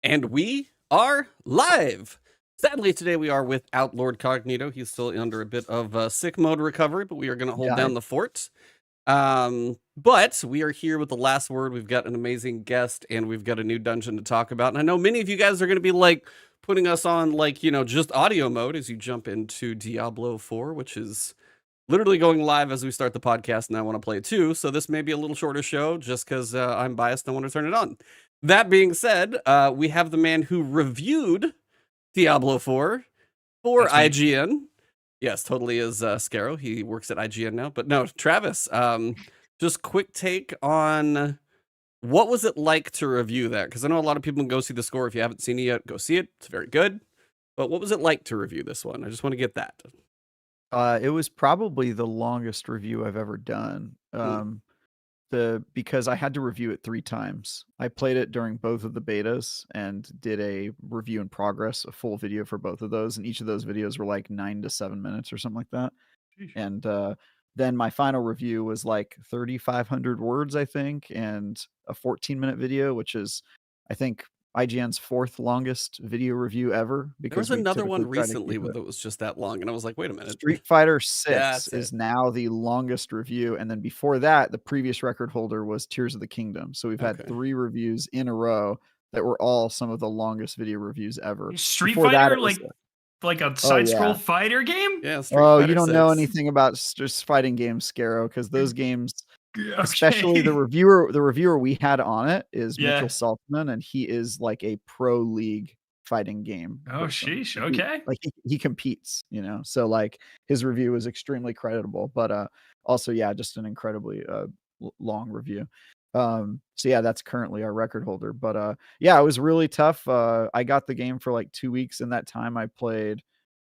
And we are live. Sadly, today we are without LordCognito. He's still under a bit of sick mode recovery, but we are going to hold down the fort. But we are here with the last word. We've got an amazing guest, and we've got a new dungeon to talk about. And I know many of you guys are going to be like putting us on like, just audio mode as you jump into Diablo 4, which is literally going live as we start the podcast, and I want to play it too. So this may be a little shorter show just because I'm biased and I want to turn it on. That being said, we have the man who reviewed Diablo 4 for IGN. Yes, totally is Skarrow. He works at IGN now. But no, Travis, just quick take on what was it like to review that? Because I know a lot of people can go see the score. If you haven't seen it yet, go see it. It's very good. But what was it like to review this one? I just want to get that. It was probably the longest review I've ever done. Because I had to review it 3 times. I played it during both of the betas and did a review in progress, a full video for both of those, and each of those videos were like 9 to 7 minutes or something like that. Sheesh. And then my final review was like 3,500 words, I think, and a 14-minute video, which is, I think, IGN's 4th longest video review ever. Because there was another one recently that was just that long, and I was like, wait a minute. Street Fighter 6 is now the longest review, and then before that, the previous record holder was Tears of the Kingdom. So we've had 3 reviews in a row that were all some of the longest video reviews ever. Street Fighter, like a side-scroll fighter game? Yeah. You don't know anything about just fighting games, Skarrow, because those games, especially the reviewer we had on it is Mitchell Saltzman, and he is like a pro league fighting game person. Sheesh. Okay. He competes, so like his review was extremely creditable, but also just an incredibly long review. So that's currently our record holder, but it was really tough. I got the game for like 2 weeks. In that time I played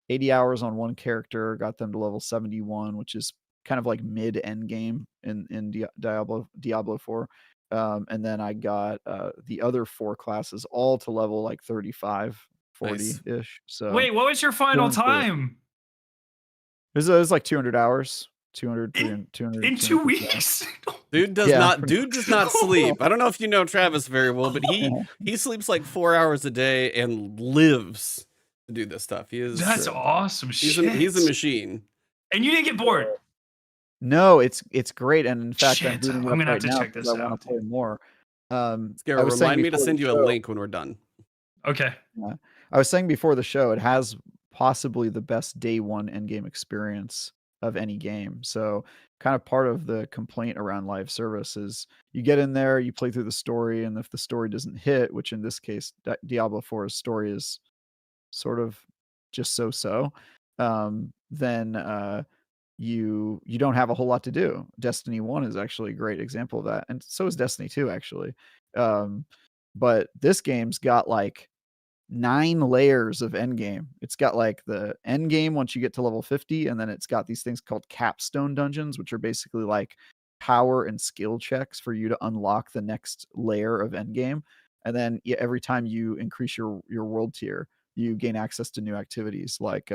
80 hours on one character, got them to level 71, which is kind of like mid end game in Diablo 4. And then I got the other 4 classes all to level like 35, 40-ish. So wait, what was your final time? It was like 200 hours. 200 in 2 weeks. Dude does not sleep. I don't know if you know Travis very well, but he sleeps like 4 hours a day and lives to do this stuff. That's awesome. He's a machine. And you didn't get bored? No, it's great, and in fact, I'm gonna have to check this out. I want to play more. Skarrow, remind me to send you a link when we're done. Okay. I was saying before the show, it has possibly the best day 1 endgame experience of any game. So kind of part of the complaint around live service is you get in there, you play through the story, and if the story doesn't hit, which in this case Diablo 4's story is sort of just so, then you don't have a whole lot to do. Destiny 1 is actually a great example of that, and so is Destiny 2 actually. But this game's got like 9 layers of endgame. It's got like the endgame once you get to level 50, and then it's got these things called capstone dungeons, which are basically like power and skill checks for you to unlock the next layer of endgame. And then every time you increase your world tier, you gain access to new activities like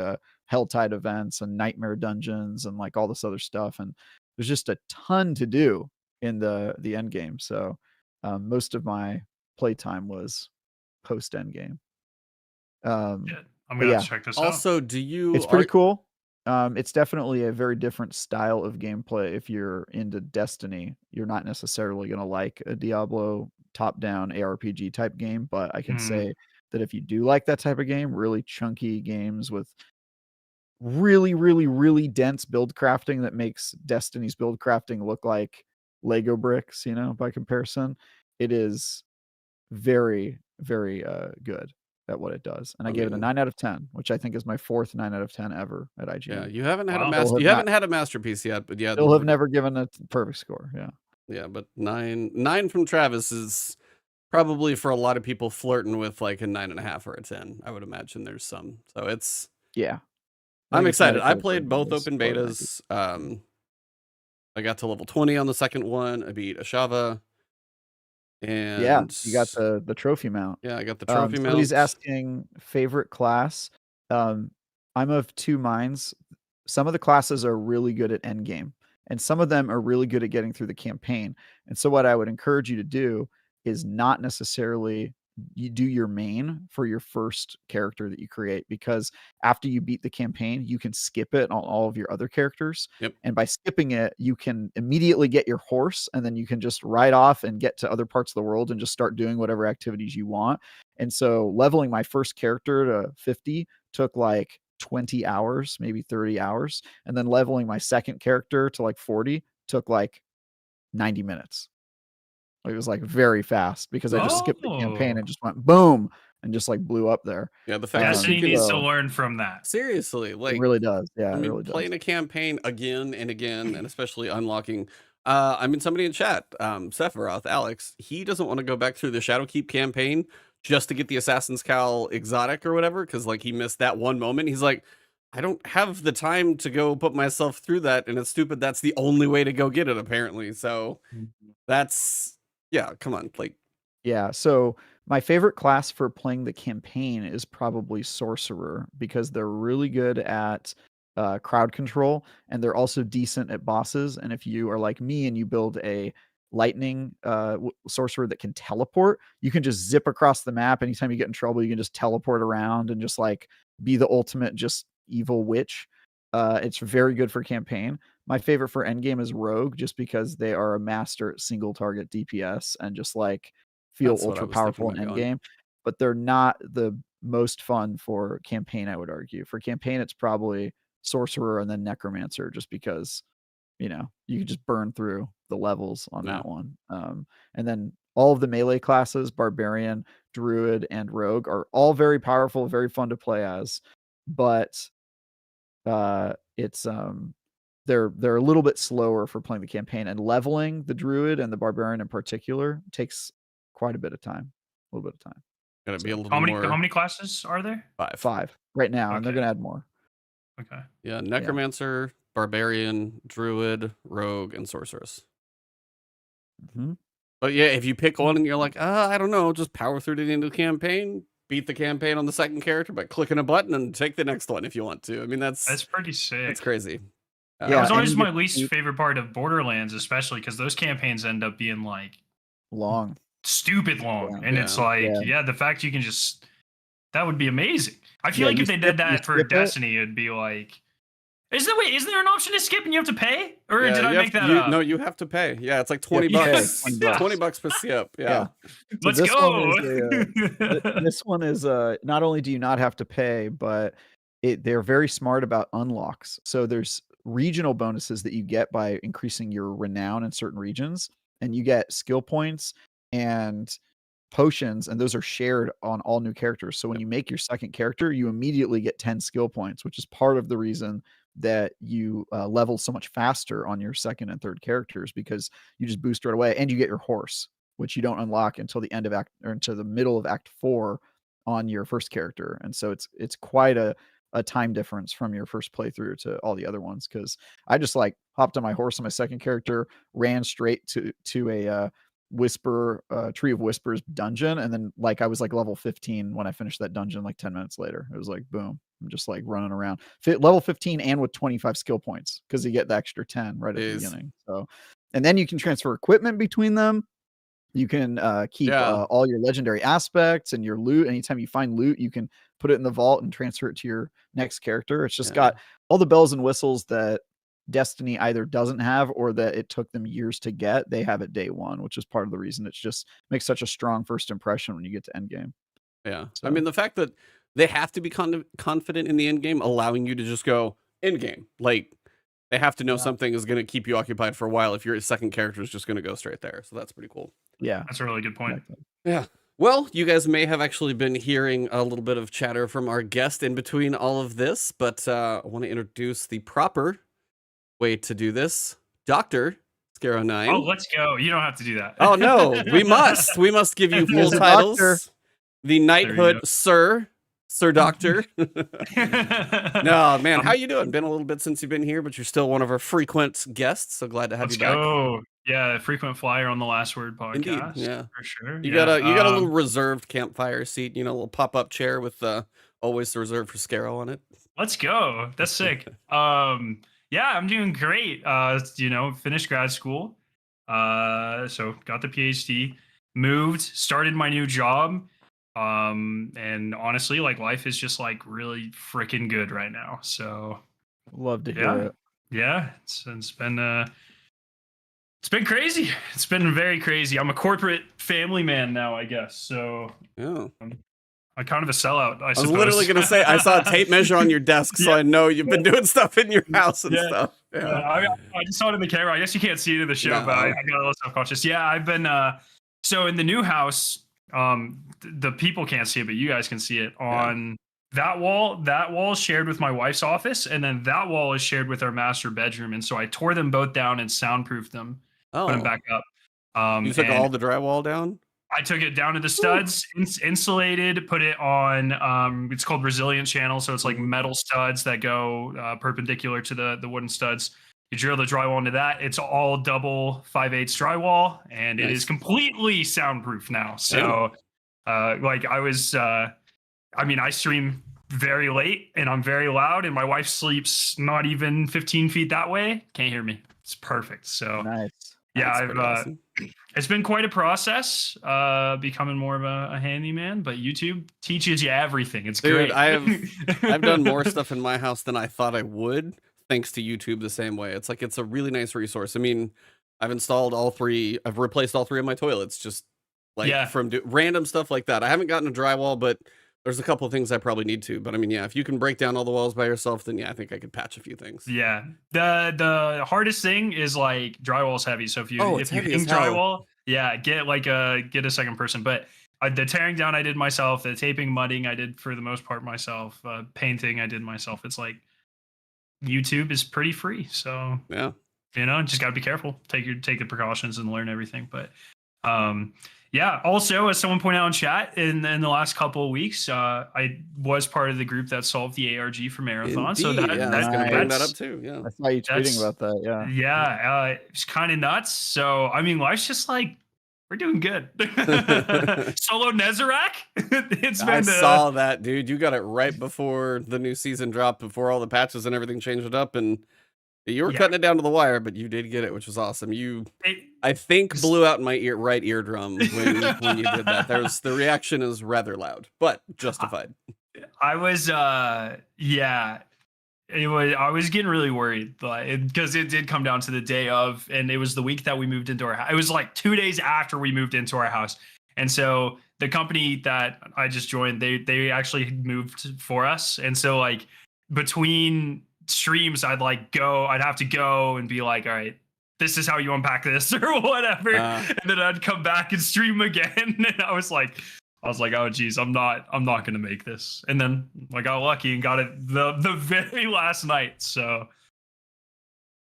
Helltide events and nightmare dungeons and like all this other stuff. And there's just a ton to do in the end game. So most of my playtime was post end game. I'm gonna have to check this out. Also, it's pretty cool. It's definitely a very different style of gameplay. If you're into Destiny, you're not necessarily gonna like a Diablo top-down ARPG type game, but I can say that if you do like that type of game, really chunky games with really, really, really dense build crafting that makes Destiny's build crafting look like Lego bricks, by comparison, it is very, very good at what it does. And I gave it a 9 out of 10, which I think is my 4th 9 out of 10 ever at IGN. Yeah, you haven't had a masterpiece yet, but they'll have never given a perfect score. Yeah, but 9 from Travis is probably for a lot of people flirting with like a 9.5 or a 10. I would imagine there's some. So it's I'm excited. I played both open betas. I got to level 20 on the second one. I beat Ashava. And you got the trophy mount. Yeah, I got the trophy mount. He's asking favorite class. I'm of 2 minds. Some of the classes are really good at endgame, and some of them are really good at getting through the campaign. And so what I would encourage you to do is not necessarily you do your main for your first character that you create, because after you beat the campaign, you can skip it on all of your other characters. Yep. And by skipping it, you can immediately get your horse, and then you can just ride off and get to other parts of the world and just start doing whatever activities you want. And so leveling my first character to 50 took like 20 hours, maybe 30 hours. And then leveling my second character to like 40 took like 90 minutes. It was like very fast because I just skipped the campaign and just went boom and just like blew up there. Yeah, the fact Destiny needs to learn from that. Seriously, like it really does. Yeah, I mean, it really playing does. a campaign again and again, and especially unlocking. I mean, somebody in chat, Xivu Arath, Alex, he doesn't want to go back through the Shadowkeep campaign just to get the Assassin's Cowl exotic or whatever, because like he missed that one moment. He's like, I don't have the time to go put myself through that, and it's stupid. That's the only way to go get it, apparently. So that's come on, like yeah. So my favorite class for playing the campaign is probably Sorcerer, because they're really good at crowd control, and they're also decent at bosses. And if you are like me and you build a lightning sorcerer that can teleport, you can just zip across the map. Anytime you get in trouble, you can just teleport around and just like be the ultimate just evil witch. It's very good for campaign. My favorite for endgame is Rogue, just because they are a master at single target DPS and just like feel ultra powerful in endgame. But they're not the most fun for campaign, I would argue. For campaign, it's probably Sorcerer and then Necromancer, just because you can just burn through the levels on that one. And then all of the melee classes, Barbarian, Druid, and Rogue, are all very powerful, very fun to play as. But it's they're a little bit slower for playing the campaign, and leveling the Druid and the Barbarian in particular takes quite a bit of time. A little bit of time. Gotta be a little more. How many classes are there? 5 right now, and they're gonna add more. Okay. Yeah, Necromancer, Barbarian, Druid, Rogue, and Sorceress. Mm-hmm. But yeah, if you pick one and you're like, I don't know, just power through to the end of the campaign, beat the campaign on the second character by clicking a button, and take the next one if you want to. I mean, that's pretty sick. That's crazy. That was always my least favorite part of Borderlands, especially because those campaigns end up being like long, stupid long, and it's like, the fact you can just that would be amazing. I feel like if they did that for Destiny, it'd be like, is there an option to skip and you have to pay, or did I make that up? No, you have to pay. Yeah, it's like $20. $20 per skip. Yeah. Let's go. This one is not only do you not have to pay, but they're very smart about unlocks. So there's regional bonuses that you get by increasing your renown in certain regions, and you get skill points and potions, and those are shared on all new characters. So when you make your second character, you immediately get 10 skill points, which is part of the reason that you level so much faster on your second and third characters, because you just boost right away, and you get your horse, which you don't unlock until the end of until the middle of Act 4 on your first character. And so it's quite a time difference from your first playthrough to all the other ones, because I just like hopped on my horse on my second character, ran straight to a Tree of Whispers dungeon, and then like I was like level 15 when I finished that dungeon. Like 10 minutes later, it was like boom, I'm just like running around level 15 and with 25 skill points, because you get the extra 10 right at the beginning. So, and then you can transfer equipment between them. You can keep all your legendary aspects and your loot. Anytime you find loot, you can put it in the vault and transfer it to your next character. It's just got all the bells and whistles that Destiny either doesn't have, or that it took them years to get. They have it day one, which is part of the reason it's just makes such a strong first impression when you get to endgame. Yeah. So, I mean, the fact that they have to be confident in the end game, allowing you to just go end game. Like, they have to know something is going to keep you occupied for a while if your second character is just going to go straight there. So that's pretty cool. Yeah. That's a really good point. Exactly. Yeah. Well, you guys may have actually been hearing a little bit of chatter from our guest in between all of this, but I want to introduce the proper way to do this. Dr. Skarrow9. Oh, let's go. You don't have to do that. Oh, no. We must. We must give you full titles. Doctor. The knighthood, Sir Doctor. No, man, how you doing? Been a little bit since you've been here, but you're still one of our frequent guests. So glad to have you back. Go. Yeah, frequent flyer on the Last Word podcast. Indeed, yeah, for sure. You got a little reserved campfire seat, a little pop-up chair with always reserved for Skarrow on it. Let's go. That's sick. Yeah, I'm doing great. Finished grad school. So got the PhD, moved, started my new job. And honestly, like life is just like really freaking good right now. So love to hear it. Yeah, it's been crazy. It's been very crazy. I'm a corporate family man now, I guess. So yeah. I'm kind of a sellout, I suppose. I was literally going to say, I saw a tape measure on your desk, so I know you've been doing stuff in your house and stuff. Yeah. I just saw it in the camera. I guess you can't see it in the show, but I got a little self-conscious. Yeah, I've been, so in the new house, the people can't see it, but you guys can see it on that wall is shared with my wife's office, and then that wall is shared with our master bedroom. And so I tore them both down and soundproofed them, put them back up. You took all the drywall down? I took it down to the studs, insulated, put it on, it's called resilient channel. So it's like metal studs that go perpendicular to the wooden studs. You drill the drywall into that. It's all double 5/8 drywall, and it is completely soundproof now. So like I stream very late and I'm very loud, and my wife sleeps not even 15 feet that way. Can't hear me. It's perfect. So nice. Yeah, it's been quite a process becoming more of a handyman, but YouTube teaches you everything. It's great. I've done more stuff in my house than I thought I would, thanks to YouTube the same way. It's like, it's a really nice resource. I mean, I've installed I've replaced all 3 of my toilets, just like from random stuff like that. I haven't gotten a drywall, but there's a couple of things I probably need to. But I mean, yeah, if you can break down all the walls by yourself, then I think I could patch a few things. Yeah. The hardest thing is like drywall's heavy. So if you hang drywall, get a second person. But the tearing down I did myself, the taping, mudding I did for the most part myself, painting I did myself. It's like YouTube is pretty free. So just gotta be careful. Take the precautions and learn everything. But also, as someone pointed out in chat, in the last couple of weeks, I was part of the group that solved the ARG for Marathon. Indeed, so that's going to bring that up too. Yeah, I saw you tweeting about that. It's kind of nuts. So I mean, life's just like, we're doing good. Solo Nezarec. I saw that, dude. You got it right before the new season dropped, before all the patches and everything changed it up, and you were cutting it down to the wire, but you did get it, which was awesome. I think, blew out my right eardrum when you did that. The reaction is rather loud, but justified. I was I was getting really worried, because it did come down to the day of, and it was the week that we moved into our house. It was like 2 days after we moved into our house. And so the company that I just joined, they actually moved for us. And so like between streams, I'd have to go and be like, all right, this is how you unpack this or whatever. And then I'd come back and stream again. And I was like, oh geez, I'm not gonna make this. And then I got lucky and got it the very last night. So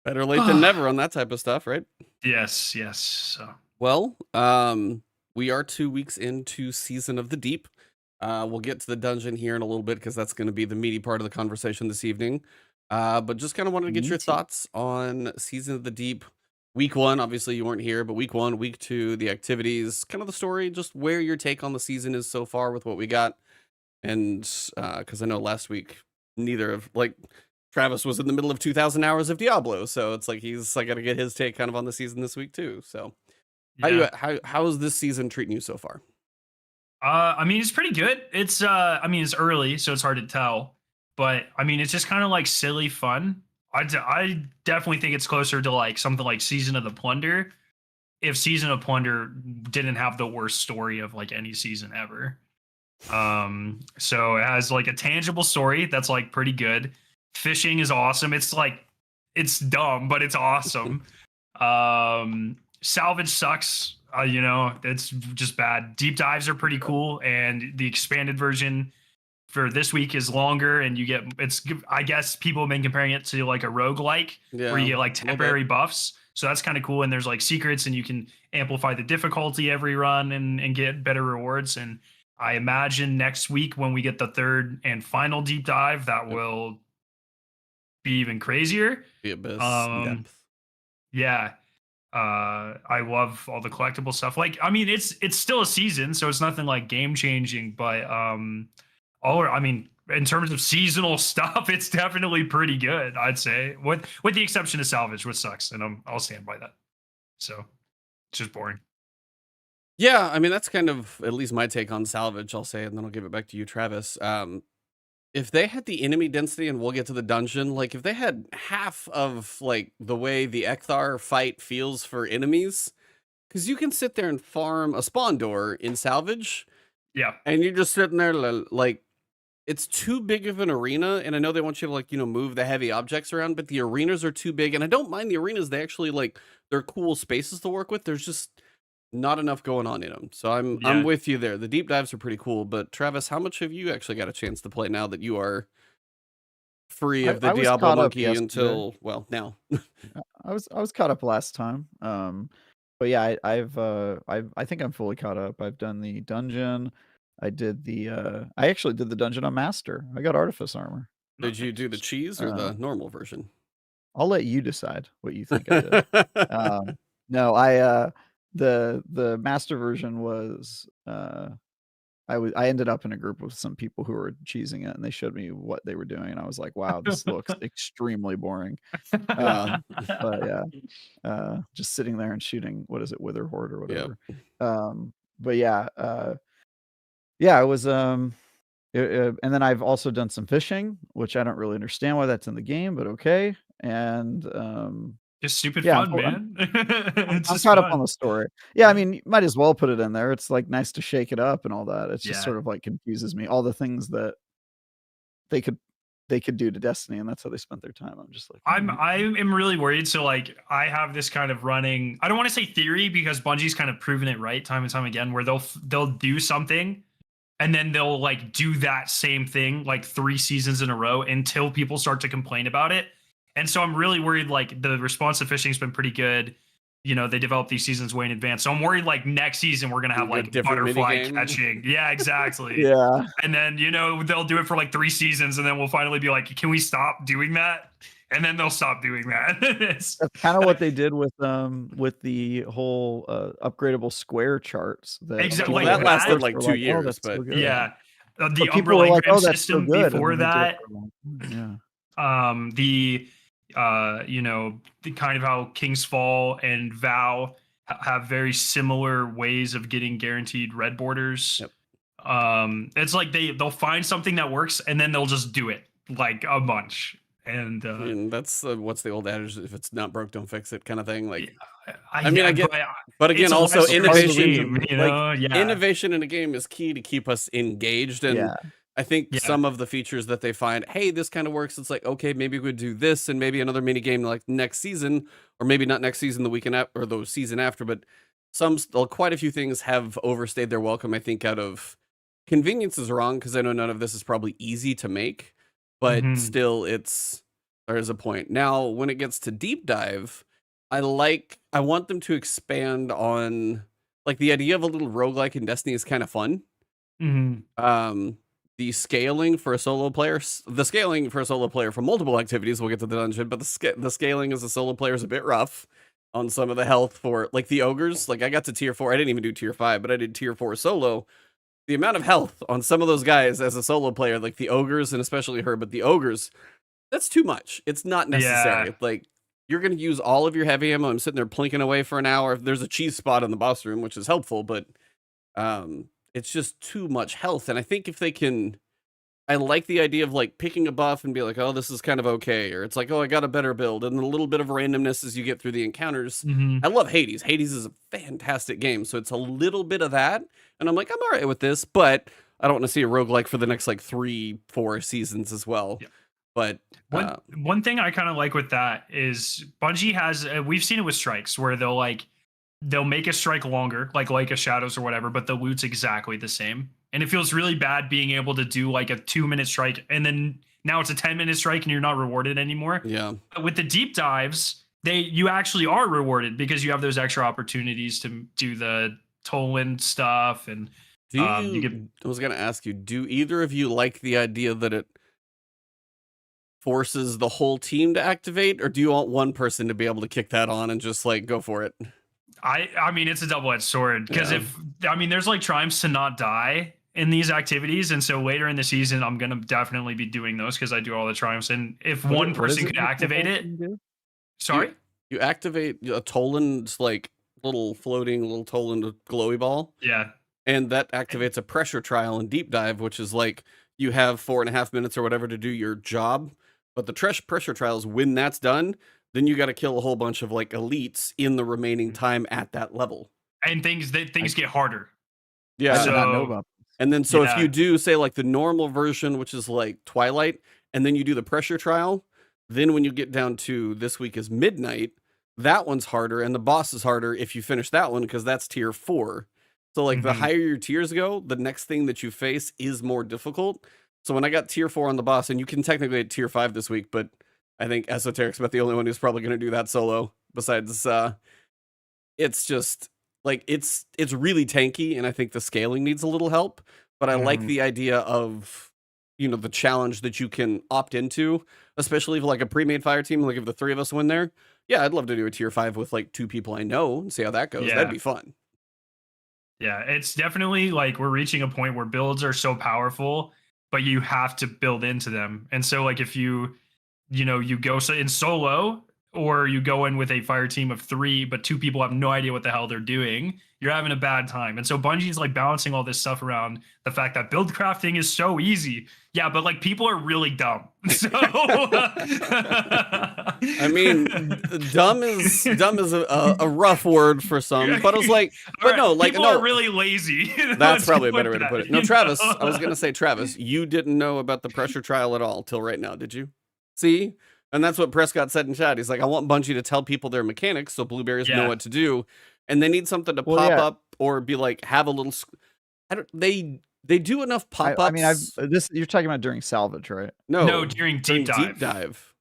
better late than never on that type of stuff, right? Yes. So well, we are 2 weeks into Season of the Deep. We'll get to the dungeon here in a little bit, because that's going to be the meaty part of the conversation this evening. But just kind of wanted to get your thoughts on Season of the Deep. Week 1, obviously you weren't here, but week 1, week 2, the activities, kind of the story, just where your take on the season is so far with what we got. And because I know last week, neither of, Travis was in the middle of 2,000 hours of Diablo, so it's like he's got to get his take kind of on the season this week too. So how is this season treating you so far? I mean, it's pretty good. It's it's early, so it's hard to tell. But I mean, it's just kind of like silly fun. I definitely think it's closer to like something like Season of the Plunder, if Season of Plunder didn't have the worst story of like any season ever. So it has like a tangible story that's like pretty good. Fishing is awesome. It's like, it's dumb, but it's awesome. Salvage sucks. It's just bad. Deep dives are pretty cool, and the expanded version for this week is longer, and I guess people have been comparing it to like a roguelike, where you get like temporary buffs. So that's kind of cool. And there's like secrets, and you can amplify the difficulty every run and get better rewards. And I imagine next week when we get the third and final deep dive, that will be even crazier. The abyss depth. Yeah. I love all the collectible stuff. Like, I mean, it's still a season, so it's nothing like game changing, but in terms of seasonal stuff, it's definitely pretty good, I'd say, with the exception of Salvage, which sucks, and I'll stand by that. So it's just boring. Yeah, I mean, that's kind of at least my take on salvage, I'll say, and then I'll give it back to you, Travis. If they had the enemy density, and we'll get to the dungeon, like if they had half of like the way the Ekthar fight feels for enemies, because you can sit there and farm a spawn door in salvage. Yeah. And you're just sitting there like, it's too big of an arena, and I know they want you to like, move the heavy objects around, but the arenas are too big, and I don't mind the arenas. They actually like, they're cool spaces to work with. There's just not enough going on in them. So I'm with you there. The deep dives are pretty cool, but Travis, how much have you actually got a chance to play now that you are free of the Diablo monkey until, well, now? I was caught up last time. But yeah, I think I'm fully caught up. I've done the dungeon. I actually did the dungeon on Master. I got Artifice armor. Did you do the cheese or the normal version? I'll let you decide what you think I did. No, the Master version was I ended up in a group with some people who were cheesing it, and they showed me what they were doing, and I was like, wow, this looks extremely boring. But yeah, just sitting there and shooting, what is it, Wither Horde or whatever. Yep. But yeah, it was and then I've also done some fishing, which I don't really understand why that's in the game, but okay. And just stupid fun, man. I'm caught up on the story. Yeah, I mean, you might as well put it in there. It's like nice to shake it up and all that. It's just sort of like confuses me. All the things that they could do to Destiny, and that's how they spent their time. I'm just like, I am really worried. So like, I have this kind of running, I don't want to say theory, because Bungie's kind of proven it right time and time again, where they'll do something and then they'll like do that same thing like 3 seasons in a row until people start to complain about it. And so I'm really worried, like the response to fishing has been pretty good. They develop these seasons way in advance. So I'm worried like next season we're going to have like butterfly catching. Yeah, exactly. Yeah. And then, they'll do it for like 3 seasons and then we'll finally be like, can we stop doing that? And then they'll stop doing that. That's kind of what they did with the whole upgradable square charts. Exactly. Well, that lasted like 2 years, but so yeah. The Umbral Engram system before that. Yeah. The kind of how King's Fall and Vow have very similar ways of getting guaranteed red borders. Yep. It's like they'll find something that works and then they'll just do it like a bunch. And that's what's the old adage: if it's not broke, don't fix it, kind of thing. Like, I mean, I get, but again, also innovation. Game, innovation in a game is key to keep us engaged. And I think some of the features that they find, hey, this kind of works. It's like, okay, maybe we do this, and maybe another mini game like next season, or maybe not next season, the weekend or the season after. But quite a few things have overstayed their welcome. I think out of convenience is wrong, because I know none of this is probably easy to make. But still, there's a point. Now, when it gets to deep dive, I want them to expand on, like, the idea of a little roguelike in Destiny is kind of fun. The scaling for a solo player, for multiple activities, we'll get to the dungeon, but the scaling as a solo player is a bit rough on some of the health for, like, the ogres. Like, I got to tier 4, I didn't even do tier 5, but I did tier 4 solo. The amount of health on some of those guys as a solo player, like the ogres, and especially her, but the ogres, that's too much. It's not necessary. Like, you're going to use all of your heavy ammo. I'm sitting there plinking away for an hour. There's a cheese spot in the boss room, which is helpful, but it's just too much health. And I think if they can, I like the idea of like picking a buff and be like, oh, this is kind of okay. Or it's like, oh, I got a better build. And a little bit of randomness as you get through the encounters. I love Hades. Hades is a fantastic game. So it's a little bit of that. And I'm like, I'm all right with this, but I don't want to see a roguelike for the next like 3-4 seasons as well. Yeah. But one thing I kind of like with that is Bungie has, we've seen it with strikes where they'll make a strike longer, like a Shadows or whatever, but the loot's exactly the same. And it feels really bad being able to do like a 2-minute strike and then now it's a 10-minute strike and you're not rewarded anymore. Yeah. But with the deep dives, you actually are rewarded because you have those extra opportunities to do the Toland stuff. And I was going to ask you, do either of you like the idea that it forces the whole team to activate, or do you want one person to be able to kick that on and just like go for it? I mean, it's a double-edged sword because there's like triumphs to not die in these activities, and so later in the season I'm gonna definitely be doing those because I do all the triumphs, and if one person could activate it, sorry, you activate a Toland's like little floating, little Toland glowy ball. Yeah. And that activates a pressure trial in deep dive, which is like you have 4.5 minutes or whatever to do your job. But the pressure trials, when that's done, then you got to kill a whole bunch of like elites in the remaining time at that level. And things get harder. Yeah. I did not know about this. And then if you do say like the normal version, which is like Twilight, and then you do the pressure trial, then when you get down to this week is Midnight, that one's harder, and the boss is harder if you finish that one because that's tier 4. So like the higher your tiers go, the next thing that you face is more difficult. So when I got tier 4 on the boss, and you can technically get tier 5 this week, but I think Esoteric's about the only one who's probably going to do that solo. Besides, it's just like it's really tanky, and I think the scaling needs a little help. But I like the idea of the challenge that you can opt into, especially if like a pre-made fire team, like if the 3 of us win there. Yeah, I'd love to do a tier 5 with like 2 people I know and see how that goes. Yeah. That'd be fun. Yeah, it's definitely like we're reaching a point where builds are so powerful, but you have to build into them. And so like if you go in solo, or you go in with a fire team of 3, but 2 people have no idea what the hell they're doing, you're having a bad time. And so Bungie's like balancing all this stuff around the fact that build crafting is so easy. Yeah, but like people are really dumb. So I mean, dumb is a rough word for some, but I was like, but no, like people are really lazy. That's probably a better way to put it. No, Travis, I was gonna say, Travis, you didn't know about the pressure trial at all till right now, did you? See? And that's what Prescott said in chat. He's like, I want Bungie to tell people their mechanics so blueberries know what to do. And they need something to pop up or be like, have a little... They do enough pop-ups. I mean, you're talking about during salvage, right? No, during deep dive.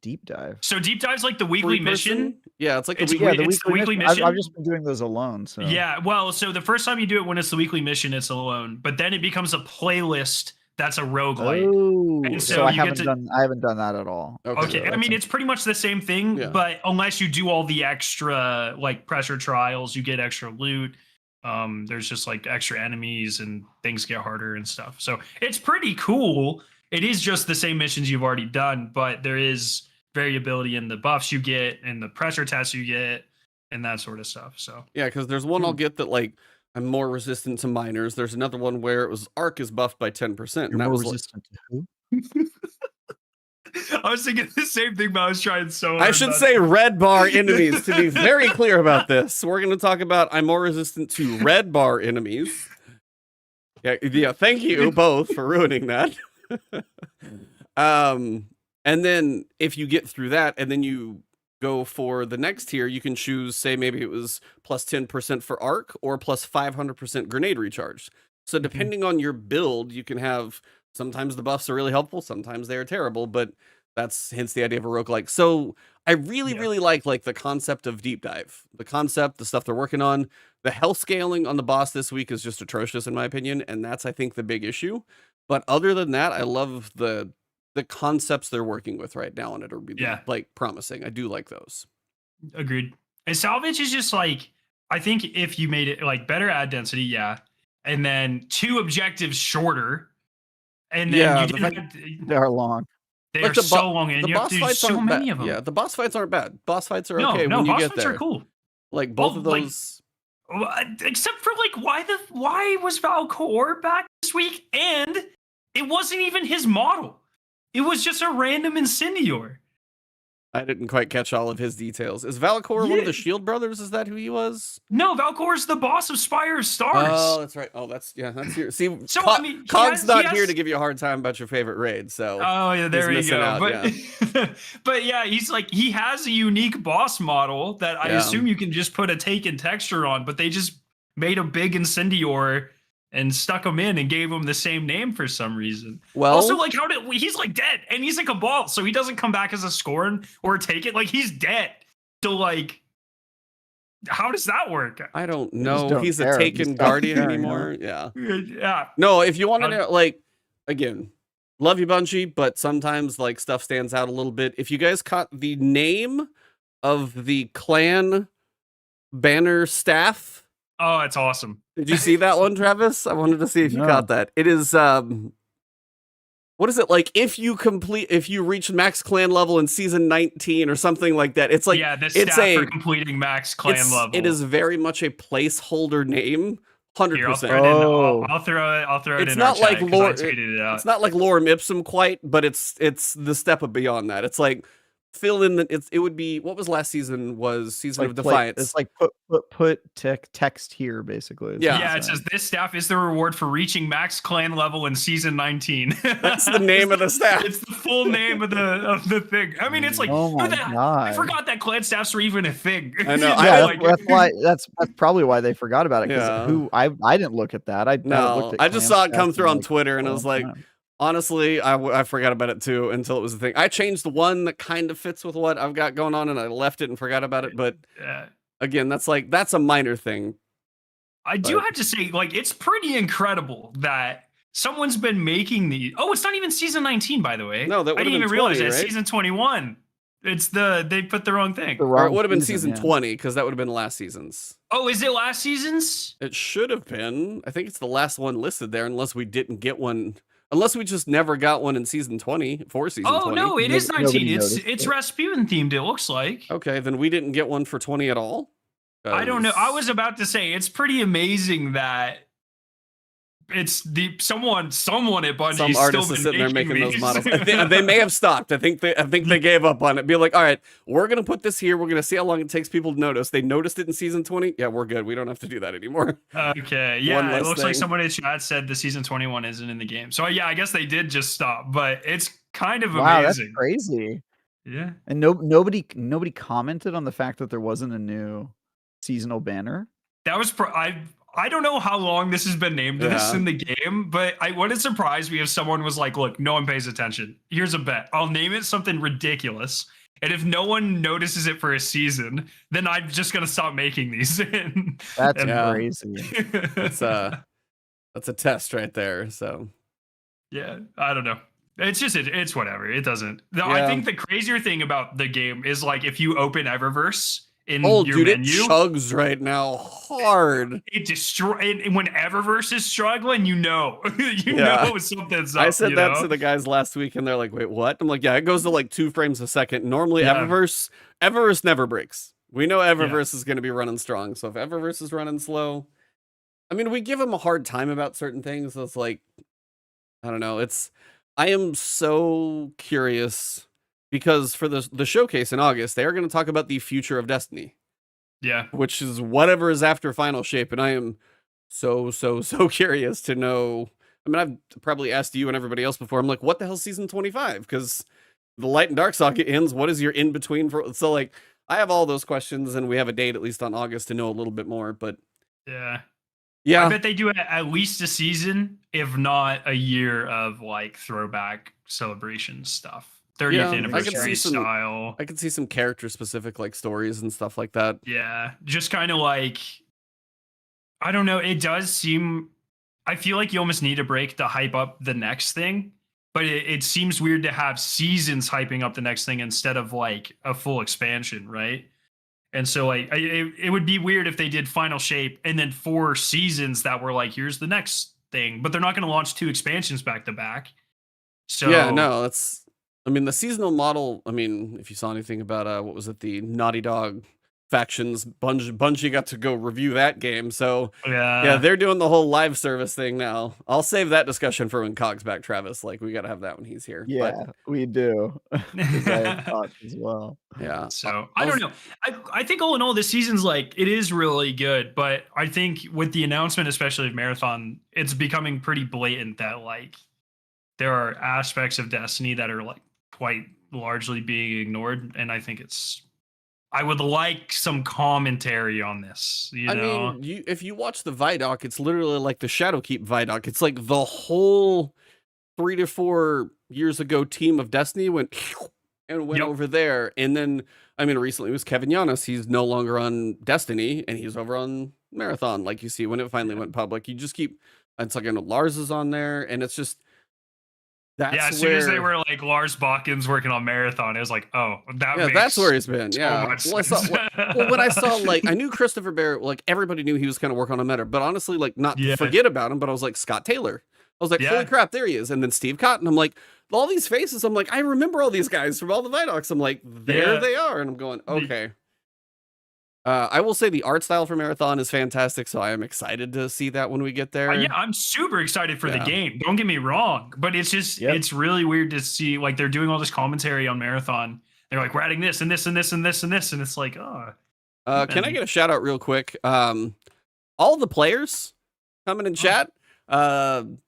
Deep dive. So deep dive's like the weekly mission. Yeah, it's like the weekly mission. I've just been doing those alone. So. Yeah, well, so the first time you do it when it's the weekly mission, it's alone. But then it becomes a playlist that's a roguelite. Oh, and so I haven't done that at all. Okay. I mean, it's pretty much the same thing, but unless you do all the extra like pressure trials, you get extra loot. There's just like extra enemies and things get harder and stuff. So it's pretty cool. It is just the same missions you've already done, but there is variability in the buffs you get and the pressure tests you get and that sort of stuff. So yeah, because there's one I'll get that like I'm more resistant to miners. There's another one where it was arc is buffed by 10%. You're more resistant to who? I was thinking the same thing, but I was trying so hard. I should say red bar enemies to be very clear about this. We're going to talk about I'm more resistant to red bar enemies. Yeah. Thank you both for ruining that. And then if you get through that and then you go for the next tier, you can choose, say maybe it was plus 10% for arc or plus 500% grenade recharge. So depending on your build, you can have, sometimes the buffs are really helpful, sometimes they are terrible, but that's hence the idea of a roguelike. So I really like the concept of deep dive, the concept, the stuff they're working on. The health scaling on the boss this week is just atrocious in my opinion, and that's I think the big issue. But other than that, I love the concepts they're working with right now, and it are really like promising. I do like those. Agreed. And salvage is just like, I think if you made it like better ad density, and then 2 objectives shorter, and then they are long. They are so long, and you have to do so many of them. Yeah, the boss fights aren't bad. Boss fights are okay when you get there. Boss fights are cool. Like both of those. Except for like, why was Valcor back this week? And it wasn't even his model. It was just a random Incendior. I didn't quite catch all of his details. Is Valcor one of the Shield brothers? Is that who he was? No, Valcor's the boss of Spire of Stars. Oh, that's right. Oh, that's here. See, so Cog's not here to give you a hard time about your favorite raid. So there you go. Out, but yeah, he's like, he has a unique boss model that I assume you can just put a taken texture on, but they just made a big Incendior and stuck him in and gave him the same name for some reason. Well, also like he's like dead and he's a Cabal, so he doesn't come back as a Scorn or take it. Like he's dead. So like, how does that work? I don't know. He's a taken Guardian anymore. Yeah. No, if you want to know, like, again, love you Bungie, but sometimes like stuff stands out a little bit. If you guys caught the name of the clan banner staff. Oh, it's awesome. Did you see that one, Travis? I wanted to see if you caught that. It is what is it like if you reach max clan level in season 19 or something like that? It's like the stat for completing max clan level. It is very much a placeholder name. 100%. I'll throw it in our like chat, lore. I tweeted it out. It's not like lorem ipsum quite, but it's the step beyond that. It's like fill in it would be, what was last season? Was Season of Defiance. It's like put text here, basically. Yeah, it says this staff is the reward for reaching max clan level in season 19. That's the name of the staff. It's the full name of the thing. I mean, it's like, oh my God. I forgot that clan staffs were even a thing. I know. That's probably why they forgot about it. Because I didn't look at that. I just saw it come through on Twitter, and I was like, honestly, I forgot about it too until it was a thing. I changed the one that kind of fits with what I've got going on, and I left it and forgot about it. But again, that's a minor thing. I do have to say, like, it's pretty incredible that someone's been making these. Oh, it's not even season 19, by the way. No, that would I didn't even 20, realize right? that season 21. They put the wrong thing. Or it would have been season 20 because that would have been last season's. Oh, is it last season's? It should have been. I think it's the last one listed there, unless we didn't get one. Unless we just never got one in season 20 for season 20. Oh, no, it is 19. It's Rasputin themed, it looks like. Okay, then we didn't get one for 20 at all? I don't know. I was about to say, it's pretty amazing that it's someone at Bungie. Some artist is sitting there making those models. They may have stopped. I think they gave up on it. Be like, all right, we're gonna put this here. We're gonna see how long it takes people to notice. They noticed it in season 20. Yeah, we're good. We don't have to do that anymore. Okay. Yeah, it looks like someone in chat said the season 21 isn't in the game. So yeah, I guess they did just stop. But it's kind of amazing. Wow, that's crazy. Yeah. And nobody commented on the fact that there wasn't a new seasonal banner. That was I don't know how long this has been named this in the game, but I wouldn't surprise me if someone was like, look, no one pays attention. Here's a bet. I'll name it something ridiculous. And if no one notices it for a season, then I'm just going to stop making these. That's crazy. That's a test right there. So, yeah, I don't know. It's just, it's whatever. It doesn't. I think the crazier thing about the game is like if you open Eververse, in your menu, it chugs right now hard. It destroys when Eververse is struggling. You know something's up. I said that to the guys last week, and they're like, "Wait, what?" I'm like, "Yeah, it goes to like 2 frames a second. Normally, Eververse never breaks. We know Eververse is going to be running strong. So if Eververse is running slow, I mean, we give them a hard time about certain things. So it's like, I don't know. I am so curious." Because for the showcase in August, they are going to talk about the future of Destiny. Yeah. Which is whatever is after Final Shape. And I am so curious to know. I mean, I've probably asked you and everybody else before. I'm like, what the hell season 25? Because the Light and Dark socket ends. What is your in-between? So, like, I have all those questions, and we have a date at least on August to know a little bit more. But yeah. I bet they do at least a season, if not a year of, like, throwback celebration stuff. 30th anniversary style. I could see some character specific like stories and stuff like that. Yeah, just kind of like, I don't know. It does seem, I feel like you almost need a break to hype up the next thing, but it seems weird to have seasons hyping up the next thing instead of like a full expansion, right? And so like it would be weird if they did Final Shape and then 4 seasons that were like, here's the next thing, but they're not going to launch 2 expansions back to back. So yeah, no, that's. I mean, the seasonal model, I mean, if you saw anything about, what was it, the Naughty Dog factions, Bungie got to go review that game. So, yeah, they're doing the whole live service thing now. I'll save that discussion for when Cog's back, Travis. Like, we got to have that when he's here. Yeah, we do. Because I have thoughts as well. Yeah. So, I don't know. I think all in all, this season's like, it is really good. But I think with the announcement, especially of Marathon, it's becoming pretty blatant that, like, there are aspects of Destiny that are, like, quite largely being ignored, and I think I would like some commentary on this. I mean, if you watch the Vidoc, it's literally like the Shadowkeep Vidoc. It's like the whole 3 to 4 years ago team of Destiny went over there, and then I mean, recently it was Kevin Yanis. He's no longer on Destiny, and he's over on Marathon. Like you see when it finally went public, you just keep. It's like Lars is on there, and it's just. As soon as they were like Lars Bakken's working on Marathon, it was like, oh, that's where he's been. Yeah. When I saw like I knew Christopher Barrett, like everybody knew he was kind of working on a meta, but honestly, like not to forget about him, but I was like Scott Taylor. I was like, holy crap, there he is. And then Steve Cotton, I'm like, all these faces, I'm like, I remember all these guys from all the Vidocs. I'm like, there they are. And I'm going, okay. I will say the art style for Marathon is fantastic, so I am excited to see that when we get there. Yeah, I'm super excited for the game. Don't get me wrong, but it's just it's really weird to see like they're doing all this commentary on Marathon. They're like, we're adding this and this and this and this and this, and it's like, oh. Can I get a shout out real quick? All the players coming in chat. Am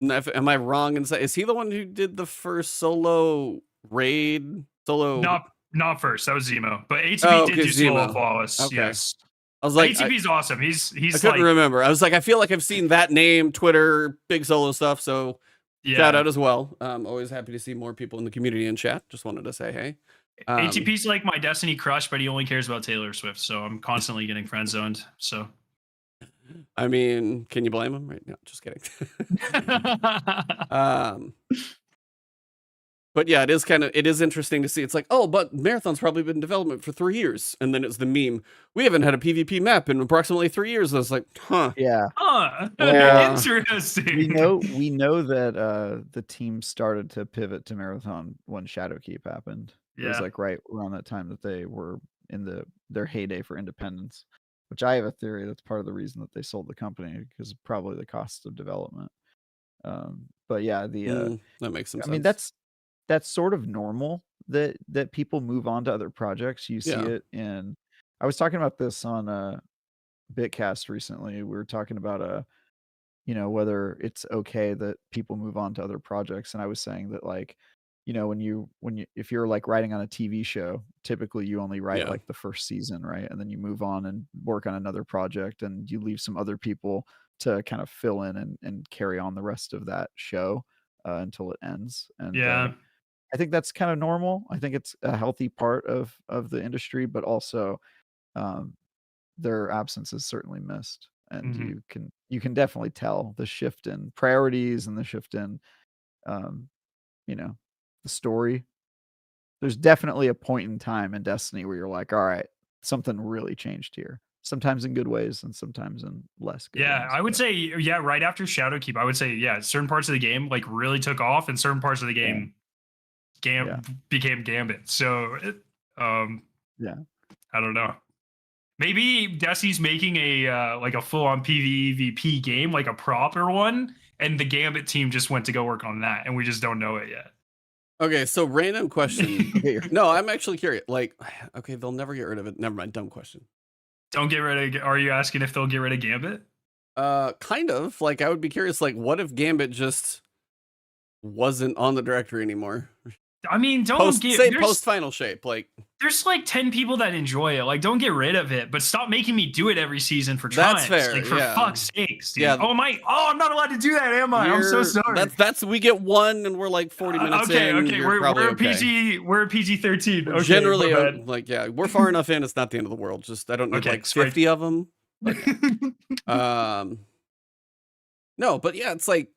I wrong in saying, is he the one who did the first solo raid? Not first. That was Zemo. But ATP did do solo flawless. Okay. Yes. I was like, ATP's awesome. He's I couldn't remember. I was like, I feel like I've seen that name, Twitter, big solo stuff. So shout out as well. Always happy to see more people in the community in chat. Just wanted to say, hey. ATP's like my Destiny crush, but he only cares about Taylor Swift. So I'm constantly getting friend zoned. So. I mean, can you blame him? Right? No, just kidding. But yeah, it is interesting to see. It's like, oh, but Marathon's probably been in development for 3 years. And then it's the meme. We haven't had a PvP map in approximately 3 years. And I was like, huh. Yeah. Interesting. We know that the team started to pivot to Marathon when Shadowkeep happened. It was like right around that time that they were in their heyday for independence, which I have a theory that's part of the reason that they sold the company, because of probably the costs of development. But yeah, that makes some sense. I mean, that's sort of normal that people move on to other projects. You see it in, I was talking about this on Bitcast recently. We were talking about whether it's okay that people move on to other projects, and I was saying that, like, if you're like writing on a TV show, typically you only write like the first season, right? And then you move on and work on another project, and you leave some other people to kind of fill in and carry on the rest of that show until it ends. And I think that's kind of normal. I think it's a healthy part of the industry, but also their absence is certainly missed. And you can definitely tell the shift in priorities and the shift in the story. There's definitely a point in time in Destiny where you're like, all right, something really changed here. Sometimes in good ways and sometimes in less good ways. I would say, right after Shadowkeep, I would say, certain parts of the game like really took off, and certain parts of the game became Gambit. So I don't know. Maybe Destiny's making a full-on PvP game, like a proper one, and the Gambit team just went to go work on that, and we just don't know it yet. Okay, so random question. No, I'm actually curious. Like, okay, they'll never get rid of it. Never mind, dumb question. Don't get rid of. Are you asking if they'll get rid of Gambit? Kind of. Like, I would be curious. Like, what if Gambit just wasn't on the directory anymore? I mean, post final shape. Like, there's like 10 people that enjoy it. Like, don't get rid of it, but stop making me do it every season for trying. That's fair. Like, for fuck's sakes, dude. Yeah. Oh, I'm not allowed to do that, am I? I'm so sorry. That's we get one, and we're like 40 minutes in. Okay. We're a PG. We're a PG-13. Okay, generally, we're far enough in. It's not the end of the world. Just I don't need like 50 of them. No, but yeah, it's like,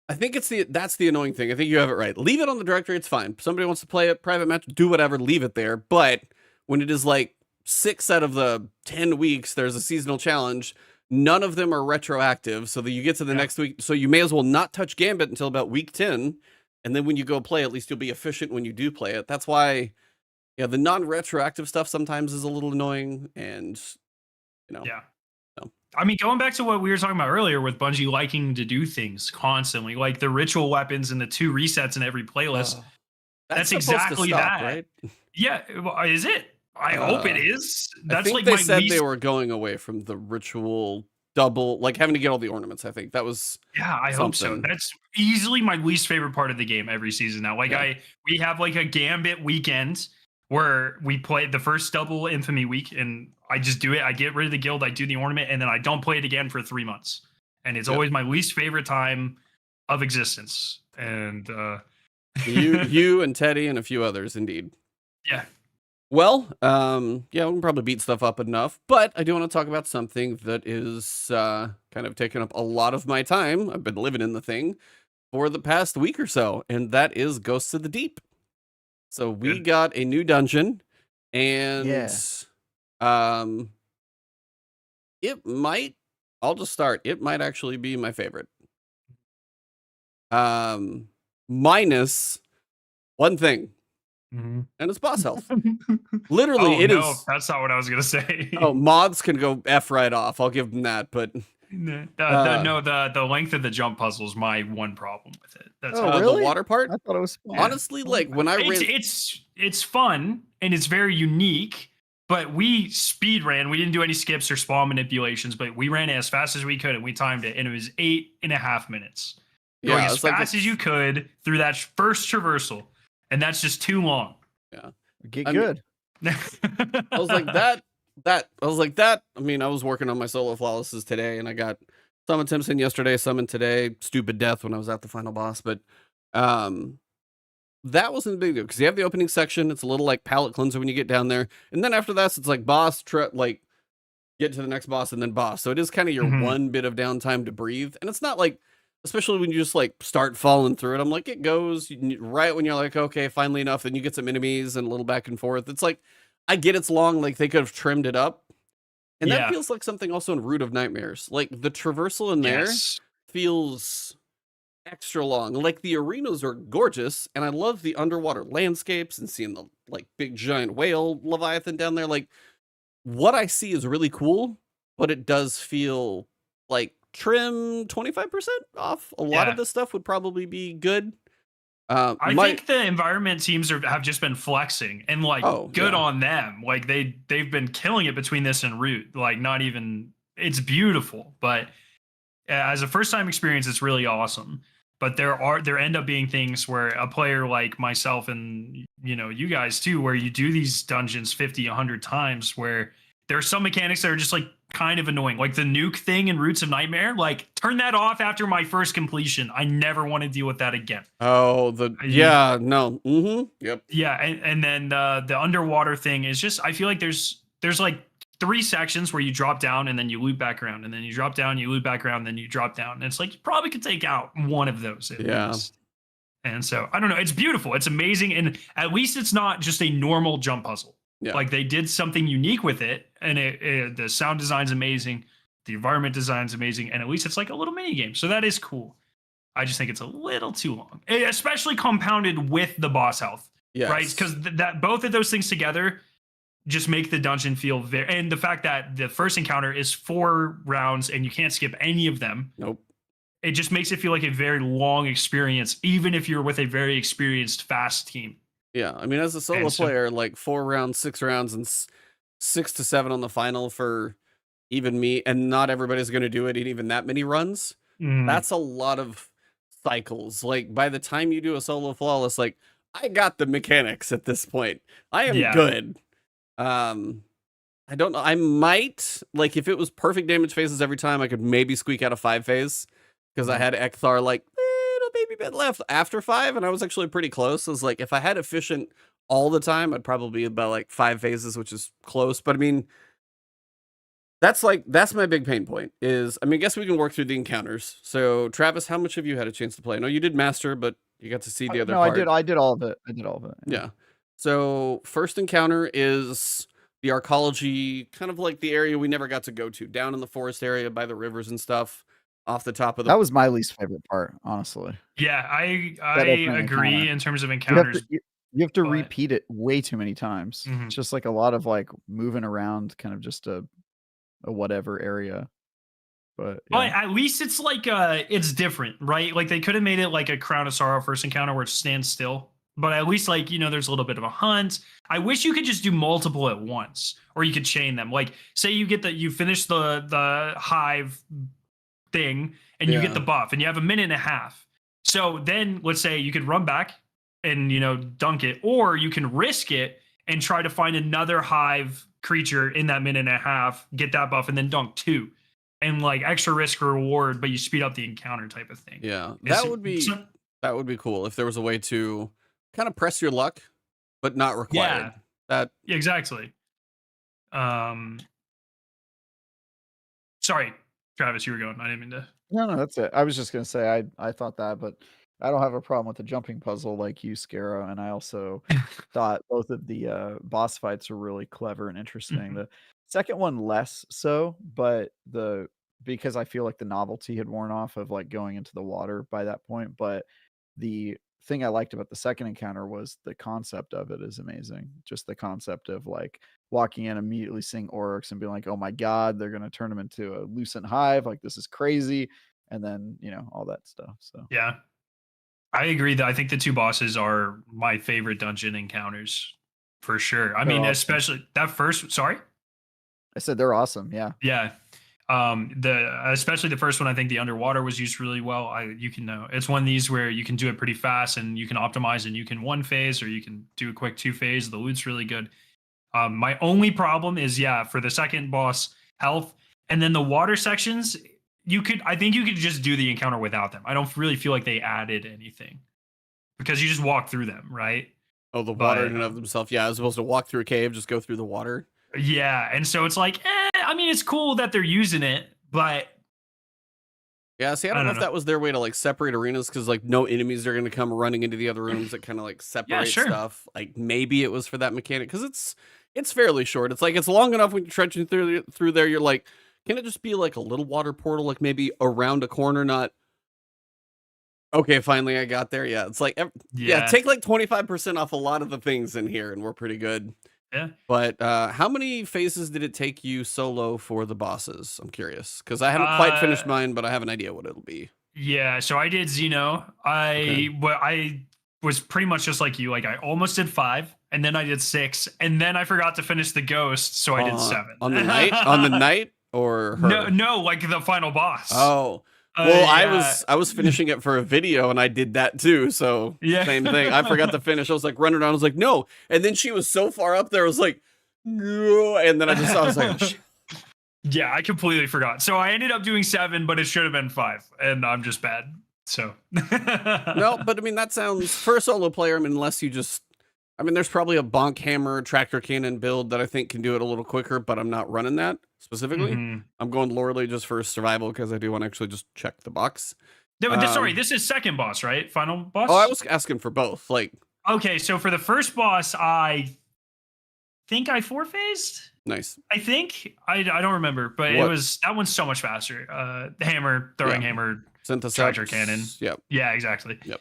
I think that's the annoying thing. I think you have it right. Leave it on the directory. It's fine. Somebody wants to play it, private match, do whatever, leave it there. But when it is like 6 out of the 10 weeks, there's a seasonal challenge. None of them are retroactive. So that you get to the next week. So you may as well not touch Gambit until about week 10. And then when you go play, at least you'll be efficient when you do play it. That's why, the non-retroactive stuff sometimes is a little annoying. And, I mean, going back to what we were talking about earlier with Bungie liking to do things constantly, like the ritual weapons and the 2 resets in every playlist. That's exactly that, right? Yeah, is it? I hope it is. That's I think like they said they were going away from the ritual double, like having to get all the ornaments. I think that was. Yeah, I hope so. That's easily my least favorite part of the game every season now. Like we have like a Gambit weekend where we play the first double infamy week, and I just do it. I get rid of the guild, I do the ornament, and then I don't play it again for 3 months. And it's always my least favorite time of existence. And you and Teddy and a few others, indeed. Yeah. Well, we can probably beat stuff up enough, but I do want to talk about something that is kind of taking up a lot of my time. I've been living in the thing for the past week or so, and that is Ghosts of the Deep. So we got a new dungeon, and it might actually be my favorite. minus one thing, and it's boss health. Literally, it is. That's not what I was gonna say. Oh, mods can go F right off. I'll give them that, but the length of the jump puzzle is my one problem with it. That's really? The water part. I thought it was fun. Honestly, like when I ran, it's fun and it's very unique. But we speed ran. We didn't do any skips or spawn manipulations, but we ran it as fast as we could and we timed it, and it was 8.5 minutes. Going as fast as you could through that first traversal, and that's just too long. Yeah, get good. I was like that. I was like that. I mean, I was working on my solo flawlesses today, and I got some attempts in yesterday, some in today. Stupid death when I was at the final boss, but that wasn't a big deal because you have the opening section. It's a little like palate cleanser when you get down there, and then after that, it's like boss, like get to the next boss and then boss. So it is kind of your one bit of downtime to breathe, and it's not like, especially when you just like start falling through it. I'm like, it goes right when you're like, okay, finally enough. Then you get some enemies and a little back and forth. It's like, I get it's long, like they could have trimmed it up, and that feels like something also in Root of Nightmares. Like the traversal in there feels extra long. Like the arenas are gorgeous, and I love the underwater landscapes and seeing the like big giant whale Leviathan down there. Like what I see is really cool, but it does feel like trim 25% off. A lot of this stuff would probably be good. I think the environment teams have just been flexing and like good on them. Like they've been killing it between this and Root. Like not even, it's beautiful, but as a first time experience, it's really awesome. But there end up being things where a player like myself and you guys too, where you do these dungeons 50, 100 times, where there are some mechanics that are just like kind of annoying, like the nuke thing in Roots of Nightmare. Like turn that off after my first completion. I never want to deal with that again. Oh, yep. Yeah, and then the underwater thing is just, I feel like there's like 3 sections where you drop down and then you loop back around, and then you drop down, you loop back around, and then you drop down. And it's like you probably could take out one of those at least. And so I don't know. It's beautiful. It's amazing, and at least it's not just a normal jump puzzle. Yeah. Like they did something unique with it, and the sound design's amazing, the environment design's amazing, and at least it's like a little mini game. So that is cool. I just think it's a little too long, especially compounded with the boss health, right? Because that both of those things together just make the dungeon feel very, and the fact that the first encounter is 4 rounds and you can't skip any of them. Nope. It just makes it feel like a very long experience, even if you're with a very experienced, fast team. Yeah, I mean, as a solo player, like 4 rounds, 6 rounds, and 6 to 7 on the final for even me, and not everybody's going to do it in even that many runs. That's a lot of cycles. Like by the time you do a solo flawless, like I got the mechanics at this point. I am good. I don't know. I might, like, if it was perfect damage phases every time, I could maybe squeak out a 5 phase because I had Ekthar like little baby bit left after 5, and I was actually pretty close. I was like, if I had efficient all the time, I'd probably be about like 5 phases, which is close. But I mean, that's my big pain point is, I mean, I guess we can work through the encounters. So Travis, how much have you had a chance to play? I know you did master, but you got to see the other part. I did all of it. Yeah. So first encounter is the arcology, kind of like the area we never got to go to, down in the forest area by the rivers and stuff, off the top of the. That was my least favorite part, honestly. Yeah, I agree in terms of encounters. You have to repeat it way too many times. It's just like a lot of like moving around, kind of just a whatever area. But at least it's like it's different, right? Like they could have made it like a Crown of Sorrow first encounter where it stands still. But at least, like, there's a little bit of a hunt. I wish you could just do multiple at once, or you could chain them. Like, say you finish the hive thing, and you get the buff, and you have 1.5 minutes. So then, let's say you could run back and dunk it, or you can risk it and try to find another hive creature in that 1.5 minutes, get that buff, and then dunk 2, and like extra risk reward, but you speed up the encounter type of thing. Yeah, that would be cool if there was a way to kind of press your luck, but not required. Yeah, exactly. Sorry, Travis, you were going. I didn't mean to. No, that's it. I was just gonna say I thought that, but I don't have a problem with the jumping puzzle like you, Skarrow, and I also thought both of the boss fights are really clever and interesting. The second one less so, but the because I feel like the novelty had worn off of like going into the water by that point. But the thing I liked about the second encounter was the concept of it is amazing. Just the concept of like walking in, immediately seeing orcs and being like, oh my God, they're going to turn them into a lucent hive. Like, this is crazy. And then, all that stuff. So, yeah, I agree that I think the 2 bosses are my favorite dungeon encounters for sure. I mean, especially that first, sorry? I said they're awesome. Yeah. Yeah. Especially the first one, I think the underwater was used really well. It's one of these where you can do it pretty fast and you can optimize and you can 1 phase or you can do a quick 2 phase. The loot's really good. My only problem is, for the second boss, health, and then the water sections, I think you could just do the encounter without them. I don't really feel like they added anything because you just walk through them, right? Oh, the water in and of themselves. Yeah, I was supposed to walk through a cave, just go through the water. Yeah, and so it's like, I mean, it's cool that they're using it, but yeah, see, I don't know if that was their way to like separate arenas because like no enemies are going to come running into the other rooms that kind of like separate stuff. Like maybe it was for that mechanic because it's fairly short. It's like it's long enough when you're trenching through there. You're like, can it just be like a little water portal, like maybe around a corner, not? Okay, finally I got there. Yeah, it's like take like 25% off a lot of the things in here, and we're pretty good. Yeah. But how many phases did it take you solo for the bosses? I'm curious because I haven't quite finished mine, but I have an idea what it'll be. Yeah, so I did Xeno. I was pretty much just like you. Like I almost did 5, and then I did 6, and then I forgot to finish the ghost, so I did 7. On the night? On the night or her? No, like the final boss. Oh. Well, I was finishing it for a video and I did that too. So same thing. I forgot to finish. I was like running around. I was like, no. And then she was so far up there. I was like, no. And then I was like, oh, shit. Yeah, I completely forgot. So I ended up doing 7, but it should have been 5. And I'm just bad. So no, but I mean, that sounds for a solo player. I mean, unless you just, there's probably a bonk hammer tractor cannon build that I think can do it a little quicker, but I'm not running that specifically. I'm going Lordly just for survival because I do want to actually just check the box. Sorry, this is second boss, right? Final boss? Oh, I was asking for both. Like, okay, so for the first boss, I think I 4-phased. Nice. I think I don't remember, but that one's so much faster. Hammer, throwing hammer, tractor cannon. Yep. Yeah, exactly. Yep.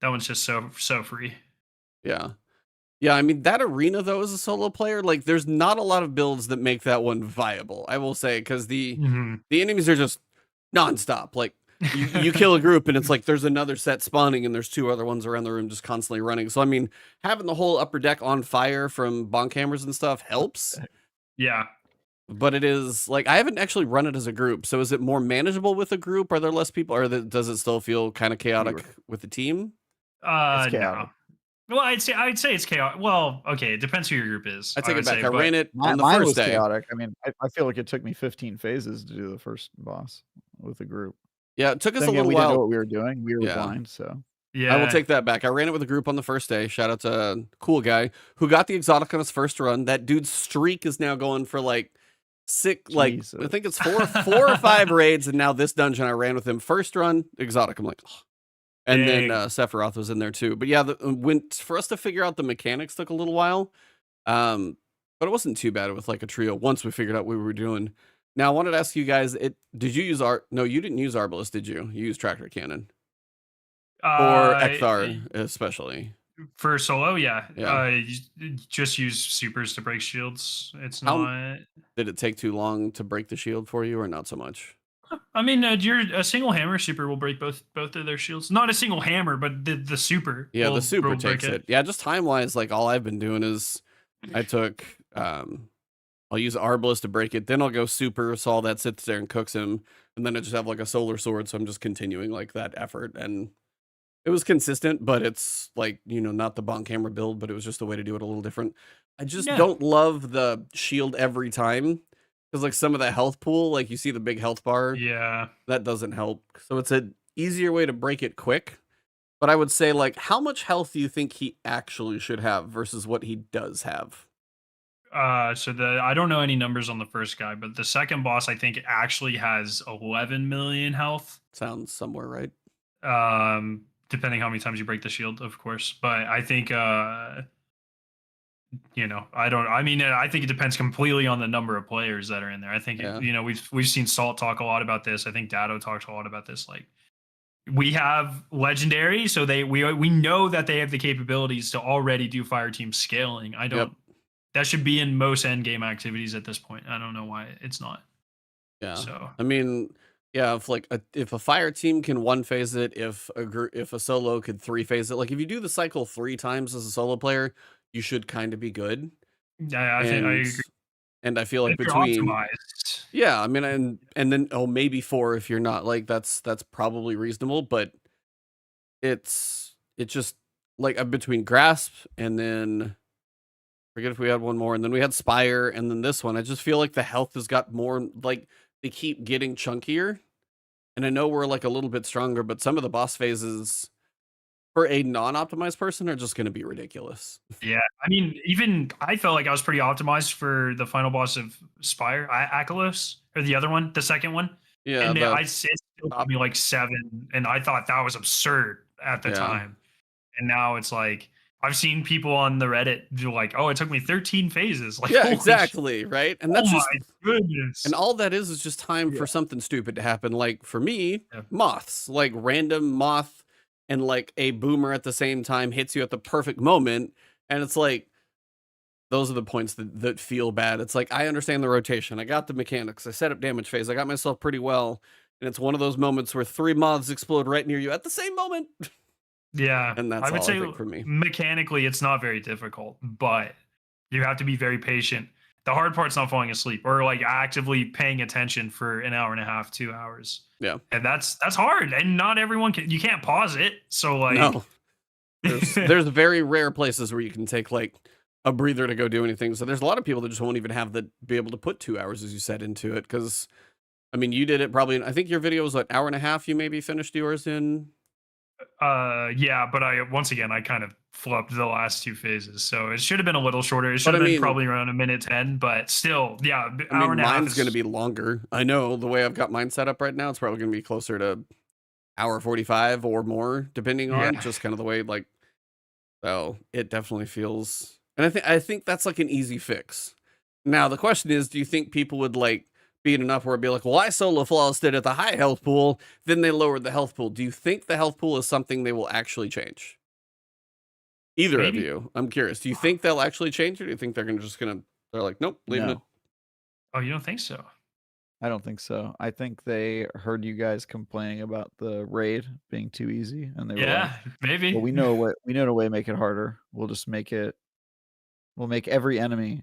That one's just so free. Yeah. Yeah, I mean, that arena, though, as a solo player, like, there's not a lot of builds that make that one viable, I will say, because the enemies are just nonstop. Like, you kill a group, and it's like there's another set spawning, and there's 2 other ones around the room just constantly running. So, I mean, having the whole upper deck on fire from bonk hammers and stuff helps. Yeah. But it is, like, I haven't actually run it as a group, so is it more manageable with a group? Are there less people, or does it still feel kind of chaotic with the team? It's chaotic. No. Well, I'd say it's chaotic. Well, okay, it depends who your group is. I take it back. I ran it on the mine first was day. Chaotic. I mean, I feel like it took me 15 phases to do the first boss with a group. Yeah, it took us a little while. We while. didn't know what we were doing. We were blind, so. Yeah. I will take that back. I ran it with a group on the first day. Shout out to a cool guy who got the exotic on his first run. That dude's streak is now going for like I think it's 4 or 5 raids, and now this dungeon I ran with him first run exotic. I'm like, oh. And then Sephiroth was in there too. But yeah, for us to figure out the mechanics took a little while. But it wasn't too bad with like a trio once we figured out what we were doing. Now I wanted to ask you guys, did you use No, you didn't use Arbalest, did you? You used Tractor Cannon. Or Ekthar, especially. For solo, yeah. You just use supers to break shields. It's not. Did it take too long to break the shield for you, or not so much? I mean, a single hammer super will break both of their shields. Not a single hammer, but the super. Yeah, the super takes it. Yeah, just time wise, like all I've been doing is I took I'll use Arbalest to break it, then I'll go super, so all that sits there and cooks him, and then I just have like a solar sword, so I'm just continuing like that effort, and it was consistent, but it's like, not the bonk hammer build, but it was just a way to do it a little different. I just don't love the shield every time. Because like some of the health pool, like you see the big health bar. Yeah. That doesn't help. So it's an easier way to break it quick. But I would say, like, how much health do you think he actually should have versus what he does have? I don't know any numbers on the first guy, but the second boss I think actually has 11 million health. Sounds somewhere right. Depending how many times you break the shield, of course. But I think I mean, I think it depends completely on the number of players that are in there. I think, we've seen Salt talk a lot about this. I think Dado talks a lot about this. Like, we have legendary, so we know that they have the capabilities to already do fire team scaling. That should be in most end game activities at this point. I don't know why it's not. Yeah. So I mean, yeah, if a fire team can one phase it, if a solo could three phase it, like if you do the cycle 3 times as a solo player, you should kind of be good. yeah, I agree. And I feel like If you're between optimized. yeah, I mean, and then maybe 4 if you're not, like that's probably reasonable, but it's just like between Grasp and then forget if we had one more, and then we had Spire, and then this one. I just feel like the health has got more, like they keep getting chunkier, and I know we're like a little bit stronger, but some of the boss phases for a non-optimized person are just going to be ridiculous. Yeah, I mean, even I felt like I was pretty optimized for the final boss of Spire, Akalos, or the other one, the second one. Yeah, and it still took me like 7, and I thought that was absurd at the time. And now it's like I've seen people on the Reddit do like, oh, it took me 13 phases. Like, yeah, exactly, right? And that's my goodness. And all that is just time for something stupid to happen. Like for me, moths, like random moth and like a boomer at the same time hits you at the perfect moment, and it's like those are the points that feel bad. It's like I understand the rotation, I got the mechanics, I set up damage phase, I got myself pretty well, and it's one of those moments where 3 moths explode right near you at the same moment. Yeah, and that's I would say for me. Mechanically, it's not very difficult, but you have to be very patient. The hard part's not falling asleep or like actively paying attention for an hour and a half, 2 hours. Yeah, and that's hard, and not everyone can. You can't pause it. So like, no, there's very rare places where you can take like a breather to go do anything. So there's a lot of people that just won't even have be able to put 2 hours, as you said, into it. Because I mean, you did it probably. I think your video was like hour and a half. You maybe finished yours in. Yeah, but I kind of flipped the last 2 phases, so it should have been a little shorter. It should have been probably around 1:10, but still, yeah, hour and a half. Mine's going to be longer. I know the way I've got mine set up right now, it's probably going to be closer to hour 45 or more, depending on just kind of the way, like, so it definitely feels, and I think that's like an easy fix. Now the question is, do you think people would like be enough where it'd be like, well, I solo flawless did at the high health pool, then they lowered the health pool. Do you think the health pool is something they will actually change? Either of you, I'm curious. Do you think they'll actually change it? Or do you think they're they're like, nope, leaving it? Oh, you don't think so? I don't think so. I think they heard you guys complaining about the raid being too easy, and they were like, maybe. Well, we know a way to make it harder. We'll just make every enemy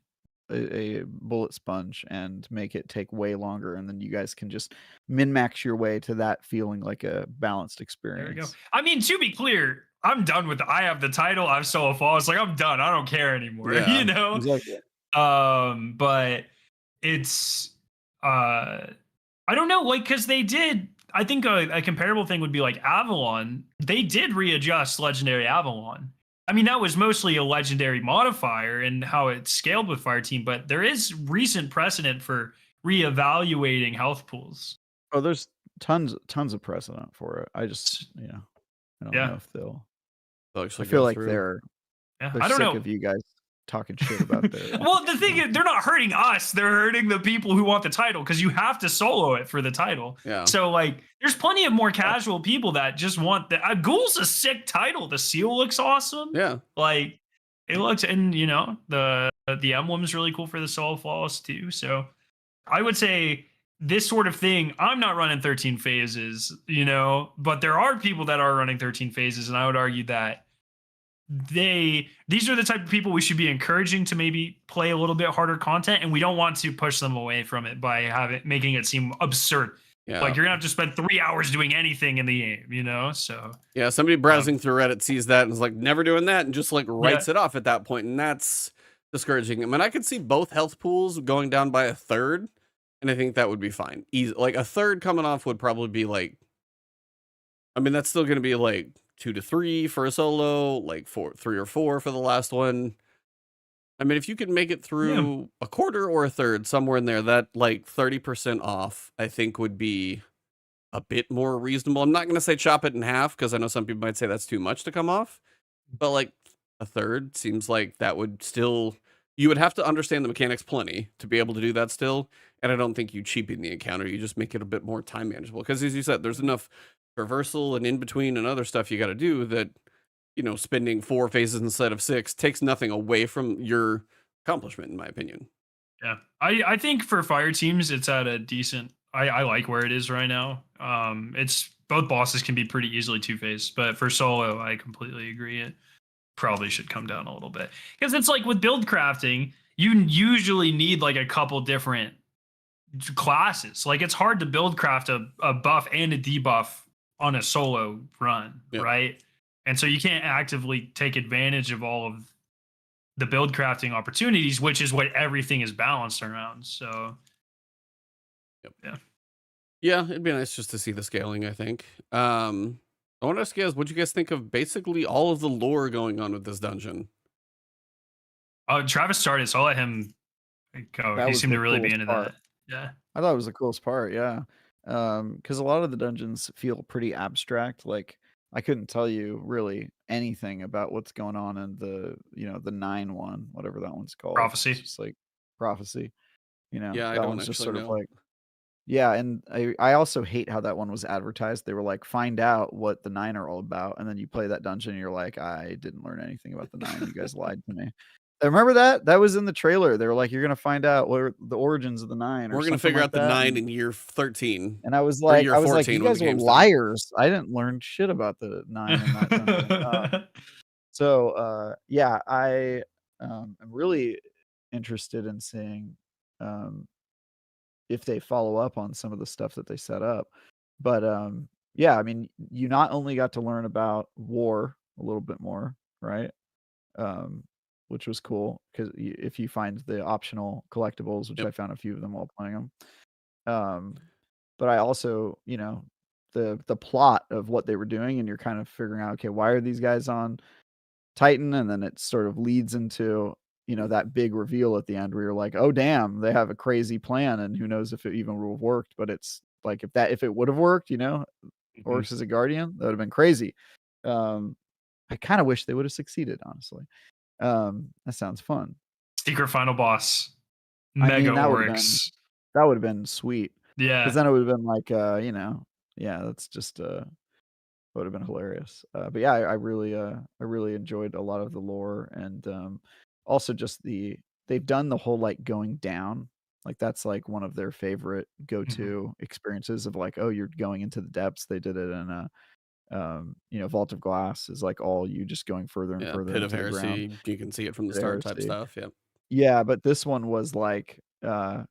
a bullet sponge and make it take way longer, and then you guys can just min-max your way to that feeling like a balanced experience. There we go. I mean, to be clear, I'm done with I have the title, I've solo flawless. Like, I'm done. I don't care anymore. Yeah, you know? Exactly. But it's I don't know, like, because they did, I think a comparable thing would be like Avalon. They did readjust Legendary Avalon. I mean, that was mostly a legendary modifier and how it scaled with Fireteam, but there is recent precedent for reevaluating health pools. Oh, there's tons of precedent for it. I just, I don't know if they'll actually. I feel like they're I don't sick know of you guys talking shit about their. Well, the thing is, they're not hurting us. They're hurting the people who want the title, because you have to solo it for the title. Yeah. So like, there's plenty of more casual people that just want the Ghoul's a sick title. The seal looks awesome. Yeah. Like it looks, and the emblem's really cool for the solo flawless too. So I would say this sort of thing, I'm not running 13 phases, but there are people that are running 13 phases, and I would argue that these are the type of people we should be encouraging to maybe play a little bit harder content, and we don't want to push them away from it by making it seem absurd. Yeah. Like, you're gonna have to spend 3 hours doing anything in the game, so yeah, somebody browsing through Reddit sees that and is like, never doing that, and just like writes it off at that point, and that's discouraging. I mean, I could see both health pools going down by 1/3, and I think that would be fine. Like 1/3 coming off would probably be like, I mean, that's still gonna be like 2 to 3 for a solo, like 3 or 4 for the last one. I mean, if you could make it through a quarter or 1/3, somewhere in there, that like 30% off, I think would be a bit more reasonable. I'm not going to say chop it in half, because I know some people might say that's too much to come off, but like a third seems like that would still, you would have to understand the mechanics plenty to be able to do that still. And I don't think you cheapen the encounter. You just make it a bit more time manageable. Because as you said, there's enough traversal and in between and other stuff you got to do that, you know, spending 4 phases instead of 6 takes nothing away from your accomplishment, in my opinion. Yeah, I think for fire teams, it's at a decent. I like where it is right now. It's both bosses can be pretty easily 2-phase, but for solo, I completely agree. It probably should come down a little bit because it's like with build crafting, you usually need like a couple different classes. Like it's hard to build craft a buff and a debuff on a solo run, right? And so you can't actively take advantage of all of the build crafting opportunities, which is what everything is balanced around. So, yeah, it'd be nice just to see the scaling, I think. I want to ask you guys, what you guys think of basically all of the lore going on with this dungeon? Travis started, so I'll let him go. He seemed to really be into that. Yeah, I thought it was the coolest part. Yeah, because a lot of the dungeons feel pretty abstract. Like I couldn't tell you really anything about what's going on in the the 9 one, whatever that one's called. Prophecy. It's just like prophecy. Yeah, that one's just sort of like. Yeah, and I also hate how that one was advertised. They were like, find out what the 9 are all about, and then you play that dungeon, and you're like, I didn't learn anything about the 9. You guys lied to me. I remember that? That was in the trailer. They were like, you're gonna find out what the origins of the 9. We're gonna figure out the 9 in year 13. And I was like, you guys were liars. I didn't learn shit about the 9 in that dungeon. Yeah, I am really interested in seeing if they follow up on some of the stuff that they set up. But yeah, I mean, you not only got to learn about war a little bit more, right? Which was cool because if you find the optional collectibles, which I found a few of them while playing them. But I also, the plot of what they were doing, and you're kind of figuring out, okay, why are these guys on Titan? And then it sort of leads into that big reveal at the end where you're like, oh damn, they have a crazy plan, and who knows if it even would have worked. But it's like if it would have worked, Orcs as a guardian, that would have been crazy. I kind of wish they would have succeeded, honestly. That sounds fun. Secret final boss. Mega Orcs. That would have been sweet. Yeah. Because then it would have been like that's just would have been hilarious. But yeah, I really enjoyed a lot of the lore, and also just they've done the whole like going down. Like that's like one of their favorite go-to experiences of like, oh, you're going into the depths. They did it in a Vault of Glass is like all you just going further and further Pit into of Heresy. the ground. You can see it from the start type stuff. Yeah, but this one was like a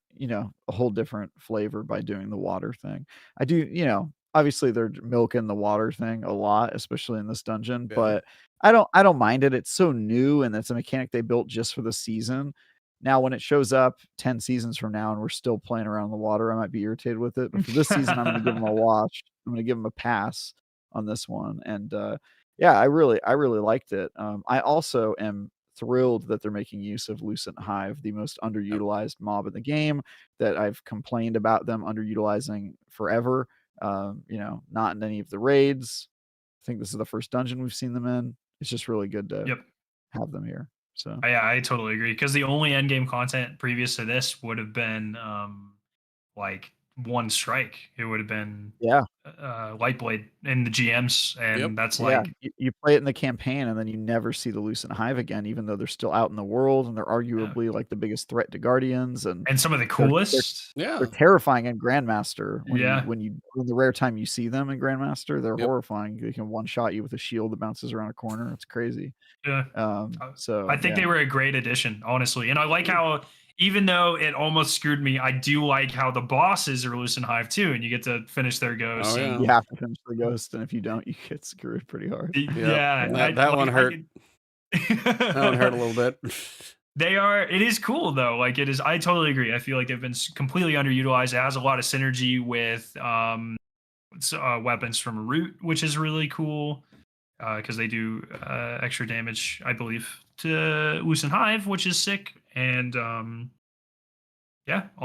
whole different flavor by doing the water thing. I do, obviously they're milking the water thing a lot, especially in this dungeon, but I don't mind it. It's so new, and it's a mechanic they built just for the season. Now, when it shows up 10 seasons from now and we're still playing around the water, I might be irritated with it. But for this season, I'm going to give them a watch. I'm going to give them a pass on this one. And yeah, I really liked it. I also am thrilled that they're making use of Lucent Hive, the most underutilized mob in the game that I've complained about them underutilizing forever. Not in any of the raids. I think this is the first dungeon we've seen them in. It's just really good to have them here. So I totally agree, because the only end game content previous to this would have been like one strike. It would have been Lightblade in the GMs, and that's like you play it in the campaign, and then you never see the Lucent Hive again, even though they're still out in the world, and they're arguably like the biggest threat to Guardians, and some of the coolest. They're terrifying in Grandmaster. When the rare time you see them in Grandmaster, they're horrifying. They can one shot you with a shield that bounces around a corner. It's crazy. So I think they were a great addition, honestly, and I like how, even though it almost screwed me, I do like how the bosses are Lucent Hive too, and you get to finish their ghosts. You have to finish the ghost, and if you don't, you get screwed pretty hard. That one hurt. That one hurt a little bit. It is cool though. Like it is. I totally agree. I feel like they've been completely underutilized. It has a lot of synergy with weapons from Root, which is really cool, because they do extra damage, I believe, to Lucent Hive, which is sick. And all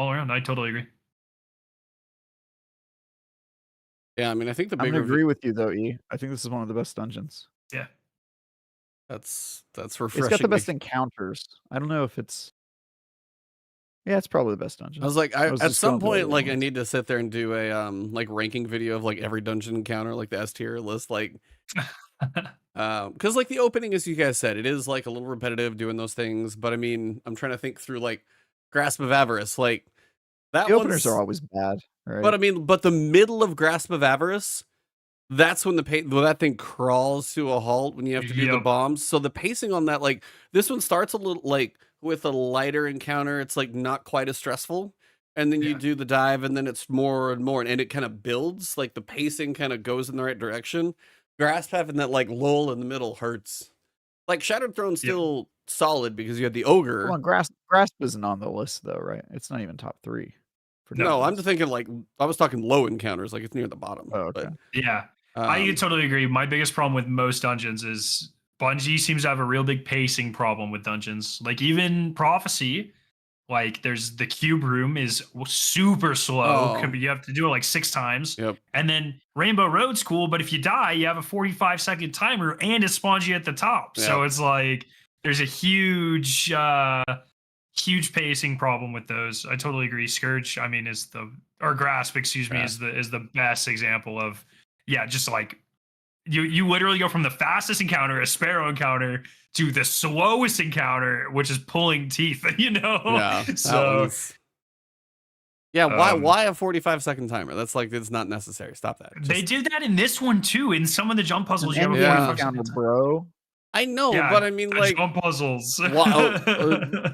around, I totally agree. Yeah, I mean, I think I'm gonna agree with you though, E. I think this is one of the best dungeons. Yeah. That's refreshing. It's got the best encounters. I don't know if it's. Yeah, it's probably the best dungeon. I was like, at some point, like, I need to sit there and do a like ranking video of like every dungeon encounter, like the S tier list, like, because like the opening, as you guys said, it is like a little repetitive doing those things. But I mean, I'm trying to think through like Grasp of Avarice, like that. The openers are always bad, right? But I mean, but the middle of Grasp of Avarice, that's when that thing crawls to a halt when you have to do the bombs. So the pacing on that, like this one starts a little like with a lighter encounter. It's like not quite as stressful. And then you do the dive and then it's more and more. And it kind of builds, like the pacing kind of goes in the right direction. Grasp having that like lull in the middle hurts. Like Shattered Throne's still solid because you had the Ogre. Well, Grasp isn't on the list though, right? It's not even top 3. No, I'm just thinking like, I was talking low encounters, like it's near the bottom. Oh, okay. But, yeah. I totally agree. My biggest problem with most dungeons is Bungie seems to have a real big pacing problem with dungeons. Like even Prophecy, like there's the cube room is super slow. You have to do it like 6 times. Yep. And then Rainbow Road's cool, but if you die, you have a 45-second timer and it spawns you at the top. Yep. So it's like there's a huge pacing problem with those. I totally agree. Scourge, I mean, Grasp, excuse me, is the best example of just like you literally go from the fastest encounter, a Sparrow encounter, to the slowest encounter, which is pulling teeth, Yeah. So why a 45-second timer? That's like, it's not necessary. Stop that. They did that in this one too. In some of the jump puzzles, you have a 45 second timer, bro. I know, but I mean, like jump puzzles.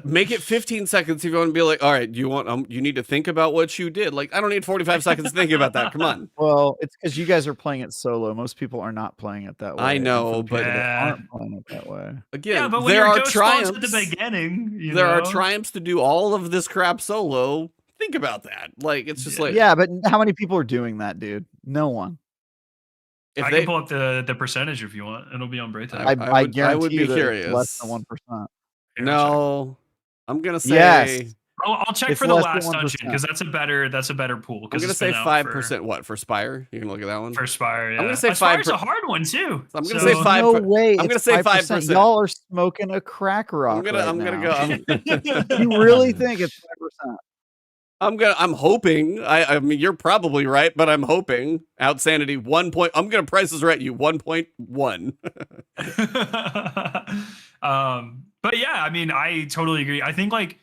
Make it 15 seconds if you want to be like, all right, you need to think about what you did. Like, I don't need 45 seconds thinking about that. Come on. Well, it's because you guys are playing it solo. Most people are not playing it that way. I know, but aren't playing it that way. Again, but there are triumphs at the beginning. There are triumphs to do all of this crap solo. Think about that. Like, it's just like, but how many people are doing that, dude? No one. I can pull up the percentage if you want. It'll be on Braytech. I guarantee I would be that curious. Less than 1%. No, I'm gonna say yes. I'll check for the last dungeon because that's a better pool. I'm gonna say 5%. What for Spire? You can look at that one for Spire. Yeah. I'm gonna say 5%. Spire's a hard one too. I'm gonna say 5. No way. I'm gonna say 5%. Y'all are smoking a crack rock. I'm gonna go. You really think it's 5%? I'm hoping. I mean, you're probably right, but I'm hoping. Outsanity 1 point. I'm gonna Price is Right you 1.1. But yeah, I mean, I totally agree. I think like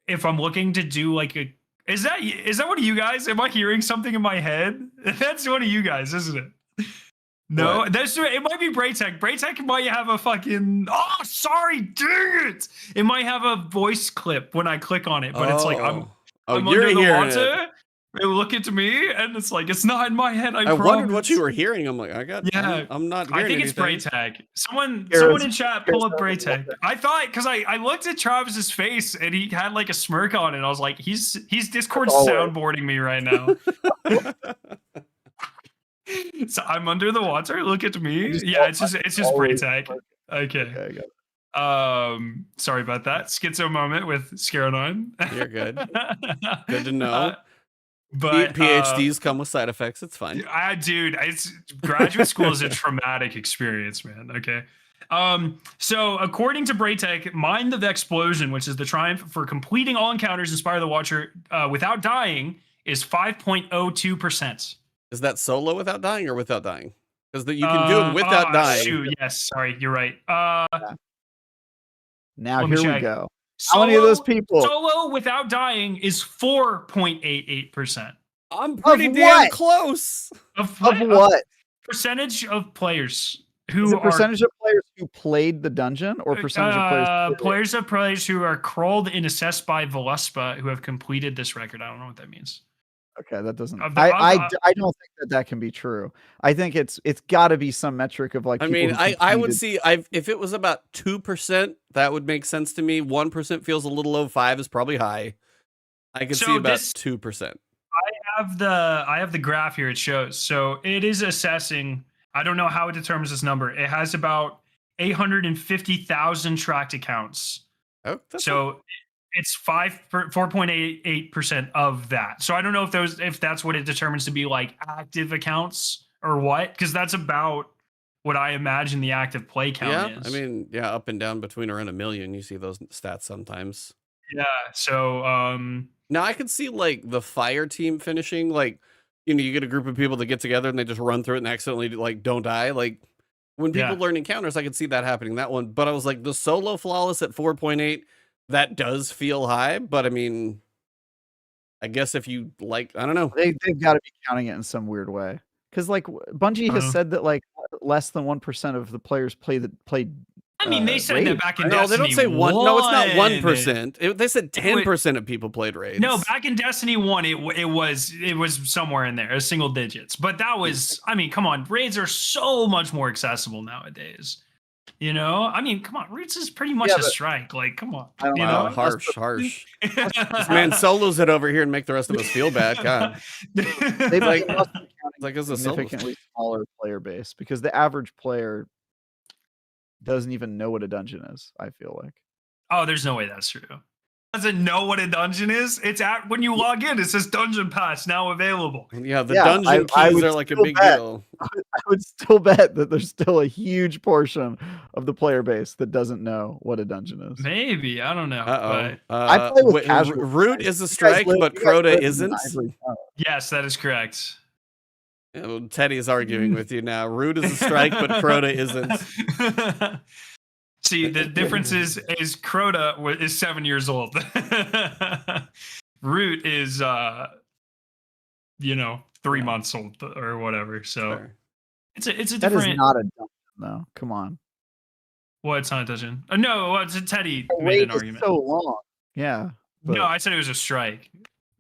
if I'm looking to do like is that one of you guys? Am I hearing something in my head? That's one of you guys, isn't it? No, it might be Braytech. Braytech might have a fucking sorry, dang it. It might have a voice clip when I click on it, but it's like I'm you're under the hearing water. It. They look into me, and it's like it's not in my head. I wondered what you were hearing. I'm like, I'm not hearing I think anything. It's Braytech. Someone in chat pull up Braytech. I thought because I looked at Travis's face and he had like a smirk on it. I was like, he's Discord soundboarding me right now. So I'm under the water. Look at me. It's just Braytech. Okay. Sorry about that. Schizo moment with Skarrow9. You're good. Good to know. But PhDs come with side effects. It's fine. Dude, it's graduate school is a traumatic experience, man. Okay. So according to Braytech, Mind of Explosion, which is the triumph for completing all encounters, Inspire the Watcher without dying, is 5.02%. Is that solo without dying or without dying? Because you can do it without dying. Shoot, yes, sorry, you're right. Now here we go. How many of those people? Solo without dying is 4.88%. I'm pretty damn close. Of what? Percentage of players who is it percentage of players who played the dungeon or percentage of players who are crawled and assessed by Veluspa who have completed this record? I don't know what that means. Okay, that doesn't. I don't think that can be true. I think it's got to be some metric of like. I mean, I would see. If it was about 2%, that would make sense to me. 1% feels a little low. 5 is probably high. I could see about 2%. I have the graph here. It shows. So it is assessing. I don't know how it determines this number. It has about 850,000 tracked accounts. Oh, it's 4.88% of that. So I don't know if that's what it determines to be like active accounts or what, because that's about what I imagine the active play count is. I mean, up and down between around 1 million. You see those stats sometimes. Yeah. So now I could see like the fire team finishing, like, you know, you get a group of people that get together and they just run through it and accidentally like don't die. Like when people learn encounters, I could see that happening, that one. But I was like, the solo flawless at 4.8, that does feel high. But I mean, I guess if you like, I don't know. They've got to be counting it in some weird way. Because like Bungie has said that like less than 1% of the players played. I mean, they said raids. that back in No, Destiny they don't say 1. No, it's not 1%. They said 10% of people played raids. No, back in Destiny 1, it was somewhere in there, single digits. But that was, I mean, come on, raids are so much more accessible nowadays. You know, I mean, come on, raids is pretty much a strike. Like, come on, I don't you know. Harsh. This man solos it over here and make the rest of us feel bad. God, they like as a significantly smaller player base because the average player doesn't even know what a dungeon is. I feel like. Oh, there's no way that's true. Doesn't know what a dungeon is. It's at when you log in. It says dungeon pass now available. Yeah, the dungeon keys are like a big deal. I would still bet that there's still a huge portion of the player base that doesn't know what a dungeon is. Maybe, I don't know. I play with casual. Root is a strike, but Crota isn't. Yes, that is correct. Yeah, well, Teddy is arguing with you now. Root is a strike, but Crota isn't. See, the difference is Crota is 7 years old. Root is 3 months old or whatever. So sure. It's a different. That is not a dungeon, though. Come on. Well, it's not a dungeon. No, it's a Teddy made an argument. So long. Yeah. But... No, I said it was a strike.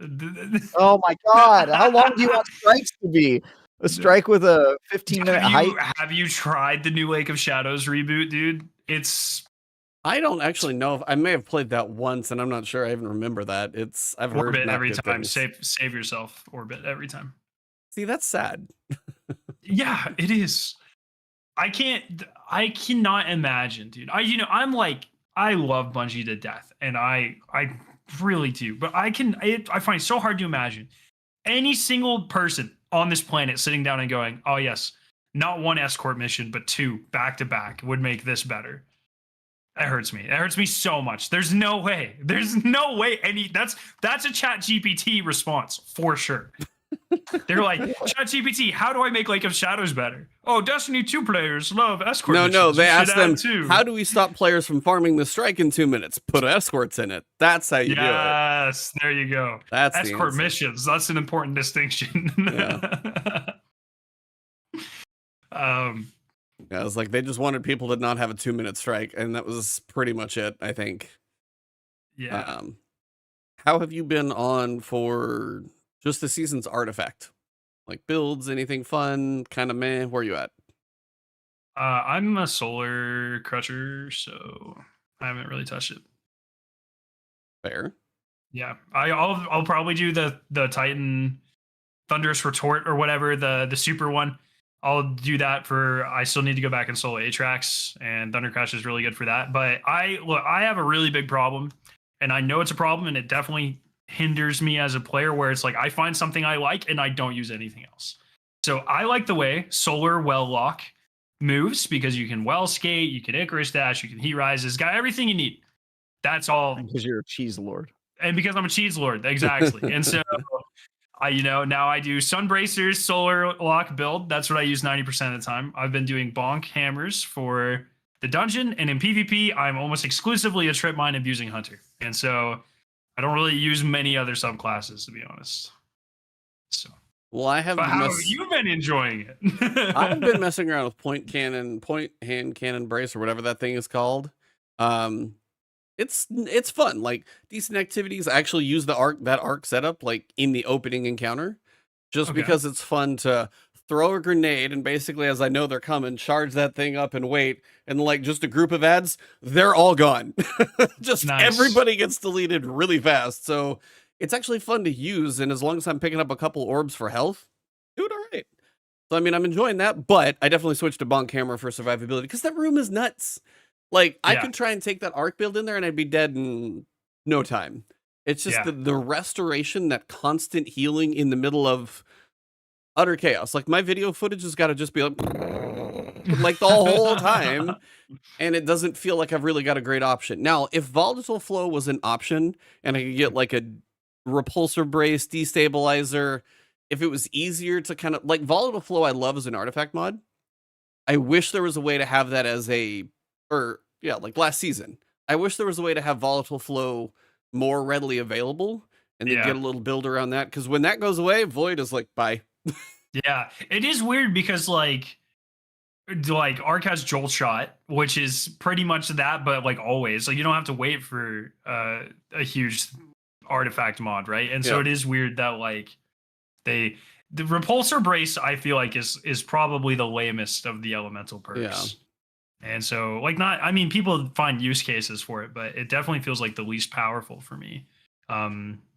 Oh my God! How long do you want strikes to be? A strike with a 15-minute height? Have you tried the new Lake of Shadows reboot, dude? I don't actually know if I may have played that once, and I'm not sure I even remember that. I've heard Orbit every time. Save yourself. Orbit every time. See, that's sad. Yeah, it is. I cannot imagine, dude. I love Bungie to death, and I really do. But I find it so hard to imagine any single person on this planet sitting down and going, oh yes, not one escort mission, but 2 back to back would make this better. That hurts me. That hurts me so much. There's no way. That's a Chat GPT response for sure. They're like, Chat GPT, how do I make Lake of Shadows better? Oh, Destiny 2 players love escort missions. No, they asked them, how do we stop players from farming the strike in 2 minutes? Put escorts in it. That's how you do it. Yes, there you go. That's escort missions. That's an important distinction. Yeah. Yeah, it was like they just wanted people to not have a 2-minute strike, and that was pretty much it, I think. Yeah. How have you been on for just the season's artifact? Like builds, anything fun, kind of meh? Where are you at? I'm a solar crutcher, so I haven't really touched it. Fair. Yeah, I'll probably do the Titan Thunderous Retort or whatever, the super one. I'll do that I still need to go back and solo Atrax, and Thundercrash is really good for that. But I have a really big problem, and I know it's a problem, and it definitely hinders me as a player where it's like I find something I like and I don't use anything else. So I like the way Solar Warlock moves because you can well skate, you can Icarus dash, you can heat rise. It's got everything you need. That's all. Because you're a cheese lord. And because I'm a cheese lord, exactly. And so now I do Sunbracers, Solar Lock build. That's what I use 90% of the time. I've been doing bonk hammers for the dungeon, and in PvP, I'm almost exclusively a trip mine abusing hunter. And so I don't really use many other subclasses, to be honest. So, well, I have. But how have you been enjoying it? I've been messing around with point hand cannon brace, or whatever that thing is called. It's fun. Like decent activities. I actually use that arc setup like in the opening encounter, just because it's fun to throw a grenade and basically, as I know they're coming, charge that thing up and wait, and like just a group of ads, they're all gone. Just nice. Everybody gets deleted really fast. So it's actually fun to use, and as long as I'm picking up a couple orbs for health, do it all right. So I mean, I'm enjoying that, but I definitely switched to bonk hammer for survivability because that room is nuts. Like, I could try and take that arc build in there and I'd be dead in no time. It's just the restoration, that constant healing in the middle of utter chaos. Like, my video footage has got to just be like, like the whole time. And it doesn't feel like I've really got a great option. Now, if Volatile Flow was an option and I could get like a Repulsor Brace, Destabilizer, if it was easier to kind of like Volatile Flow, I love as an artifact mod. I wish there was a way to have that as like last season. I wish there was a way to have Volatile Flow more readily available and then get a little build around that. Because when that goes away, Void is like, bye. Yeah, it is weird because like Arc has Jolt Shot, which is pretty much that, but like always, like you don't have to wait for a huge artifact mod, right? And so it is weird that like the Repulsor Brace, I feel like is probably the lamest of the elemental perks. Yeah. And so like people find use cases for it, but it definitely feels like the least powerful for me.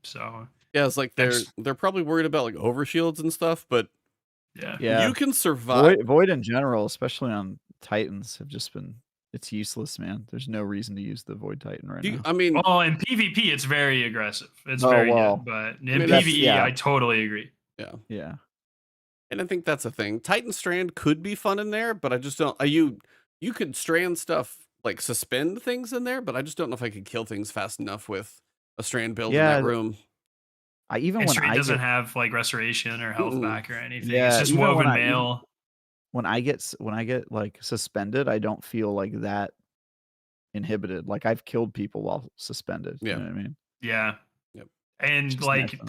So yeah, it's like they're probably worried about like overshields and stuff, but yeah, you can survive. Void in general, especially on Titans, have just been it's useless, man. There's no reason to use the Void Titan right now. I mean, in PvP, it's very aggressive. It's very good, but in PvE, I totally agree. Yeah. And I think that's a thing. Titan Strand could be fun in there, but I just don't. You could strand stuff like suspend things in there, but I just don't know if I could kill things fast enough with a strand build in that room. Strand doesn't have like restoration or health back or anything. It's just woven mail. When I get like suspended, I don't feel like that inhibited. Like I've killed people while suspended. You know what I mean? Yeah. Yep. And like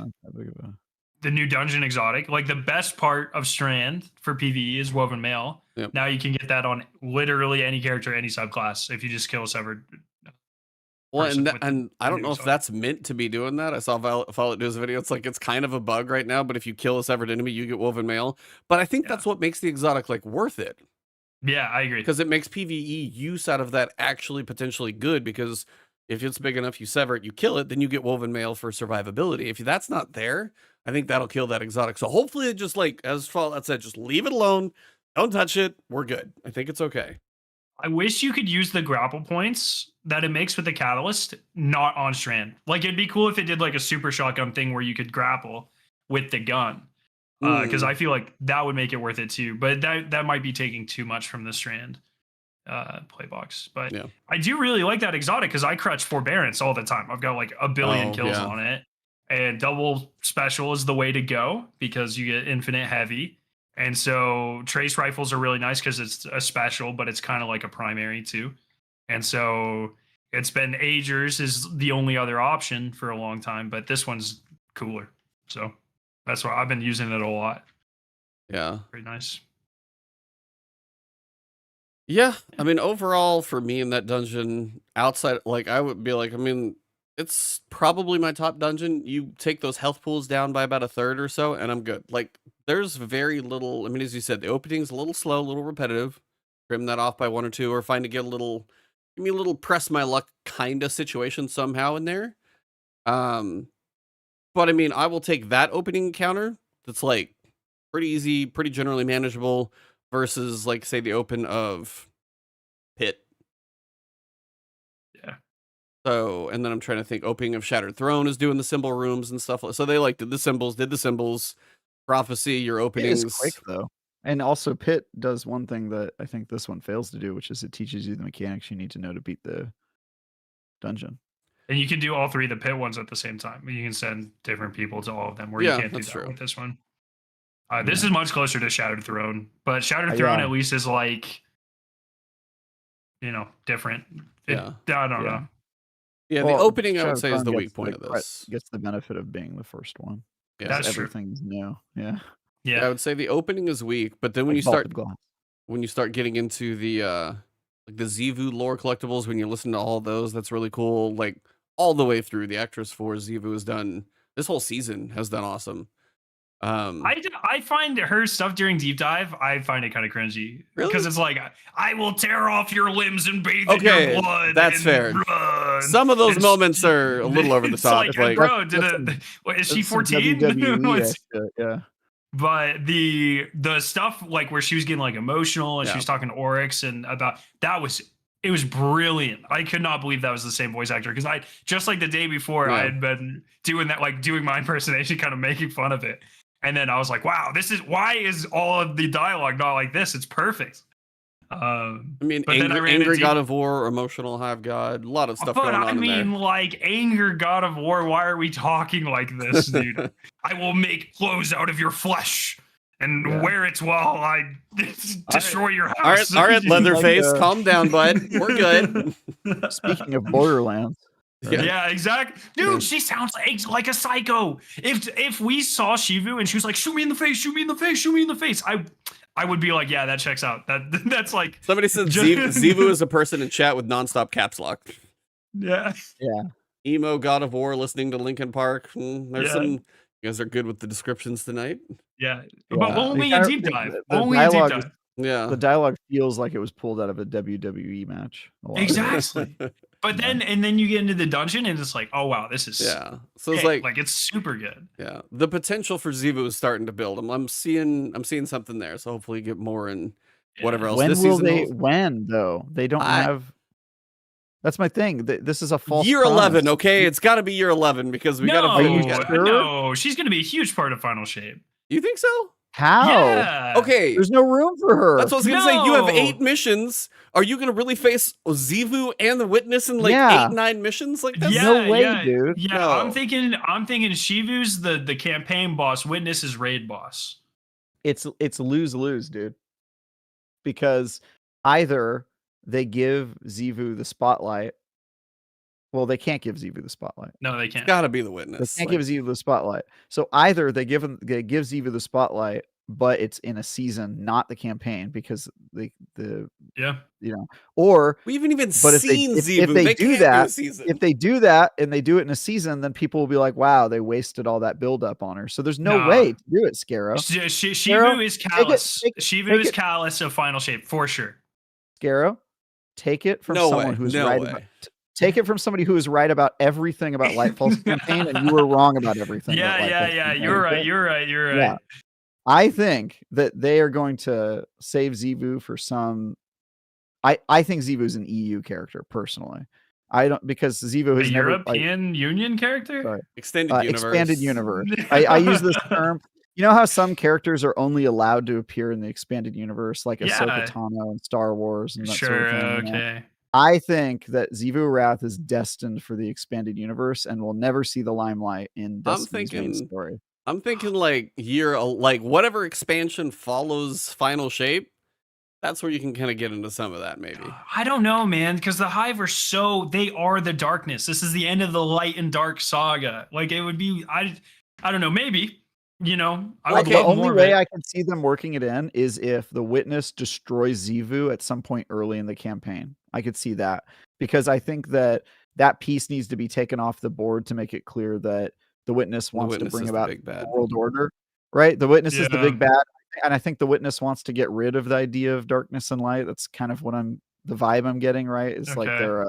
the new dungeon exotic, like the best part of Strand for PvE is woven mail. Yep. Now you can get that on literally any character, any subclass if you just kill a severed. Well, and I don't know if that's meant to be doing that. I saw Violet do his video. It's like it's kind of a bug right now, but if you kill a severed enemy, you get woven mail. But I think that's what makes the exotic like worth it. Yeah, I agree. Because it makes PvE use out of that actually potentially good. Because if it's big enough, you sever it, you kill it, then you get woven mail for survivability. If that's not there, I think that'll kill that exotic. So hopefully, it just like as Fallout said, just leave it alone. Don't touch it. We're good. I think it's okay. I wish you could use the grapple points that it makes with the catalyst, not on Strand. Like it'd be cool if it did like a super shotgun thing where you could grapple with the gun. Because I feel like that would make it worth it too. But that might be taking too much from the Strand playbox. But I do really like that exotic because I crutch Forbearance all the time. I've got like a billion kills on it. And double special is the way to go because you get infinite heavy. And so trace rifles are really nice because it's a special, but it's kind of like a primary too. And so it's been Agers is the only other option for a long time, but this one's cooler. So that's why I've been using it a lot. Yeah. Pretty nice. Yeah. I mean, overall for me in that dungeon outside, like I would be like, I mean, it's probably my top dungeon. You take those health pools down by about a third or so, and I'm good. Like, there's very little. I mean, as you said, the opening's a little slow, a little repetitive. Trim that off by one or two, or give me a little press my luck kind of situation somehow in there. But I mean, I will take that opening encounter that's like pretty easy, pretty generally manageable, versus like say the open of Pit. So, and then I'm trying to think, opening of Shattered Throne is doing the symbol rooms and stuff. So they like did the symbols, Prophecy, your openings. It is quick though. And also Pit does one thing that I think this one fails to do, which is it teaches you the mechanics you need to know to beat the dungeon. And you can do all three of the Pit ones at the same time. You can send different people to all of them where you can't do that with this one. This is much closer to Shattered Throne, but Shattered Throne at least is like, different. I don't know. Yeah, the opening I would say is the weak point of this. Gets the benefit of being the first one. Yeah, that's everything's new. Yeah. I would say the opening is weak, but then when you start getting into the like the Xivu lore collectibles, when you listen to all those, that's really cool. Like all the way through, the Actress 4 Xivu has done this whole season has done awesome. I find her stuff during deep dive, I find it kind of cringy because it's like I will tear off your limbs and bathe in your blood. That's fair. Run. Some of those moments are a little over the top. It's like, bro, is she 14? Yeah. But the stuff like where she was getting like emotional and she was talking to Oryx and about it was brilliant. I could not believe that was the same voice actor because I just like the day before I had been doing that, like doing my impersonation, kind of making fun of it. And then I was like, wow, why is all of the dialogue not like this? It's perfect. I mean, angry God of War, emotional hive god, a lot of stuff going on in there. Like anger God of War. Why are we talking like this, dude? I will make clothes out of your flesh and wear it while I destroy your house. All right, Leatherface, calm down, bud. We're good. Speaking of Borderlands. Right? Yeah, exactly. Dude, she sounds like a psycho. If we saw Xivu and she was like, shoot me in the face, shoot me in the face, shoot me in the face, I would be like, yeah, that checks out. That's like somebody said Xivu is a person in chat with nonstop caps lock. Yeah. Yeah. Emo God of War listening to Linkin Park. There's some. You guys are good with the descriptions tonight. Yeah. But only a deep dive. Only a deep dive. Yeah. The dialogue feels like it was pulled out of a WWE match. Exactly. But then you get into the dungeon and it's like, oh wow, this is So it's like it's super good. Yeah. The potential for Xivu is starting to build. I'm seeing something there. So hopefully get more in whatever else. When will they when though? They don't have. That's my thing. This is a false year promise. 11, okay? It's got to be year 11 because we got to. No, she's gonna be a huge part of Final Shape. You think so? How? Yeah. Okay. There's no room for her. That's what I was gonna say. You have 8 missions. Are you gonna really face Xivu and the Witness in like 8-9 missions? Like that's no way, dude. Yeah, no. I'm thinking Xivu's the campaign boss, Witness is raid boss. It's lose-lose, dude. Because either they give Xivu the spotlight. Well, they can't give Xivu the spotlight. No, they can't. It's got to be the Witness. They can't give Xivu the spotlight. So either they give Xivu the spotlight, but it's in a season, not the campaign, because or we haven't even seen Xivu. If they do that, if they do that and they do it in a season, then people will be like, "Wow, they wasted all that build up on her." So there's no way to do it, Skarrow. Xivu is callous. Xivu is callous of Final Shape for sure. Skarrow, take it from someone who's right about. Take it from somebody who is right about everything about Lightfall's campaign, and you were wrong about everything. Yeah. You're right. Yeah. I think that they are going to save Xivu for some. I think Xivu is an EU character personally. I don't because Xivu has never European Union character. Sorry. Expanded universe. I use this term. You know how some characters are only allowed to appear in the expanded universe, like Ahsoka Tano and Star Wars and that sort of thing. Okay. I think that Xivu Arath is destined for the expanded universe and will never see the limelight in Destiny's main story. I'm thinking like whatever expansion follows Final Shape, that's where you can kind of get into some of that maybe. I don't know, man, because the Hive they are the darkness. This is the end of the light and dark saga. Like it would be, I don't know, maybe. The only way I can see them working it in is if the Witness destroys Xivu at some point early in the campaign. I could see that because I think that piece needs to be taken off the board to make it clear that the Witness wants to bring about the world order, right? The Witness is the big bad, and I think the Witness wants to get rid of the idea of darkness and light. That's kind of what the vibe I'm getting, right? It's like they're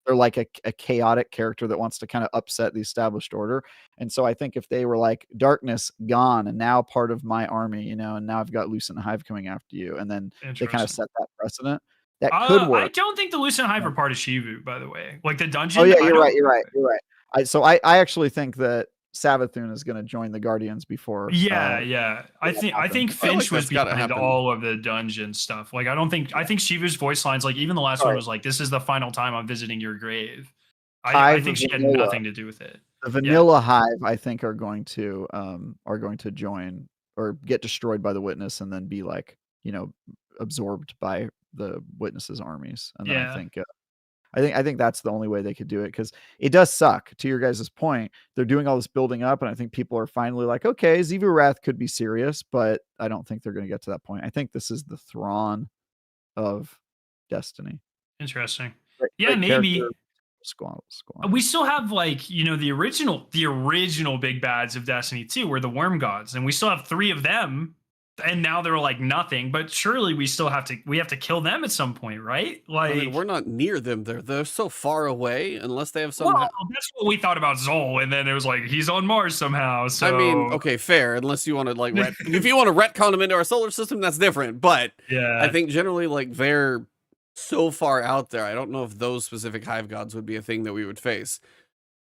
like a chaotic character that wants to kind of upset the established order. And so I think if they were like darkness gone and now part of my army, and now I've got Lucent Hive coming after you, and then they kind of set that precedent. That could work. I don't think the Lucent Hive are part of Xivu, by the way. Like the dungeon. Oh yeah, you're right. I actually think that Savathun is going to join the Guardians before. Yeah. I think Finch was behind all of the dungeon stuff. Like I think Shiva's voice lines, like even the last one was like, "This is the final time I'm visiting your grave." I think she had nothing to do with it. The Vanilla Hive, I think, are going to join or get destroyed by the Witness and then be like, absorbed by the Witness's armies. And then I think that's the only way they could do it, because it does suck. To your guys' point, they're doing all this building up, and I think people are finally like, okay, Xivu Arath could be serious, but I don't think they're going to get to that point. I think this is the Thrawn of Destiny. Interesting. Great maybe. Squall. We still have the original big bads of Destiny 2 were the Worm Gods, and we still have 3 of them. And now they're like nothing, but surely we have to kill them at some point, right? Like we're not near them. They're so far away unless they have some. Well, that's what we thought about Zol, and then it was like he's on Mars somehow. So I mean, okay, fair. Unless you want to if you want to retcon them into our solar system, that's different. But I think generally they're so far out there. I don't know if those specific Hive Gods would be a thing that we would face.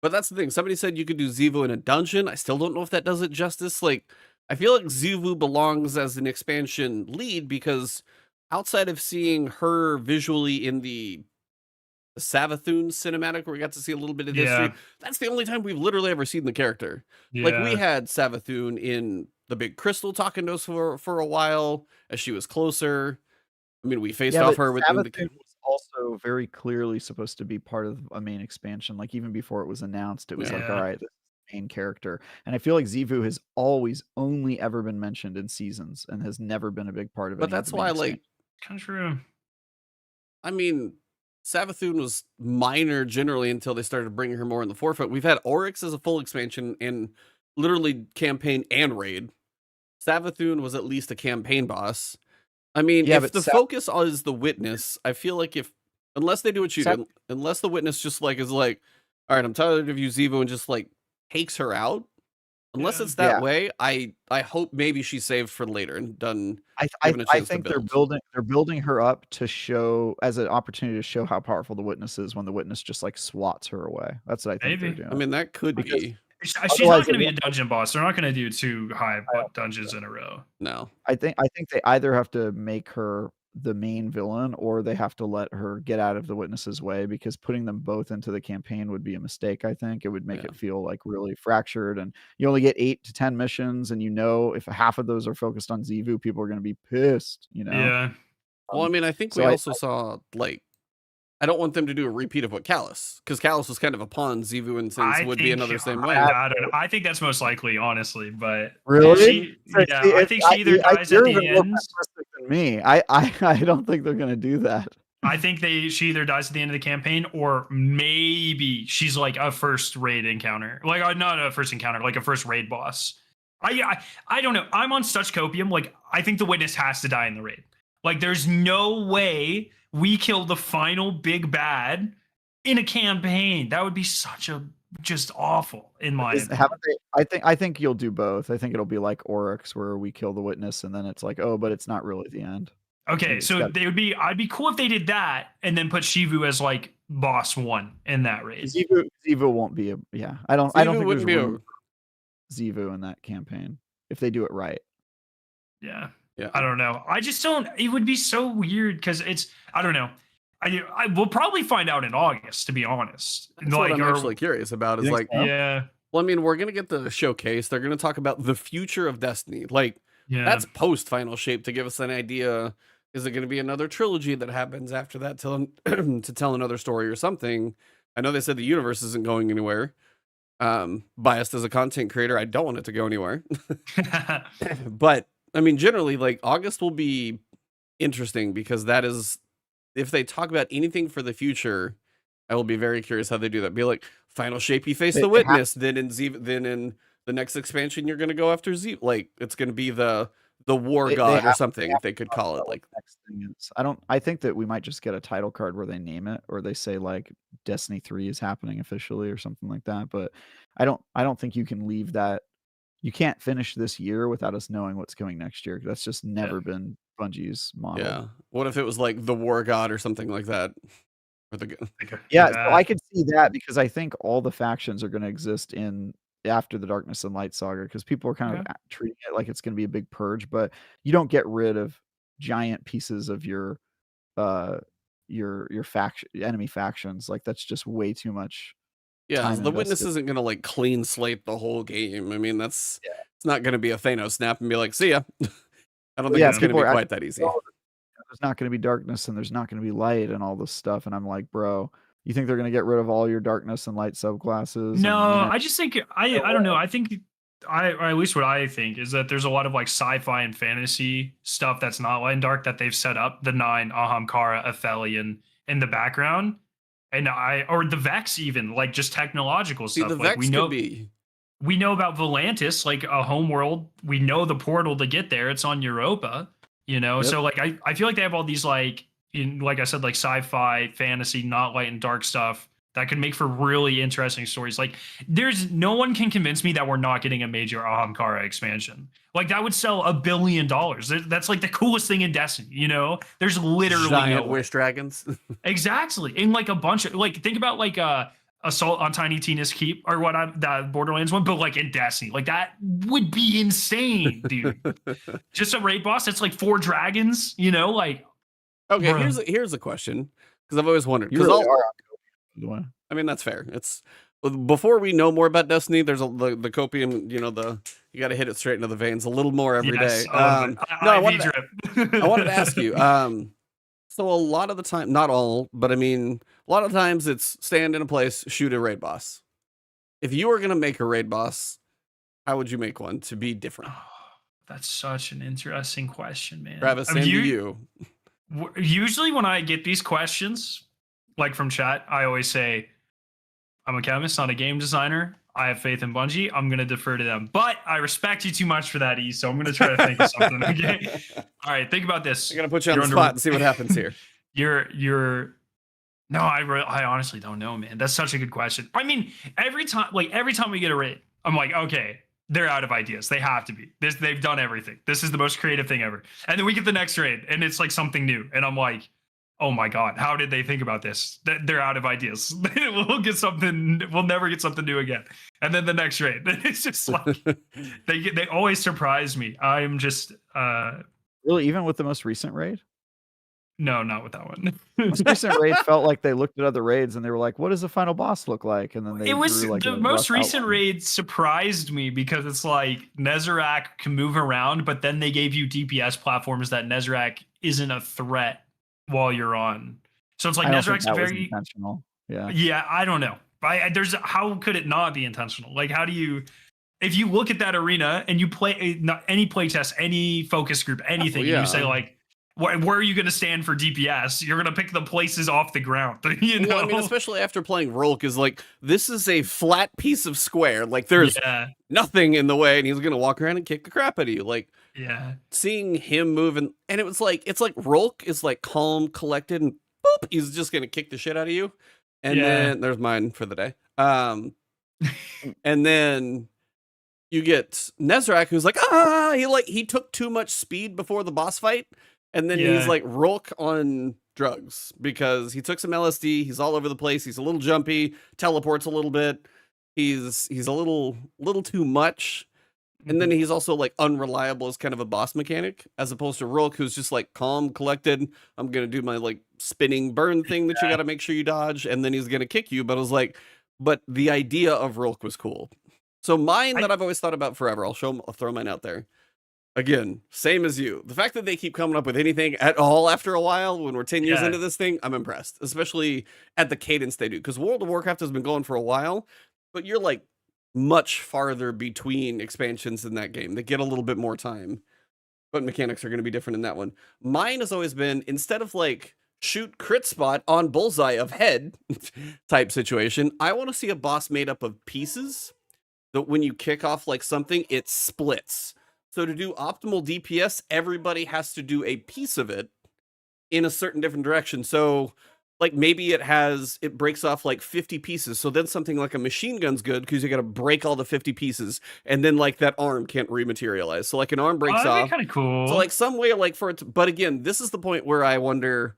But that's the thing. Somebody said you could do Xivu in a dungeon. I still don't know if that does it justice. I feel like Xivu belongs as an expansion lead because outside of seeing her visually in the Savathun cinematic, where we got to see a little bit of history, that's the only time we've literally ever seen the character. Like, we had Savathun in the Big Crystal talking to us for a while as she was closer. I mean, we faced off her with Savathun was also very clearly supposed to be part of a main expansion. Like, even before it was announced, it was like, all right, this is the main character. And I feel like Xivu has always only ever been mentioned in seasons and has never been a big part of it. But that's why, like, kind of true. I mean, Savathun was minor generally until they started bringing her more in the forefront. We've had Oryx as a full expansion in literally campaign and raid. Savathun was at least a campaign boss. I mean, if the focus is the witness, I feel like unless they do what you do, unless the witness just like is like, all right, I'm tired of you, Xivu, and just like takes her out. Unless it's that way, I hope maybe she's saved for later and done. I think they're building her up to show as an opportunity to show how powerful the witness is when the witness just like swats her away. That's what I think they're doing. I mean, that could be. She's not going to be a dungeon boss. They're not going to do 2 high dungeons in a row. No. I think they either have to make her the main villain or they have to let her get out of the witness's way, because putting them both into the campaign would be a mistake. I think it would make it feel like really fractured, and you only get 8 to 10 missions, and if half of those are focused on Xivu, people are going to be pissed, Yeah. Well, I mean, I think we also saw, like, I don't want them to do a repeat of what Callus, because Callus was kind of a pawn. Xivu and Sense would be another same way. I don't know. I think that's most likely, honestly. But really, I think she either dies at the end. Than me, I don't think they're going to do that. I think she either dies at the end of the campaign, or maybe she's like a first raid encounter, like not a first encounter, like a first raid boss. I don't know. I'm on such copium. Like, I think the witness has to die in the raid. Like, there's no way we kill the final big bad in a campaign. That would be just awful in my opinion. I think you'll do both. I think it'll be like Oryx, where we kill the witness and then it's like, oh, but it's not really the end. Okay, so I'd be cool if they did that and then put Xivu as like boss 1 in that raid. Xivu won't be I don't think there's room for Xivu in that campaign if they do it right. Yeah. I don't know. I just don't. It would be so weird because I don't know. I will probably find out in August, to be honest. That's what I'm actually curious about. Is like, well, I mean, we're gonna get the showcase. They're gonna talk about the future of Destiny. Like, that's post Final Shape to give us an idea. Is it going to be another trilogy that happens after that to tell another story or something? I know they said the universe isn't going anywhere. Biased as a content creator, I don't want it to go anywhere. But I mean, generally, like, August will be interesting because that is, if they talk about anything for the future, I will be very curious how they do that. Be like, Final Shape, you face the witness. Then in the next expansion, you're going to go after Z. Like, it's going to be the war god or something. They could call it like. Next thing is, I think that we might just get a title card where they name it, or they say like Destiny 3 is happening officially or something like that. But I don't think you can leave that. You can't finish this year without us knowing what's coming next year. That's just never been Bungie's model. Yeah. What if it was like the War God or something like that? So I could see that, because I think all the factions are going to exist after the Darkness and Light saga, because people are kind of treating it like it's going to be a big purge, but you don't get rid of giant pieces of your enemy factions. Like, that's just way too much. Yeah, the witness isn't going to like clean slate the whole game. I mean, it's not going to be a Thanos snap and be like, see ya. I don't think it's going to be quite that easy. There's not going to be darkness and there's not going to be light and all this stuff. And I'm like, bro, you think they're going to get rid of all your darkness and light subclasses? No, I just think, I don't know. I think, or at least what I think is that there's a lot of like sci-fi and fantasy stuff that's not light and dark that they've set up. The 9, Ahamkara, Athelion in the background. And or the Vex, even like just technological stuff. The like Vex we know about Volantis, like a homeworld. We know the portal to get there. It's on Europa, So like I feel like they have all these like I said, like sci-fi, fantasy, not light and dark stuff that could make for really interesting stories. Like, there's no one can convince me that we're not getting a major Ahamkara expansion. Like, that would sell $1 billion. That's like the coolest thing in Destiny, There's literally giant wish dragons. Exactly. And like a bunch of, like, think about like Assault on Tiny Tina's Keep or that Borderlands one, but like in Destiny, like that would be insane, dude. Just a raid boss that's like 4 dragons, like Okay, here's a question, because I've always wondered. You really are on Copium. I mean, that's fair. It's before we know more about Destiny. There's the Copium. You got to hit it straight into the veins a little more every day. I wanted to ask you. So a lot of the time, not all, but I mean, a lot of times it's stand in a place, shoot a raid boss. If you were gonna make a raid boss, how would you make one to be different? That's such an interesting question, man. Travis, same to you. Usually when I get these questions, like from chat, I always say, I'm a chemist, not a game designer. I have faith in Bungie. I'm going to defer to them. But I respect you too much for that, E, so I'm going to try to think of something, okay? All right, think about this. I'm going to put you on the spot and see what happens here. No, I honestly don't know, man. That's such a good question. I mean, every time we get a raid, I'm like, okay, they're out of ideas. They have to be. They've done everything. This is the most creative thing ever. And then we get the next raid, and it's like something new. And I'm like, oh my God, how did they think about this? They're out of ideas. We'll never get something new again. And then the next raid. It's just like, they always surprise me. I'm just... Really, even with the most recent raid? No, not with that one. Most recent raid felt like they looked at other raids and they were like, what does the final boss look like? And then they the most recent raid surprised me because it's like Nezarec can move around, but then they gave you DPS platforms that Nezarec isn't a threat while you're on. So it's like Nezarec's very intentional. Yeah, I don't know. How could it not be intentional? Like, how do you... If you look at that arena and you play any playtest, any focus group, anything, and you say like, where are you going to stand for DPS? You're going to pick the places off the ground. You know? Well, I mean, especially after playing Warlock, is like, this is a flat piece of square. Like, there's nothing in the way, and he's going to walk around and kick the crap out of you. Like, seeing him move, and it's like Warlock is like calm, collected, and boop, he's just going to kick the shit out of you. And then there's mine for the day. And then you get Nezarec, who's like, he took too much speed before the boss fight. And then he's like Rolk on drugs because he took some LSD. He's all over the place. He's a little jumpy, teleports a little bit. He's a little too much. And then he's also like unreliable as kind of a boss mechanic, as opposed to Rolk, who's just like calm, collected. I'm going to do my like spinning burn thing that you got to make sure you dodge. And then he's going to kick you. But I was like, but the idea of Rolk was cool. So mine that I've always thought about forever, I'll throw mine out there. Again, same as you. The fact that they keep coming up with anything at all after a while, when we're 10 years into this thing, I'm impressed. Especially at the cadence they do. Because World of Warcraft has been going for a while, but you're like much farther between expansions in that game. They get a little bit more time. But mechanics are going to be different in that one. Mine has always been, instead of like shoot crit spot on bullseye of head type situation, I want to see a boss made up of pieces that when you kick off like something, it splits. So to do optimal DPS, everybody has to do a piece of it in a certain different direction. So like maybe it breaks off like 50 pieces. So then something like a machine gun's good because you got to break all the 50 pieces. And then like that arm can't rematerialize. So like an arm breaks off. Kind of cool. So like some way like for it to, but again, this is the point where I wonder,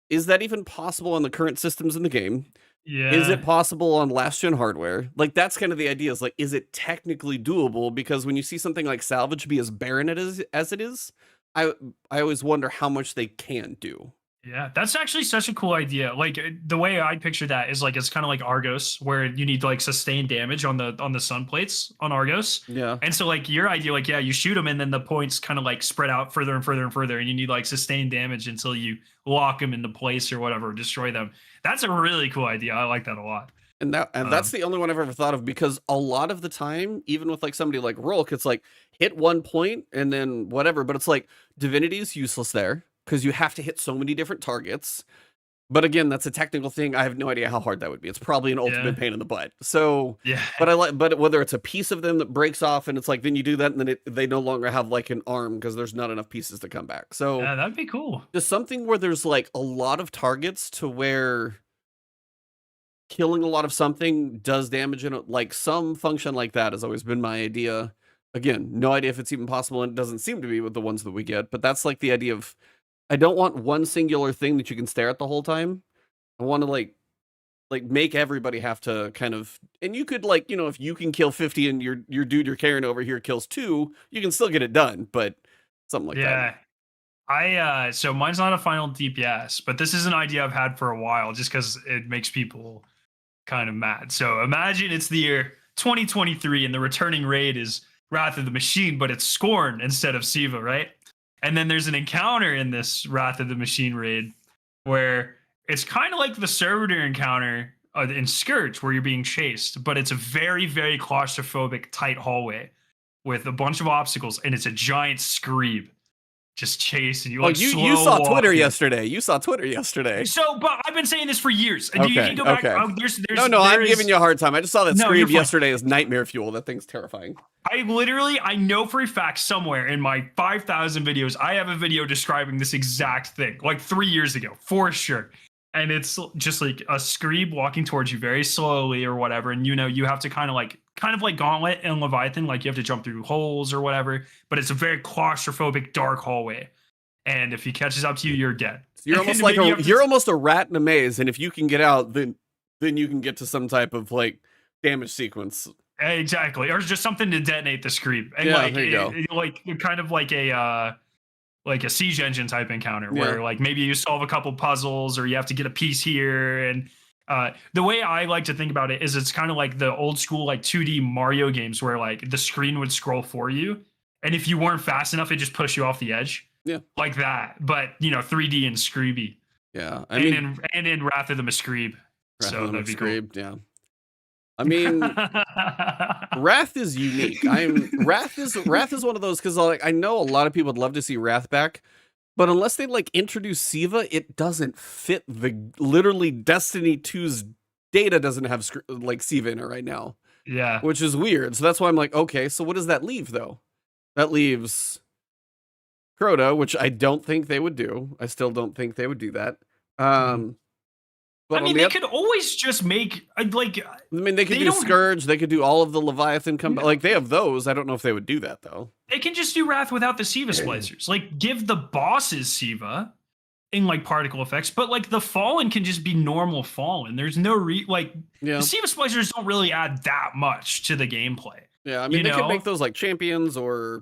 is that even possible on the current systems in the game? Yeah. Is it possible on last gen hardware? Like that's kind of the idea, is like, is it technically doable? Because when you see something like salvage be as barren as it is, I always wonder how much they can do. Yeah, that's actually such a cool idea. Like the way I picture that is like, it's kind of like Argos, where you need to like sustain damage on the sun plates on Argos. Yeah. And so like your idea, like, you shoot them and then the points kind of like spread out further and further and further. And you need like sustained damage until you lock them into place or whatever, destroy them. That's a really cool idea. I like that a lot. And that's the only one I've ever thought of, because a lot of the time, even with like somebody like Rolk, it's like hit one point and then whatever. But it's like Divinity is useless there, because you have to hit so many different targets. But again, that's a technical thing. I have no idea how hard that would be. It's probably an ultimate pain in the butt. So, but whether it's a piece of them that breaks off and it's like, then you do that and then they no longer have like an arm because there's not enough pieces to come back. So yeah, that'd be cool. Just something where there's like a lot of targets to where killing a lot of something does damage in it. Like some function like that has always been my idea. Again, no idea if it's even possible, and it doesn't seem to be with the ones that we get, but that's like the idea of, I don't want one singular thing that you can stare at the whole time. I want to like make everybody have to kind of, and you could like, if you can kill 50 and your dude you're carrying over here kills 2, you can still get it done, but something like that. So mine's not a final DPS, but this is an idea I've had for a while, just because it makes people kind of mad. So imagine it's the year 2023 and the returning raid is Wrath of the Machine, but it's Scorn instead of Xivu, right? And then there's an encounter in this Wrath of the Machine raid where it's kind of like the servitor encounter in Scourge, where you're being chased, but it's a very, very claustrophobic, tight hallway with a bunch of obstacles, and it's a giant screeb just chasing you. Like, you saw Twitter yesterday. You saw Twitter yesterday. So, but I've been saying this for years. And you can go back. I'm giving you a hard time. I just saw that scream yesterday as nightmare fuel. That thing's terrifying. I know for a fact somewhere in my 5,000 videos, I have a video describing this exact thing, like 3 years ago, for sure. And it's just like a screeb walking towards you very slowly or whatever. And you have to kind of like Gauntlet and Leviathan, like you have to jump through holes or whatever. But it's a very claustrophobic, dark hallway. And if he catches up to you, you're dead. You're almost like almost a rat in a maze. And if you can get out, then you can get to some type of like damage sequence. Exactly, or just something to detonate the screeb. And there you go. Like kind of like a siege engine type encounter where like maybe you solve a couple puzzles or you have to get a piece here. And the way I like to think about it is it's kind of like the old school like 2D Mario games where like the screen would scroll for you, and if you weren't fast enough, it just pushed you off the edge. Yeah, like that, but 3D and screeby. Yeah, and in Wrath of the Screeb. So that'd be cool. Yeah. I mean, Wrath is unique. Wrath is one of those, because like I know a lot of people would love to see Wrath back, but unless they like introduce Xivu, it doesn't fit literally Destiny 2's data doesn't have like Xivu in it right now. Yeah, which is weird. So that's why I'm like, okay, so what does that leave though? That leaves Crota, which I don't think they would do. I still don't think they would do that. But they could always just make like. They could do Scourge. They could do all of the Leviathan like they have those. I don't know if they would do that though. They can just do Wrath without the Xivu splicers. Like give the bosses Xivu in like particle effects, but like the Fallen can just be normal Fallen. There's no the Xivu splicers don't really add that much to the gameplay. Yeah, they could make those like champions or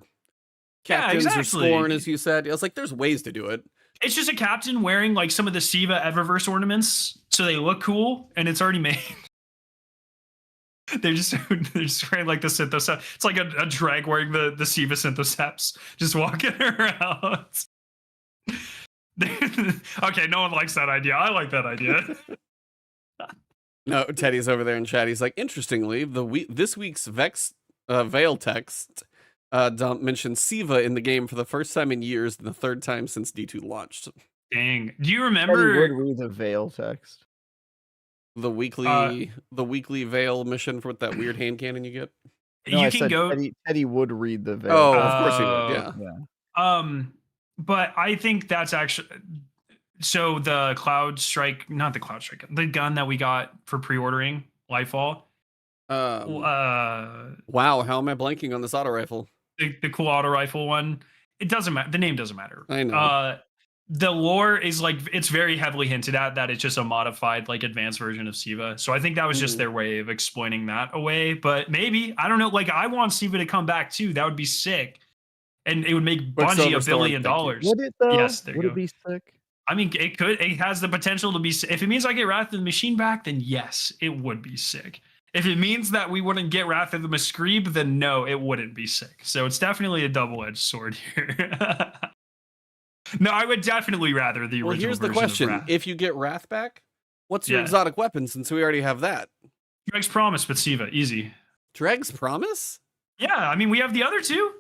captains or Scorn, as you said. It's like there's ways to do it. It's just a captain wearing like some of the Xivu Eververse ornaments, so they look cool, and it's already made. they're just wearing like the Synthoceps. It's like a drag wearing the Xivu Synthoceps, just walking around. Okay, no one likes that idea. I like that idea. No, Teddy's over there in chat. He's like, interestingly, this week's Veil text. Dump mentioned Xivu in the game for the first time in years and the third time since D2 launched. Dang. Do you remember? Would read the Veil text. The weekly Veil mission with that weird hand cannon you get? No, you can go. Teddy would read the Veil. Oh, of course he would, yeah. But I think that's actually. So the Cloud Strike, not the Cloud Strike, the gun that we got for pre-ordering, Nightfall. Wow, how am I blanking on this auto rifle? The cool auto rifle one. It doesn't matter. The name doesn't matter. I know. The lore is like it's very heavily hinted at that it's just a modified like advanced version of Xivu. So I think that was just their way of exploiting that away. But maybe I don't know. Like I want Xivu to come back too. That would be sick, and it would make Bungie $1 billion. Would it though? Yes, would it be sick? I mean, it could. It has the potential to be. If it means I get Wrath of the Machine back, then yes, it would be sick. If it means that we wouldn't get Wrath of the Screeb, then no, it wouldn't be sick. So it's definitely a double-edged sword here. No, I would definitely rather the original. Well, here's the question: if you get Wrath back, what's your exotic weapon? Since we already have that. Dreg's Promise, but Xivu, easy. Dreg's Promise? Yeah, I mean we have the other two.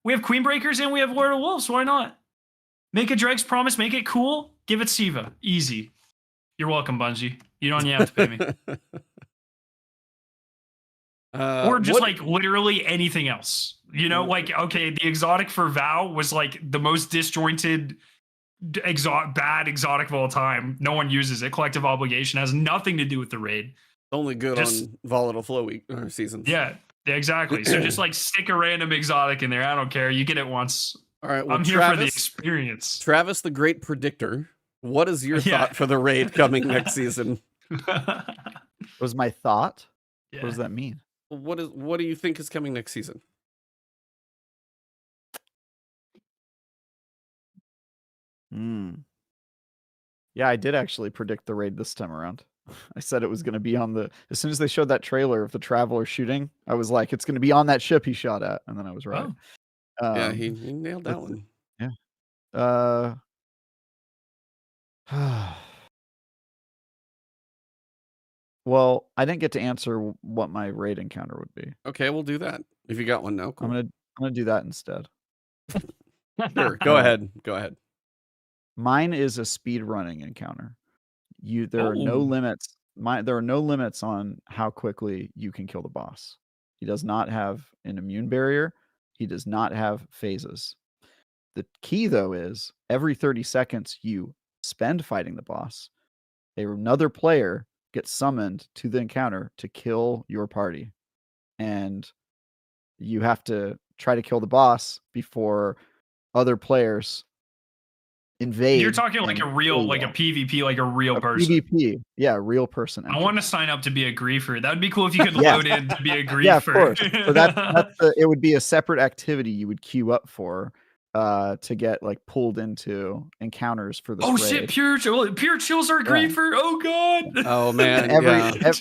We have Queenbreakers and we have Lord of Wolves. Why not? Make a Dreg's Promise, make it cool. Give it Xivu, easy. You're welcome, Bungie. You don't have to pay me. Or just like literally anything else, like, okay, the exotic for Vow was like the most disjointed bad exotic of all time. No one uses it. Collective Obligation has nothing to do with the raid. Only good on volatile flow week or seasons. Yeah, exactly. So just like stick a random exotic in there. I don't care. You get it once. All right. Well, I'm here for the experience. Travis, the Great Predictor. What is your thought for the raid coming next season? Was my thought? Yeah. What does that mean? What do you think is coming next season? Yeah, I did actually predict the raid this time around. I said it was going to be on the. As soon as they showed that trailer of the Traveler shooting, I was like, it's going to be on that ship he shot at, and then I was right. Yeah, he nailed that one. Yeah. Well, I didn't get to answer what my raid encounter would be. Okay, we'll do that. If you got one now, cool. I'm gonna do that instead. Sure, go ahead. Go ahead. Mine is a speed running encounter. There are no limits. There are no limits on how quickly you can kill the boss. He does not have an immune barrier. He does not have phases. The key, though, is every 30 seconds you spend fighting the boss, another player gets summoned to the encounter to kill your party. And you have to try to kill the boss before other players invade. You're talking like a real, like a PvP, like a real person. PvP, yeah, real person. I want to sign up to be a griefer. That would be cool if you could load in to be a griefer. Yeah, of course. So it would be a separate activity you would queue up for to get like pulled into encounters for the raid. Shit, pure chills are a griefer. Oh god. Oh man.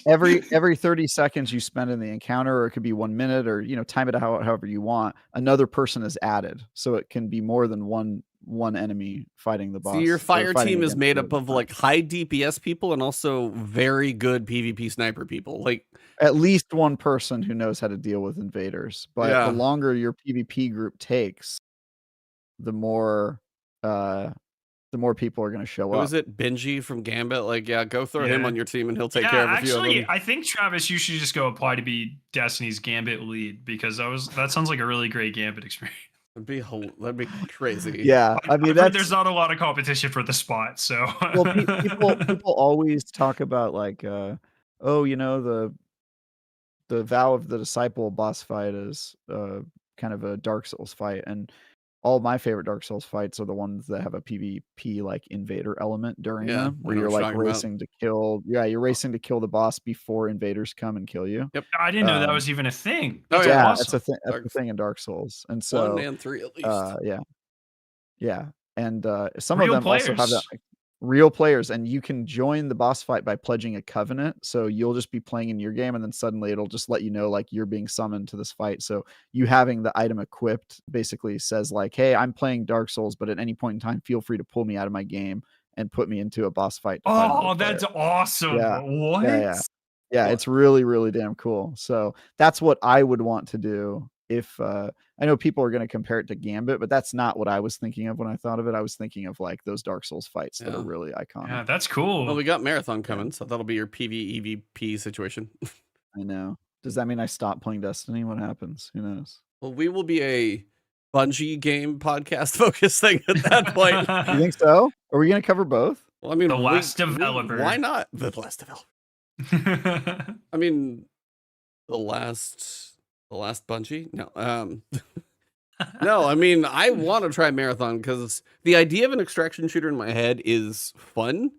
Every 30 seconds you spend in the encounter, or it could be 1 minute, or time it however you want, another person is added, so it can be more than one enemy fighting the boss. So your fire team is made up of like high DPS people and also very good PvP sniper people. Like at least one person who knows how to deal with invaders. But the longer your PvP group takes, the more people are going to show up. Was it Benji from Gambit? Like, go throw him on your team and he'll take care of a few of them. Actually, I think Travis, you should just go apply to be Destiny's Gambit lead, because that sounds like a really great Gambit experience. That'd be crazy. Yeah, I mean, there's not a lot of competition for the spot, so. Well, people always talk about like, the Vow of the Disciple boss fight is kind of a Dark Souls fight, and all my favorite Dark Souls fights are the ones that have a PvP like invader element during them, where you're like racing to kill. Yeah, you're racing to kill the boss before invaders come and kill you. Yep. I didn't know that was even a thing. That's awesome. That's a thing in Dark Souls, and so 1 and 3 at least. Yeah, and some real of them players. also have that. Real players, and you can join the boss fight by pledging a covenant. So you'll just be playing in your game, and then suddenly it'll just let you know like you're being summoned to this fight. So you having the item equipped basically says like, hey, I'm playing Dark Souls, but at any point in time, feel free to pull me out of my game and put me into a boss fight. Oh, that's awesome. Yeah. What? Yeah, it's really, really damn cool. So that's what I would want to do. If I know people are going to compare it to Gambit, but that's not what I was thinking of when I thought of it. I was thinking of like those Dark Souls fights that are really iconic. Yeah, that's cool. Well, we got Marathon coming, so that'll be your PvEVP situation. I know. Does that mean I stop playing Destiny? What happens? Who knows? Well, we will be a Bungie game podcast focus thing at that point. You think so? Are we going to cover both? Well, I mean, the last developer. Why not the last developer? I mean, the last Bungie? No. No, I mean, I want to try Marathon because the idea of an extraction shooter in my head is fun.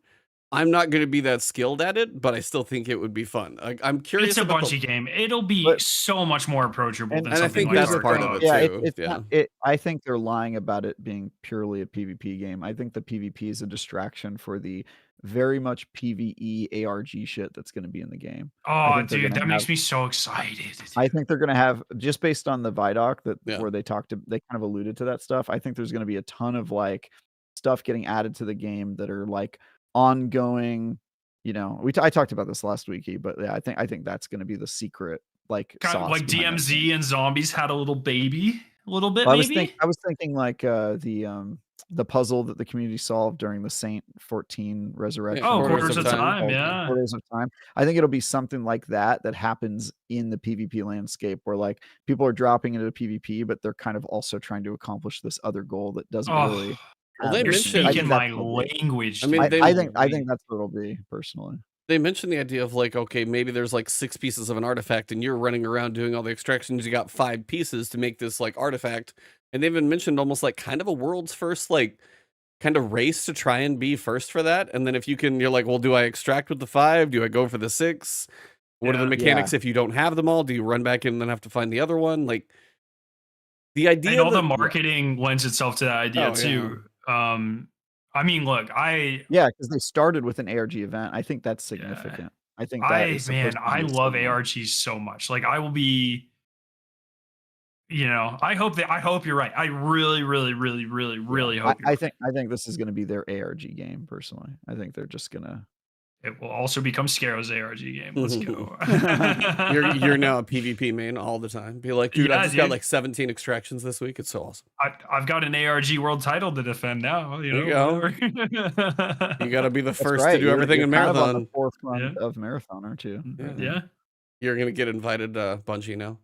I'm not going to be that skilled at it, but I still think it would be fun. I'm curious. It's a Bungie game. It'll be so much more approachable than something I think like that's part of it too. I think they're lying about it being purely a PvP game. I think the PvP is a distraction for the very much PvE ARG shit that's going to be in the game. Oh, dude, that makes me so excited. I think they're going to have, just based on the Vidoc where they kind of alluded to that stuff. I think there's going to be a ton of like stuff getting added to the game that are like ongoing. I talked about this last week, but yeah, I think that's going to be the secret, like kind of sauce like DMZ and zombies had a little baby, a little bit. I maybe I was thinking like the puzzle that the community solved during the Saint 14 resurrection. Quarters of time. Yeah, Quarters of Time. I think it'll be something like that happens in the PvP landscape, where like people are dropping into PvP, but they're kind of also trying to accomplish this other goal that doesn't really. Well, you're speaking my language. I mean, I think that's what it'll be personally. They mentioned the idea of like, okay, maybe there's like 6 pieces of an artifact and you're running around doing all the extractions. You got 5 pieces to make this like artifact. And they've even mentioned almost like kind of a world's first, like kind of race to try and be first for that. And then if you can, you're like, well, do I extract with the 5? Do I go for the 6? What are the mechanics if you don't have them all? Do you run back in and then have to find the other one? Like the idea. And all the marketing lends itself to that idea too. I mean, look, because they started with an ARG event. I think that's significant. I think that I love ARGs so much. Like, I will be, I hope you're right. I really, really, really, really, really hope. I think this is going to be their ARG game. Personally, I think they're just gonna. It will also become Skarrow's ARG game. Let's go. You're now a PvP main all the time. Be like, dude, I just got like 17 extractions this week. It's so awesome. I've got an ARG world title to defend now. There you go. You got to be the first to do everything in Marathon. On the forefront of Marathon, aren't you? Yeah. You're gonna get invited to Bungie now.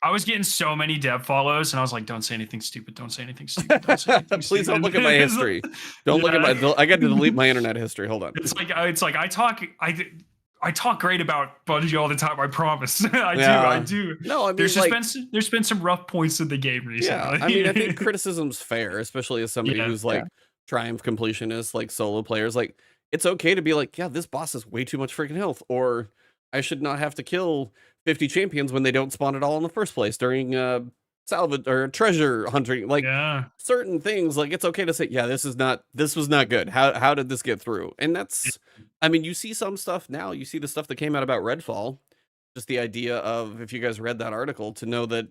I was getting so many dev follows, and I was like, "Don't say anything stupid. Don't say anything stupid. Don't say anything Please stupid. don't look at my history. Don't look at my. I got to delete my internet history. Hold on. It's like I talk great about Bungie all the time. I promise. I do. No, I mean, there's been some rough points in the game recently. Yeah, I mean, I think criticism's fair, especially as somebody who's like Triumph completionist, like solo players. Like, it's okay to be like, yeah, this boss has way too much freaking health, or I should not have to kill 50 champions when they don't spawn at all in the first place during salvage or treasure hunting. Like, certain things, like, it's okay to say, yeah, this was not good. How did this get through? And that's, I mean, you see some stuff now. You see the stuff that came out about Redfall. Just the idea of, if you guys read that article, to know that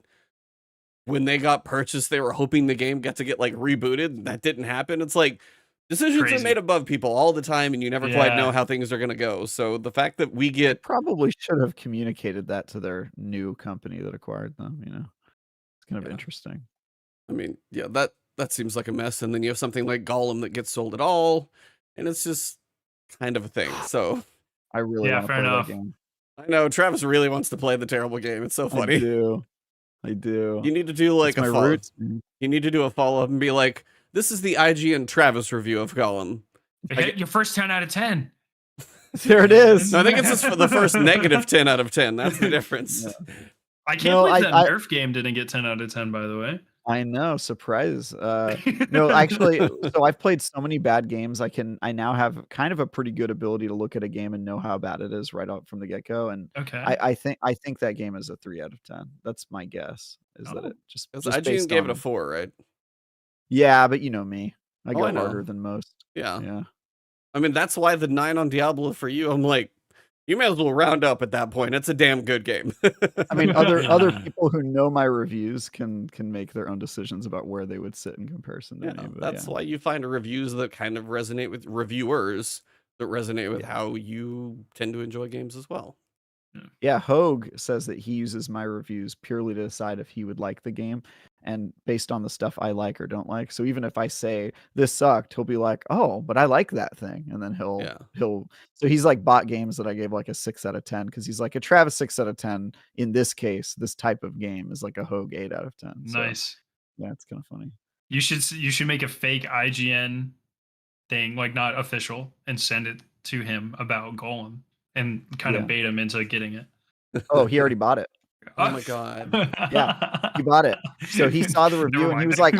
when they got purchased, they were hoping the game got to get like rebooted. That didn't happen. It's like, decisions are made above people all the time, and you never quite know how things are going to go. So the fact that we get... probably should have communicated that to their new company that acquired them, It's kind of interesting. I mean, yeah, that seems like a mess. And then you have something like Golem that gets sold at all, and it's just kind of a thing. So I really want to play that game. I know, Travis really wants to play the terrible game. It's so funny. I do. You need to do like a follow-up. You need to do a follow-up and be like, this is the IGN Travis review of Golem. Hit your first 10 out of 10. There it is. I think it's just for the first negative 10 out of 10. That's the difference. Yeah. I can't believe that Nerf game didn't get 10 out of 10, by the way. I know, surprise. No, actually, so I've played so many bad games. I now have kind of a pretty good ability to look at a game and know how bad it is right out from the get-go. And I think that game is a 3 out of 10. That's my guess. Is that it just IGN gave it a 4, right? Yeah, but you know me. I go harder than most. Yeah. I mean, that's why the 9 on Diablo for you, I'm like, you may as well round up at that point. It's a damn good game. I mean, other people who know my reviews can make their own decisions about where they would sit in comparison to me. That's why you find reviews that kind of resonate with reviewers, that resonate with how you tend to enjoy games as well. Yeah, Hogue says that he uses my reviews purely to decide if he would like the game, and based on the stuff I like or don't like. So even if I say this sucked, he'll be like, "Oh, but I like that thing," and then he'll. So he's like bought games that I gave like a 6 out of 10 because he's like, a Travis 6 out of 10 in this case. This type of game is like a Hogue 8 out of 10. Nice. So, yeah, it's kind of funny. You should make a fake IGN thing, like not official, and send it to him about Golem. And kind of bait him into getting it. Oh, he already bought it. Oh my god! Yeah, he bought it. So he saw the review and he was like,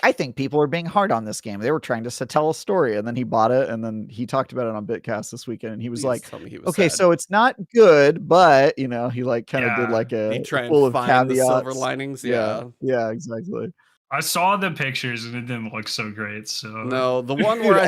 I think people are being hard on this game. They were trying to tell a story, and then he bought it, and then he talked about it on Bitcast this weekend, and he was like, okay, so it's not good, but he like kind of did like a full of caveats, silver linings. Yeah, exactly. I saw the pictures and it didn't look so great. So no, the one where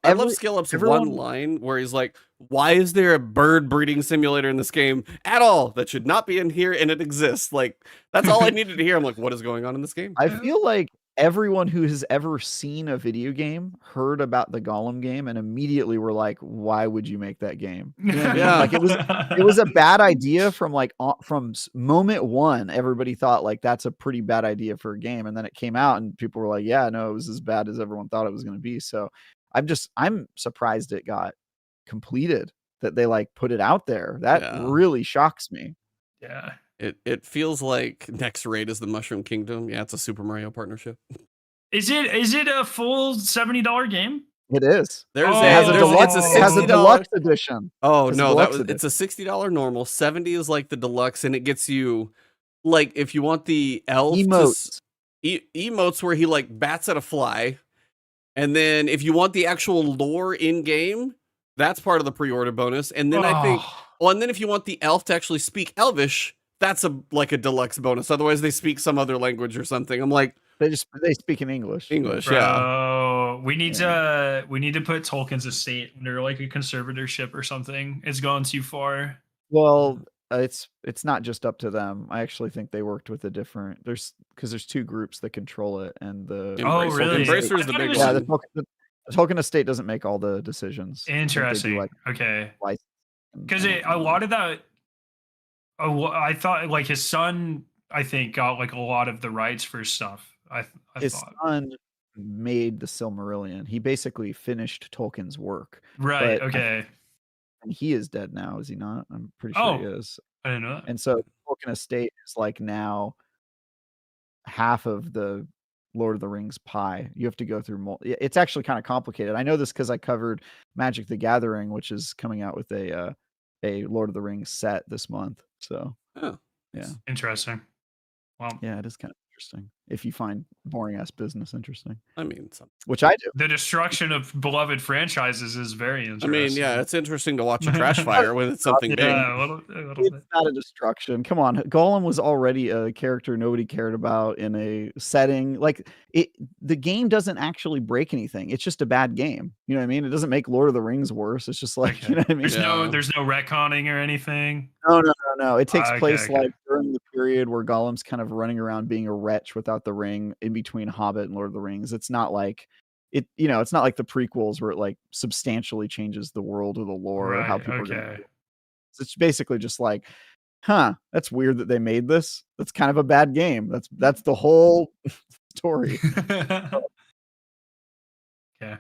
I love Skill Up's one line where he's like, "Why is there a bird breeding simulator in this game at all? That should not be in here, and it exists." Like, that's all I needed to hear. I'm like, what is going on in this game? I feel like everyone who has ever seen a video game heard about the Golem game and immediately were like, "Why would you make that game?" Yeah, like it was a bad idea from moment one. Everybody thought like that's a pretty bad idea for a game, and then it came out and people were like, "Yeah, no, it was as bad as everyone thought it was going to be." So I'm surprised it got completed, that they like put it out there. That really shocks me. Yeah. It feels like next raid is the Mushroom Kingdom. Yeah, it's a Super Mario partnership. Is it a full $70 game? It is. It has a deluxe edition. Oh no, it's a $60 normal. 70 is like the deluxe, and it gets you like if you want the elf emotes where he like bats at a fly, and then if you want the actual lore in game, that's part of the pre-order bonus. And then I think, and then if you want the elf to actually speak Elvish, that's like a deluxe bonus. Otherwise, they speak some other language or something. I'm like, They speak in English. English, Bro, yeah. we need to put Tolkien's estate under like a conservatorship or something. It's gone too far. Well, it's not just up to them. I actually think they worked with a different. There's 2 groups that control it, and the really? Embracer is the big one. Yeah, the Tolkien estate doesn't make all the decisions. Interesting. Okay. Because a lot of that, I thought like his son, I think got like a lot of the rights for stuff. His son made the Silmarillion. He basically finished Tolkien's work. Right. Okay. And he is dead now, is he not? I'm pretty sure he is. I didn't know that. And so Tolkien estate is like now half of the Lord of the Rings pie. You have to go through it's actually kind of complicated. I know this because I covered Magic the Gathering, which is coming out with a Lord of the Rings set this month. So yeah, interesting. Well, yeah, it is kind of interesting if you find boring ass business interesting. I mean, which I do. The destruction of beloved franchises is very interesting. I mean, yeah, it's interesting to watch a trash fire when it's something big. It's not a destruction. Come on, Gollum was already a character nobody cared about in a setting like it. The game doesn't actually break anything. It's just a bad game. You know what I mean? It doesn't make Lord of the Rings worse. It's just like you know what I mean. There's no retconning or anything. No. It takes place like during the period where Gollum's kind of running around being a wretch without the ring in between Hobbit and Lord of the Rings. It's not like it, it's not like the prequels where it like substantially changes the world or the lore or how people are gonna. It's basically just like, that's weird that they made this. That's kind of a bad game. That's the whole story. Okay.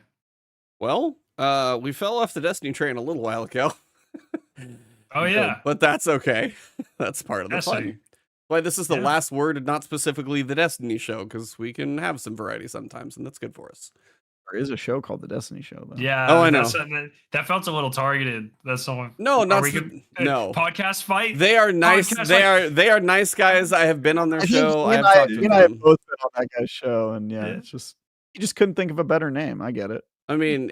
Well, we fell off the Destiny train a little while ago. Oh yeah, but that's okay. That's part of the fun. Why this is the last word and not specifically the Destiny show, because we can have some variety sometimes, and that's good for us. There is a show called the Destiny Show, though. Yeah. Oh, I know. That felt a little targeted. That's someone. No, not no podcast fight. They are nice. They are nice guys. I have been on their show. I have talked to them. I have both been on that guy's show, and it's just you just couldn't think of a better name. I get it. I mean,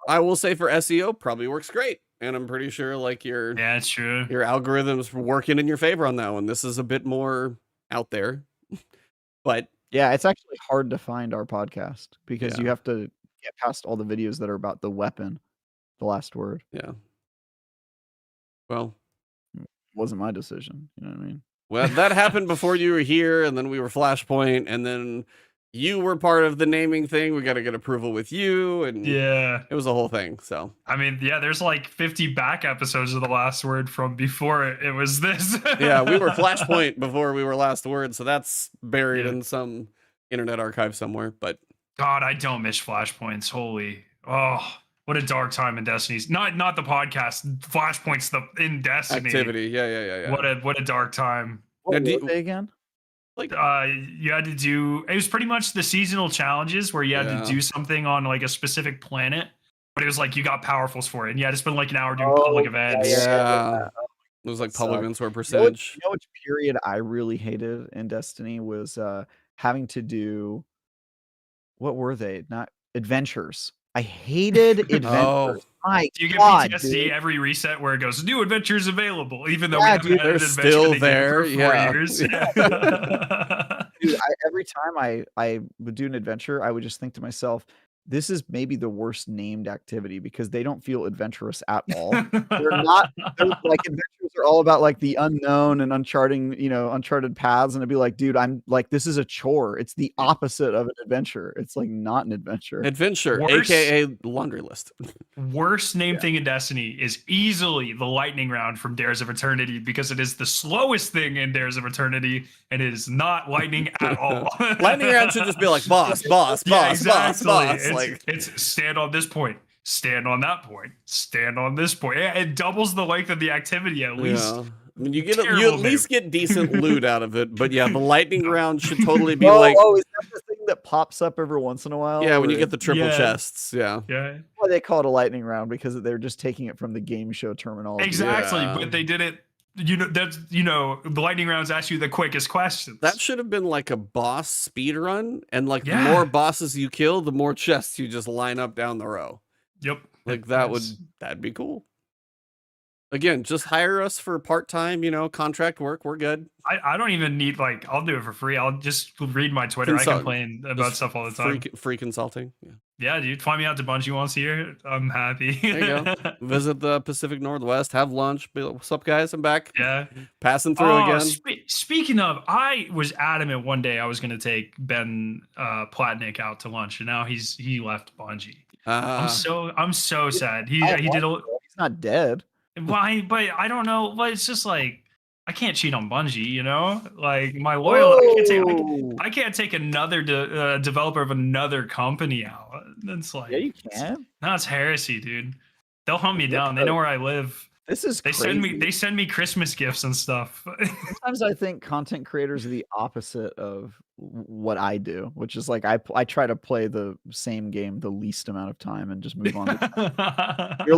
I will say for SEO probably works great. And I'm pretty sure like it's true. Your algorithms working in your favor on that one. This is a bit more out there, but yeah, it's actually hard to find our podcast because you have to get past all the videos that are about the weapon, the last word. Yeah. Well, it wasn't my decision. You know what I mean? Well, that happened before you were here, and then we were Flashpoint, and then you were part of the naming thing. We got to get approval with you, and it was a whole thing. So I mean, there's like 50 back episodes of the last word from before it was this. Yeah, we were Flashpoint before we were last word, so that's buried in some internet archive somewhere. But God, I don't miss Flashpoints. Holy, what a dark time in Destiny's. Not the podcast. Flashpoints in Destiny activity. Yeah. What a dark time. What were they again? Like you had to do it was pretty much the seasonal challenges where you had to do something on like a specific planet, but it was like you got powerfuls for it and you had to spend like an hour doing public events. Yeah. It was like public events were percentage. You know which period I really hated in Destiny was having to do what were they? Not adventures. I hated adventures. My do you get God, PTSD every reset where it goes new adventures available, even though they're still there? For 4 years. Dude, every time I would do an adventure, I would just think to myself, this is maybe the worst named activity because they don't feel adventurous at all. They're like adventures are all about like the unknown and uncharted paths. And it'd be like, dude, I'm like, this is a chore. It's the opposite of an adventure. It's like not an adventure. Adventure, aka laundry list. Worst named thing in Destiny is easily the lightning round from Dares of Eternity because it is the slowest thing in Dares of Eternity and it is not lightning at all. Lightning round should just be like boss. It's stand on this point, stand on that point, stand on this point. It doubles the length of the activity at least. I mean, you at least get decent loot out of it, but yeah, the lightning round should totally be like. Oh, is that the thing that pops up every once in a while? Yeah, when you get the triple chests. Yeah. Well, they call it a lightning round because they're just taking it from the game show terminology. Exactly, but they did it. The lightning rounds ask you the quickest questions. That should have been like a boss speed run, and like the more bosses you kill, the more chests you just line up down the row. Yep. Like that'd be cool. Again, just hire us for part-time, contract work. We're good. I don't even need I'll do it for free. I'll just read my Twitter. I complain about stuff all the time. Free consulting. Yeah, dude. Fly me out to Bungie once a year. I'm happy. There you go. Visit the Pacific Northwest. Have lunch. Be like, what's up, guys? I'm back. Yeah. Passing through again. Speaking of, I was adamant one day I was going to take Ben Platnick out to lunch, and now he left Bungie. I'm so sad. He did. He's not dead. Why? But I don't know. But it's just I can't cheat on Bungie, my loyal. I can't take another developer of another company out. It's yeah, you can. That's heresy, dude. They'll hunt me down. They know where I live. This is crazy. They send me Christmas gifts and stuff. Sometimes I think content creators are the opposite of what I do, which is I try to play the same game the least amount of time and just move on. You're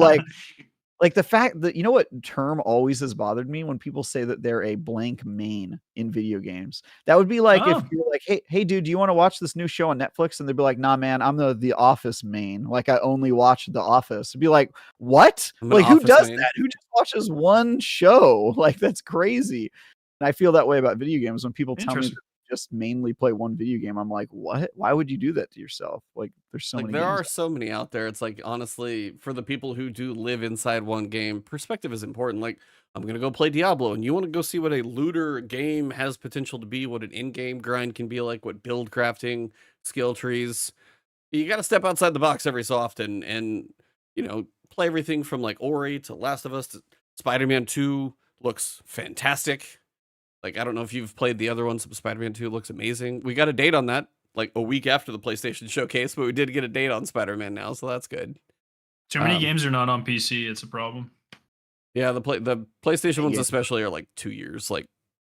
like the fact that, what term always has bothered me when people say that they're a blank main in video games. That would be if you're like, hey dude, do you want to watch this new show on Netflix? And they'd be like, nah, man, I'm the Office main. I only watch The Office. It'd be like, what? Who does that? Who just watches one show? That's crazy. And I feel that way about video games when people tell me just mainly play one video game. I'm like, what? Why would you do that to yourself? There's so many. There are so many out there. It's honestly, for the people who do live inside one game, perspective is important. I'm gonna go play Diablo, and you want to go see what a looter game has potential to be, what an in-game grind can be like, what build crafting, skill trees. You got to step outside the box every so often, and play everything from Ori to Last of Us to Spider-Man 2 looks fantastic. I don't know if you've played the other ones. Spider-Man 2 looks amazing. We got a date on that, a week after the PlayStation showcase, but we did get a date on Spider-Man now, so that's good. Too many games are not on PC. It's a problem. Yeah, the PlayStation ones especially are 2 years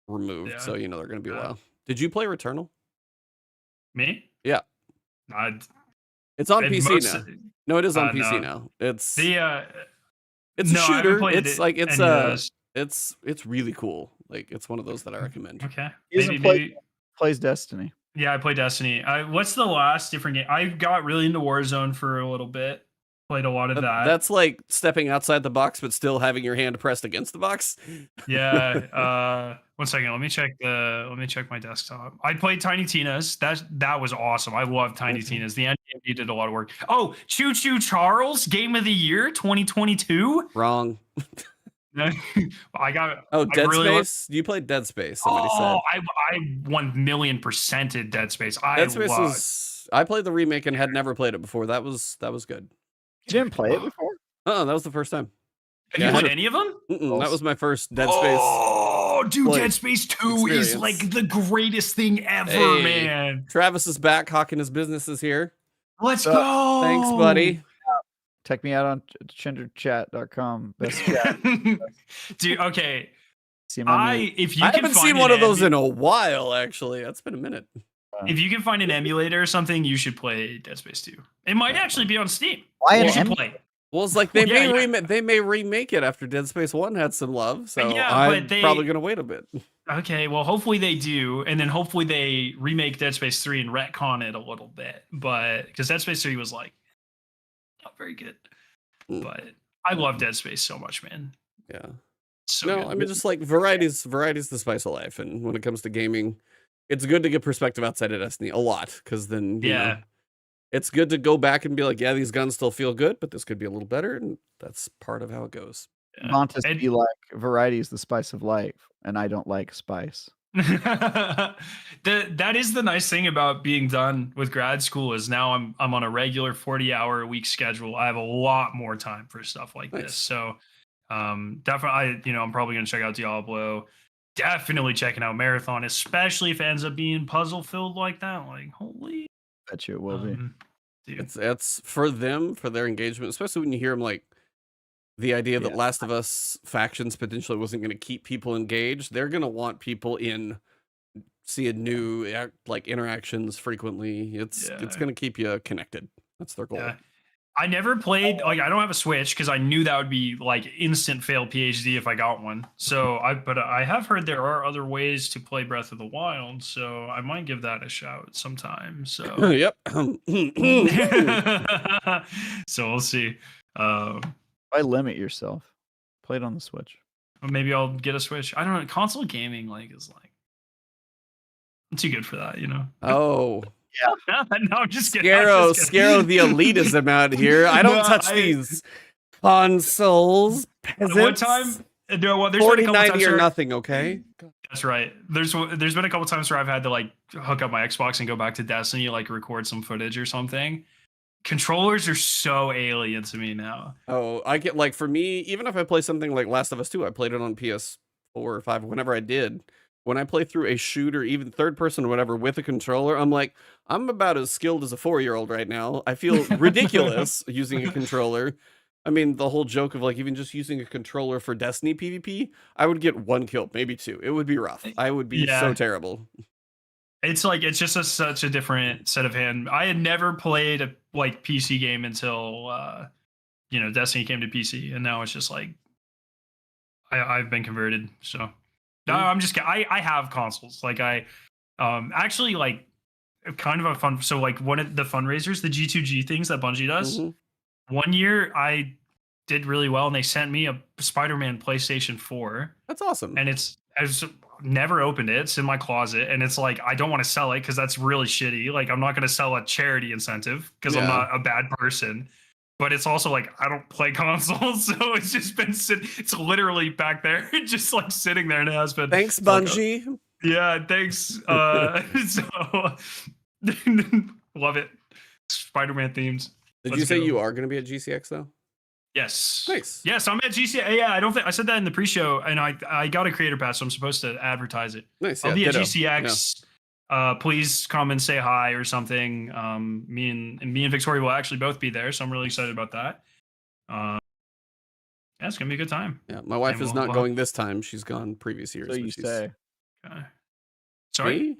removed, so they're going to be a while. Did you play Returnal? Me? Yeah. It's on PC now. No, it is on PC now. It's a shooter. It's really cool. It's one of those that I recommend. Okay. Plays Destiny. Yeah, I play Destiny. What's the last different game? I got really into Warzone for a little bit. Played a lot of that. That's stepping outside the box, but still having your hand pressed against the box. Yeah. 1 second. Let me check my desktop. I played Tiny Tina's. That was awesome. I love Tiny Tina's. The NDMD did a lot of work. Oh, Choo Choo Charles, Game of the Year 2022. Wrong. I got. Dead Space. You played Dead Space. Somebody said. I 1,000,000%ed Dead Space. Dead Space I played the remake and had never played it before. That was good. You didn't play it before? Oh, that was the first time. Have you played any of them? That was my first Dead Space. Oh, dude, Dead Space 2 is the greatest thing ever, man. Travis is back. Hawking his business is here. Let's go. Thanks, buddy. Check me out on chenderchat.com. Best chat. Dude, okay. I haven't seen one of those in a while, actually. That's been a minute. If you can find an emulator or something, you should play Dead Space 2. It might actually be on Steam. Why you should play. Well, it's they may remake it after Dead Space 1 had some love, so I'm probably going to wait a bit. Okay, well, hopefully they do, and then hopefully they remake Dead Space 3 and retcon it a little bit, but because Dead Space 3 was not very good. But I love Dead Space so much, man. Yeah. So no, good. I mean, just variety's the spice of life, and when it comes to gaming, it's good to get perspective outside of Destiny a lot, because then you know, it's good to go back and be like, yeah, these guns still feel good, but this could be a little better, and that's part of how it goes. Ebontis be like, variety is the spice of life, and I don't like spice. That is the nice thing about being done with grad school is now I'm on a regular 40-hour a week schedule. I have a lot more time for stuff like this. So definitely, I'm probably going to check out Diablo. Definitely checking out Marathon, especially if it ends up being puzzle filled like that. Like, holy. Bet you it will be. Dude. It's for them, for their engagement, especially when you hear them like the idea that Last of Us factions potentially wasn't going to keep people engaged. They're going to want people in seeing new interactions frequently. It's going to keep you connected. That's their goal. Yeah. I never played, I don't have a Switch because I knew that would be instant fail PhD if I got one. So but I have heard there are other ways to play Breath of the Wild, so I might give that a shout sometime. So yep. So we'll see. Why limit yourself? Play it on the Switch. Or maybe I'll get a Switch. I don't know. Console gaming is I'm too good for that, you know. Oh. Yeah. No, I'm just kidding. Skarrow the elitism out here. I don't touch these consoles. Peasants. One time, no, well, there's 4090 or nothing, okay? That's right. There's been a couple times where I've had to like hook up my Xbox and go back to Destiny, like record some footage or something. Controllers are so alien to me now. Oh, I get like, for me, even if I play something like Last of Us 2, I played it on PS4 or 5, whenever I did. When I play through a shooter, even third person or whatever, with a controller, I'm like, I'm about as skilled as a 4-year-old right now. I feel ridiculous using a controller. I mean, the whole joke of like even just using a controller for Destiny PvP, I would get 1 kill, maybe 2. It would be rough. I would be so terrible. It's like, it's just such a different set of hand. I had never played a like PC game until Destiny came to PC, and now it's just like I've been converted. So no, I'm just I have consoles. Like I actually like kind of a fun. So like one of the fundraisers, the G2G things that Bungie does. One year I did really well, and they sent me a Spider-Man PlayStation 4. That's awesome. And I've never opened it. It's in my closet, and it's like I don't want to sell it because that's really shitty. Like I'm not going to sell a charity incentive because I'm not a bad person. But it's also like I don't play consoles, so it's just been it's literally back there, just like sitting there, and it has been. Thanks, Bungie. Like, yeah, thanks. So love it. Spider-Man themes. Did you say you are going to be at GCX though? Yes. Nice. Yes, I'm at GCX. Yeah, I don't think I said that in the pre-show, and I got a creator pass, so I'm supposed to advertise it. Nice. I'll be at GCX. Yeah. Please come and say hi or something. Me and Victoria will actually both be there, so I'm really excited about that. Yeah, it's gonna be a good time. Yeah, my wife is not going this time. She's gone previous years. So you say. Okay. Sorry? Me?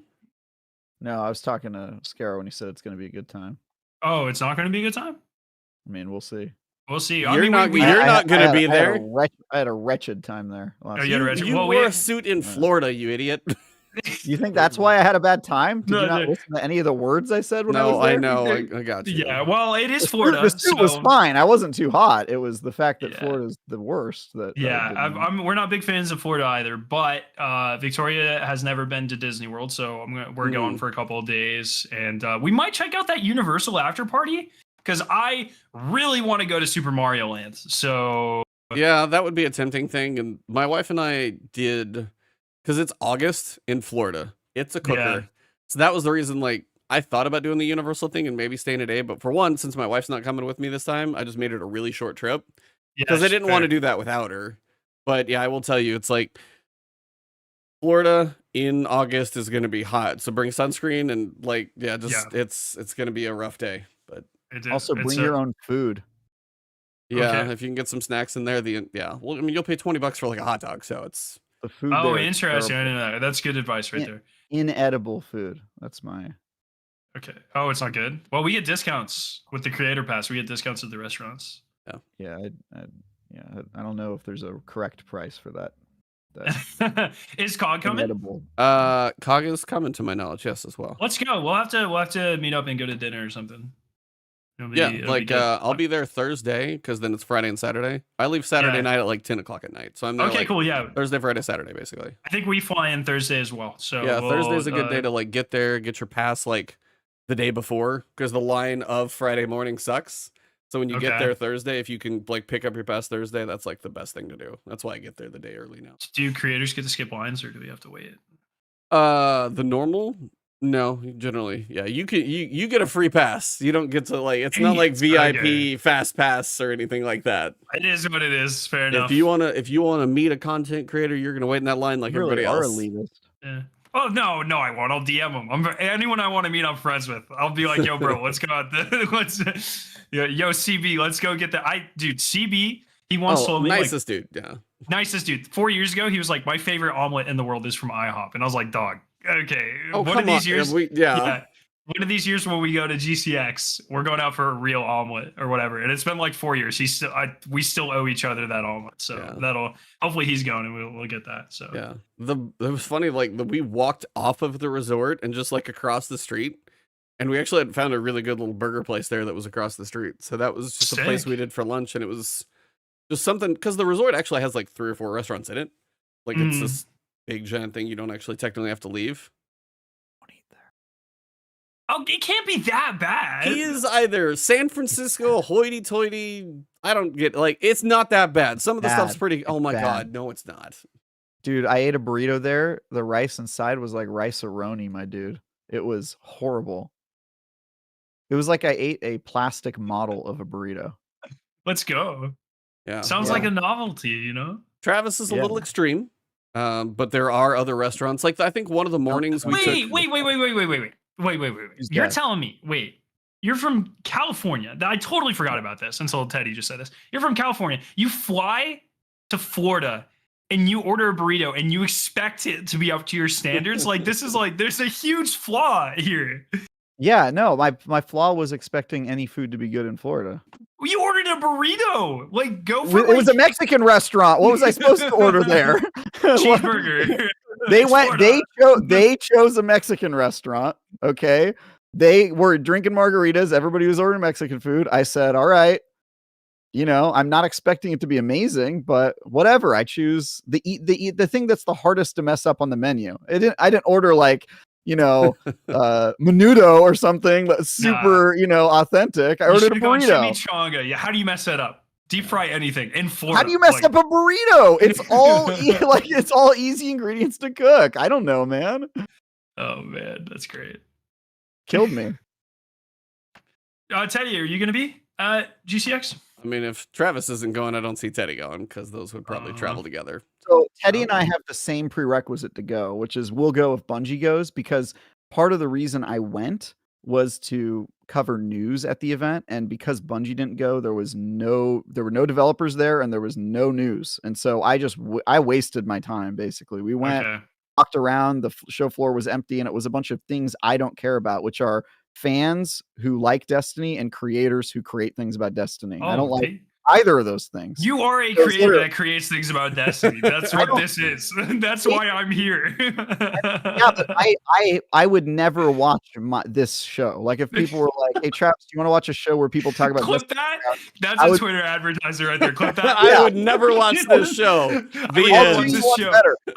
No, I was talking to Skarrow when he said it's going to be a good time. Oh, it's not going to be a good time? I mean, we'll see. We'll see. You're not going to be there. I had a wretched time there. You wore a suit in Florida, you idiot. You think that's why I had a bad time? Did you not listen to any of the words I said when I was there? No, I know. I got you. Yeah, well, it is Florida. The suit was fine. I wasn't too hot. It was the fact that Florida's the worst. We're not big fans of Florida either, but Victoria has never been to Disney World, so we're going for a couple of days, and we might check out that Universal after party, because I really want to go to Super Mario Land. So yeah, that would be a tempting thing, and my wife and I did... Because it's August in Florida. It's a cooker. Yeah. So that was the reason, like, I thought about doing the Universal thing and maybe staying a day. But for one, since my wife's not coming with me this time, I just made it a really short trip. Because I didn't want to do that without her. But yeah, I will tell you, it's like, Florida in August is going to be hot. So bring sunscreen and, like, it's going to be a rough day. But also bring your own food. Yeah, if you can get some snacks in there. Well, I mean, you'll pay $20 for, like, a hot dog. So it's... The food. Oh, interesting. I didn't know. That's good advice right there. Inedible food. That's my. Okay. Oh, it's not good. Well, we get discounts with the creator pass. We get discounts at the restaurants. Yeah. I don't know if there's a correct price for that. Is Cog coming? Inedible. Cog is coming to my knowledge. Yes, as well. Let's go. We'll have to meet up and go to dinner or something. I'll be there Thursday because then it's Friday and Saturday. I leave Saturday night at like 10 o'clock at night, so I'm there. Okay, cool. Yeah, Thursday, Friday, Saturday, basically. I think we fly in Thursday as well. So yeah, Thursday's a good day to like get there, get your pass like the day before, because the line of Friday morning sucks. So when you get there Thursday, if you can like pick up your pass Thursday, that's like the best thing to do. That's why I get there the day early now. Do creators get to skip lines, or do we have to wait? The normal. No, generally, yeah. You get a free pass. You don't get to like. It's not like VIP fast pass or anything like that. It is what it is. Fair enough. If you wanna meet a content creator, you're gonna wait in that line like everybody else. Yeah. Oh no, I won't. I'll DM them. Anyone I want to meet, I'm friends with. I'll be like, yo, bro, let's go out. Yo, CB, let's go get that. Dude, CB. He once told me, nicest dude. Yeah, nicest dude. 4 years ago, he was like, my favorite omelet in the world is from IHOP, and I was like, dog. Okay. One of these years, one of these years when we go to GCX, we're going out for a real omelet or whatever. And it's been like 4 years. We still owe each other that omelet. So that'll hopefully he's going and we'll get that. So yeah, it was funny. Like we walked off of the resort and just like across the street, and we actually had found a really good little burger place there that was across the street. So that was just a place we did for lunch, and it was Just something, because the resort actually has like 3 or 4 restaurants in it. Like it's this big giant thing. You don't actually technically have to leave. Oh, it can't be that bad. He is either San Francisco, hoity-toity. I don't get, like, it's not that bad. Some of the stuff's pretty, oh my God, no, it's not. Dude, I ate a burrito there. The rice inside was like rice-a-roni, my dude. It was horrible. It was like I ate a plastic model of a burrito. Let's go. Yeah. Sounds like a novelty, you know? Travis is a little extreme, but there are other restaurants. Like, I think one of the mornings we took... Wait. You're telling me, you're from California. I totally forgot about this until Teddy just said this. You're from California. You fly to Florida and you order a burrito and you expect it to be up to your standards. Like, this is like, there's a huge flaw here. Yeah, no, my flaw was expecting any food to be good in Florida. You ordered a burrito. Like, go for it. It was a Mexican restaurant. What was I supposed to order there? Cheeseburger. They chose a Mexican restaurant. Okay. They were drinking margaritas. Everybody was ordering Mexican food. I said, all right, you know, I'm not expecting it to be amazing, but whatever. I choose the thing that's the hardest to mess up on the menu. I didn't order like, you know, menudo or something that's super, you know, authentic. I ordered a burrito. Chimichanga. Yeah. How do you mess that up? Deep fry anything in Florida. How do you mess up a burrito? It's all it's all easy ingredients to cook. I don't know, man. Oh man, that's great. Killed me. Teddy, are you gonna be GCX? I mean, if Travis isn't going, I don't see Teddy going, because those would probably travel together. So Teddy and I have the same prerequisite to go, which is we'll go if Bungie goes, because part of the reason I went was to cover news at the event, and because Bungie didn't go, there were no developers there and there was no news, and so I wasted my time. Basically, we went, walked around, the show floor was empty, and it was a bunch of things I don't care about, which are fans who like Destiny and creators who create things about Destiny. I don't like either of those things. You are a creator that creates things about Destiny. That's what this is. That's why I'm here. Yeah, but I would never watch this show. Like, if people were like, "Hey, Travis, do you want to watch a show where people talk about Clip Destiny?" that? That's a Twitter advertiser right there. Clip that. I would never watch this show.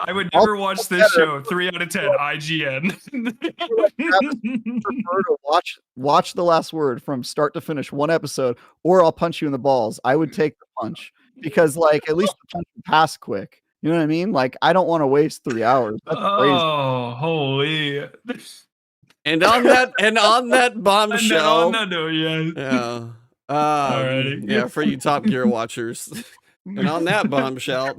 I would never watch this show. 3 out of 10. IGN. Prefer to watch The Last Word from start to finish, one episode, or I'll punch you in the balls. I would take the punch, because like at least the punch would pass quick. You know what I mean? Like, I don't want to waste 3 hours. That's crazy. Holy. And on that bombshell. Yeah, for you Top Gear watchers. And on that bombshell,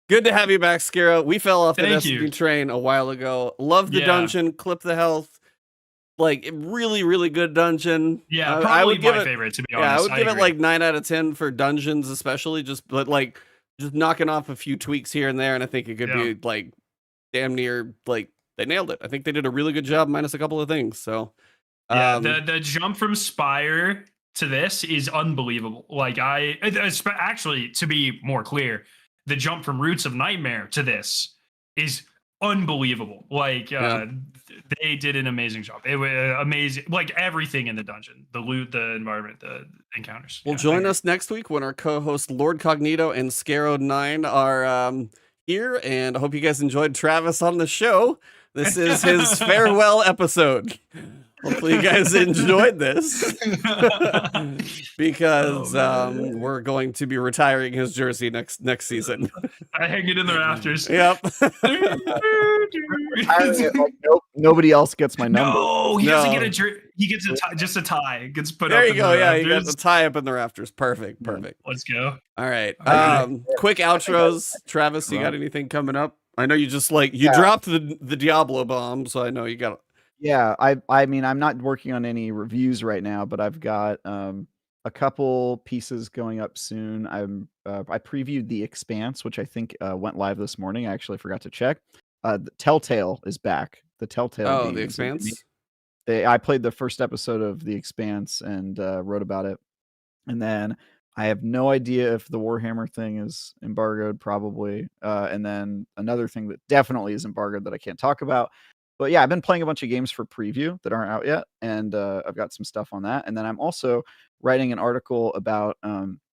good to have you back, Skarrow. We fell off the Destiny train a while ago. Love the dungeon, clip the health. Like, really, really good dungeon. Yeah, probably I would give my favorite, to be honest. Yeah, I would give it like 9 out of 10 for dungeons, especially. Just knocking off a few tweaks here and there, and I think it could be like damn near like they nailed it. I think they did a really good job, minus a couple of things. So the jump from Spire to this is unbelievable. Like, actually, to be more clear, the jump from Roots of Nightmare to this is unbelievable. Like, they did an amazing job. It was amazing. Like, everything in the dungeon, the loot, the environment, the encounters. Well, join us next week when our co-hosts LordCognito and Skarrow9 are here, and I hope you guys enjoyed Travis on the show. This is his farewell episode. Hopefully you guys enjoyed this, because we're going to be retiring his jersey next season. I hang it in the rafters. Yep. Nobody else gets my number. No, he doesn't get a jersey. He gets just a tie. Gets put there up. You go. Yeah, you got the tie up in the rafters. Perfect. Let's go. All right. Quick outros. Travis, you got anything coming up? I know you just dropped the Diablo bomb, so I know you got. Yeah, I mean, I'm not working on any reviews right now, but I've got a couple pieces going up soon. I previewed The Expanse, which I think went live this morning. I actually forgot to check. The Telltale is back. The Telltale. Oh, The Expanse. I played the first episode of The Expanse and wrote about it, and then I have no idea if the Warhammer thing is embargoed, probably, and then another thing that definitely is embargoed that I can't talk about. But yeah, I've been playing a bunch of games for preview that aren't out yet, and I've got some stuff on that. And then I'm also writing an article about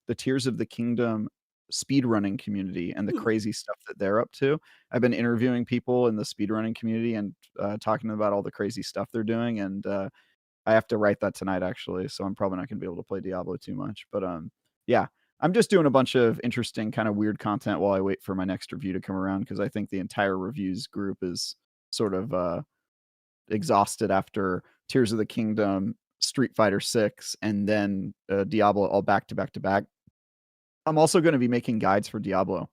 the Tears of the Kingdom speedrunning community and the crazy stuff that they're up to. I've been interviewing people in the speedrunning community and talking about all the crazy stuff they're doing, and I have to write that tonight actually, so I'm probably not going to be able to play Diablo too much. But yeah, I'm just doing a bunch of interesting kind of weird content while I wait for my next review to come around, because I think the entire reviews group is sort of exhausted after Tears of the Kingdom, Street Fighter 6, and then Diablo all back to back to back. I'm also going to be making guides for Diablo.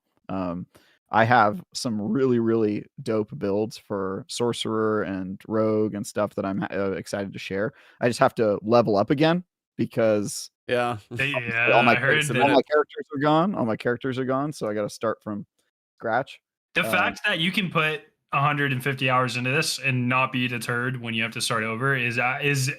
I have some really, really dope builds for Sorcerer and Rogue and stuff that I'm excited to share. I just have to level up again because all my characters are gone. All my characters are gone, so I got to start from scratch. The fact that you can put 150 hours into this and not be deterred when you have to start over is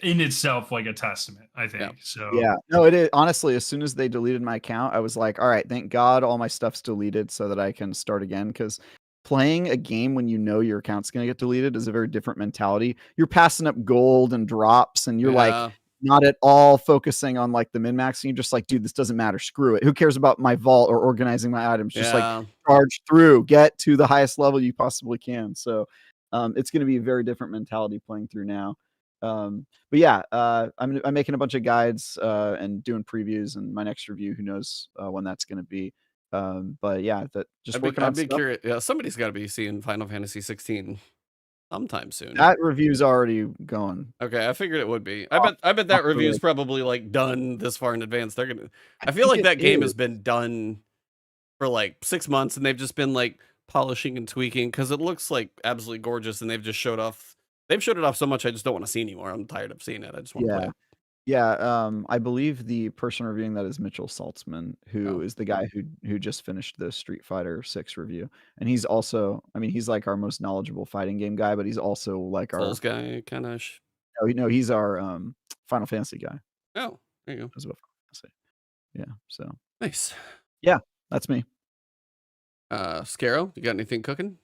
in itself like a testament, I think. So yeah, no, it is. Honestly, as soon as they deleted my account, I was like, all right, thank God all my stuff's deleted so that I can start again. Because playing a game when you know your account's going to get deleted is a very different mentality. You're passing up gold and drops, and you're like not at all focusing on like the min-max. And you're just like, dude, this doesn't matter. Screw it. Who cares about my vault or organizing my items? Just like charge through, get to the highest level you possibly can. So it's going to be a very different mentality playing through now. But yeah, I'm making a bunch of guides and doing previews, and my next review, who knows when that's going to be. But yeah, that just I'd be curious. Yeah, somebody's got to be seeing Final Fantasy 16 sometime soon. That review's already going. Okay, I figured it would be. I bet that review's probably like done this far in advance. They're gonna. I feel like that game has been done for like 6 months, and they've just been like polishing and tweaking because it looks like absolutely gorgeous, and they've just showed off. They've showed it off so much I just don't want to see anymore. I'm tired of seeing it. I just want to play it. Yeah, I believe the person reviewing that is Mitchell Saltzman, who is the guy who just finished the Street Fighter 6 review. And he's also, I mean, he's like our most knowledgeable fighting game guy, but he's also like our Souls guy kind of. No, he's our Final Fantasy guy. Oh, there you go. That's what Final Fantasy. Yeah, so nice. Yeah, that's me. Skarrow, you got anything cooking?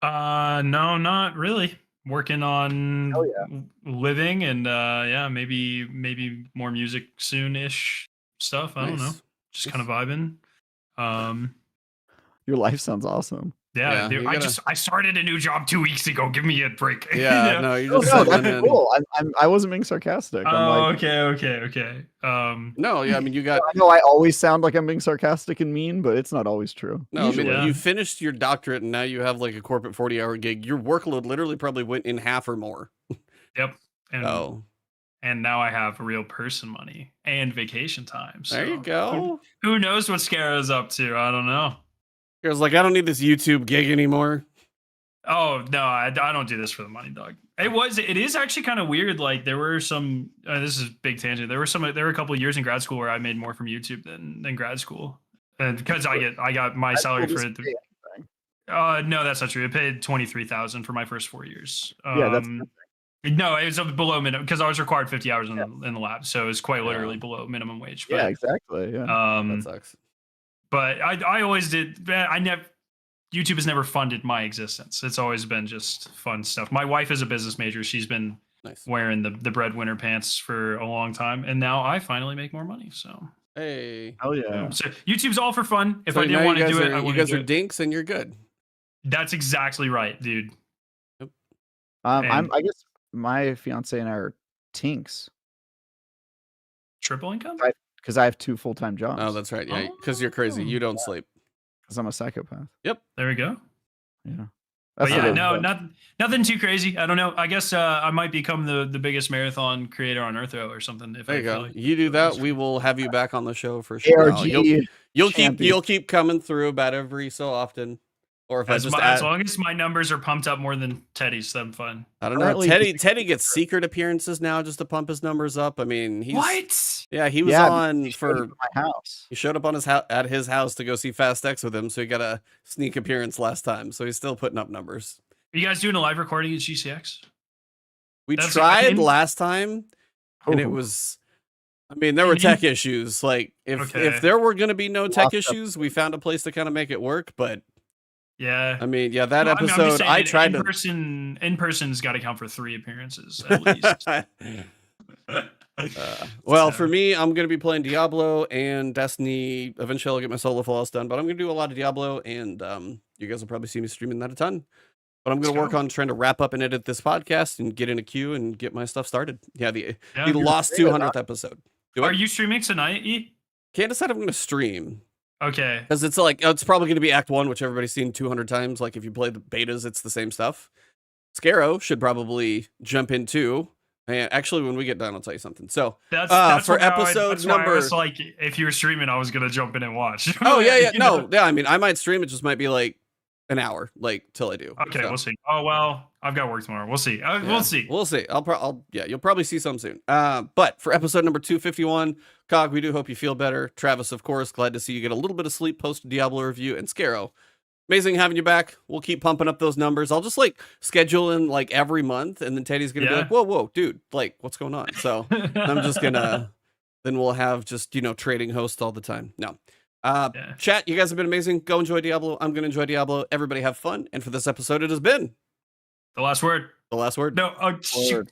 No, not really. Working on living and maybe more music soon-ish stuff. I don't know. Just kind of vibing. Your life sounds awesome. Yeah, dude, I started a new job 2 weeks ago. Give me a break. Yeah, no, you're just that's cool. I wasn't being sarcastic. Okay. No, yeah, I mean, you got. I know I always sound like I'm being sarcastic and mean, but it's not always true. No, I mean, you finished your doctorate and now you have like a corporate 40-hour gig. Your workload literally probably went in half or more. Yep. And now I have real person money and vacation time. So there you go. Who knows what Skarrow's up to? I don't know. I was like, I don't need this YouTube gig anymore. Oh no, I don't do this for the money, dog. It is actually kind of weird. Like there were some. This is a big tangent. There were a couple of years in grad school where I made more from YouTube than grad school, and because I got my salary for it. No, that's not true. It paid $23,000 for my first 4 years. No, it was below minimum because I was required 50 hours in the lab, so it's quite literally below minimum wage. But, yeah, exactly. Yeah, that sucks. But I always did. YouTube has never funded my existence. It's always been just fun stuff. My wife is a business major. She's been wearing the breadwinner pants for a long time, and now I finally make more money. So hey, oh yeah. So YouTube's all for fun. If I didn't want to do it, you guys are dinks, and you're good. That's exactly right, dude. Yep. I guess my fiance and I are tinks. Triple income? Because I have 2 full-time jobs. Oh, that's right. Yeah, because you're crazy. You don't sleep. Because I'm a psychopath. Yep. There we go. Yeah. But yeah, no, nothing too crazy. I don't know. I guess I might become the biggest marathon creator on Earth or something. If there you go. Like you do that, we will have you back on the show for sure. You'll keep coming through about every so often. Or if as long as my numbers are pumped up more than Teddy's, then fun. I don't know. Teddy gets secret appearances now just to pump his numbers up. I mean, he was on for my house. He showed up on at his house to go see Fast X with him, so he got a sneak appearance last time. So he's still putting up numbers. Are you guys doing a live recording at GCX? We tried last time, and it was. I mean, there were tech issues. Like if there were going to be no tech issues, we found a place to kind of make it work, but. Yeah, I mean, yeah, that episode I tried in person's got to count for 3 appearances at least. Well, for me, I'm going to be playing Diablo and Destiny. Eventually, I'll get my solo flawless done, but I'm going to do a lot of Diablo, and you guys will probably see me streaming that a ton. But I'm going to work on trying to wrap up and edit this podcast and get in a queue and get my stuff started. Yeah, the lost 200th episode. Are you streaming tonight, E? Can't decide if I'm going to stream. Okay. Because it's like, it's probably going to be Act 1, which everybody's seen 200 times. Like, if you play the betas, it's the same stuff. Skarrow should probably jump in too. And actually, when we get done, I'll tell you something. So, that's for episode number... It's like, if you were streaming, I was going to jump in and watch. Oh, yeah. No, yeah, I mean, I might stream. It just might be like an hour, like, till I do. Okay, we'll see. Oh, well, I've got work tomorrow. We'll see. We'll see. We'll see. You'll probably see some soon. But for episode number 251, Cog, we do hope you feel better. Travis, of course, glad to see you get a little bit of sleep post Diablo review. And Skarrow, amazing having you back. We'll keep pumping up those numbers. I'll just like schedule in like every month, and then Teddy's gonna be like, whoa, dude, like, what's going on? So I'm just gonna, then we'll have just, trading hosts all the time. No. Chat, you guys have been amazing. Go enjoy Diablo. I'm gonna enjoy Diablo. Everybody have fun. And for this episode, it has been the last word. The last word. No, oh, shoot.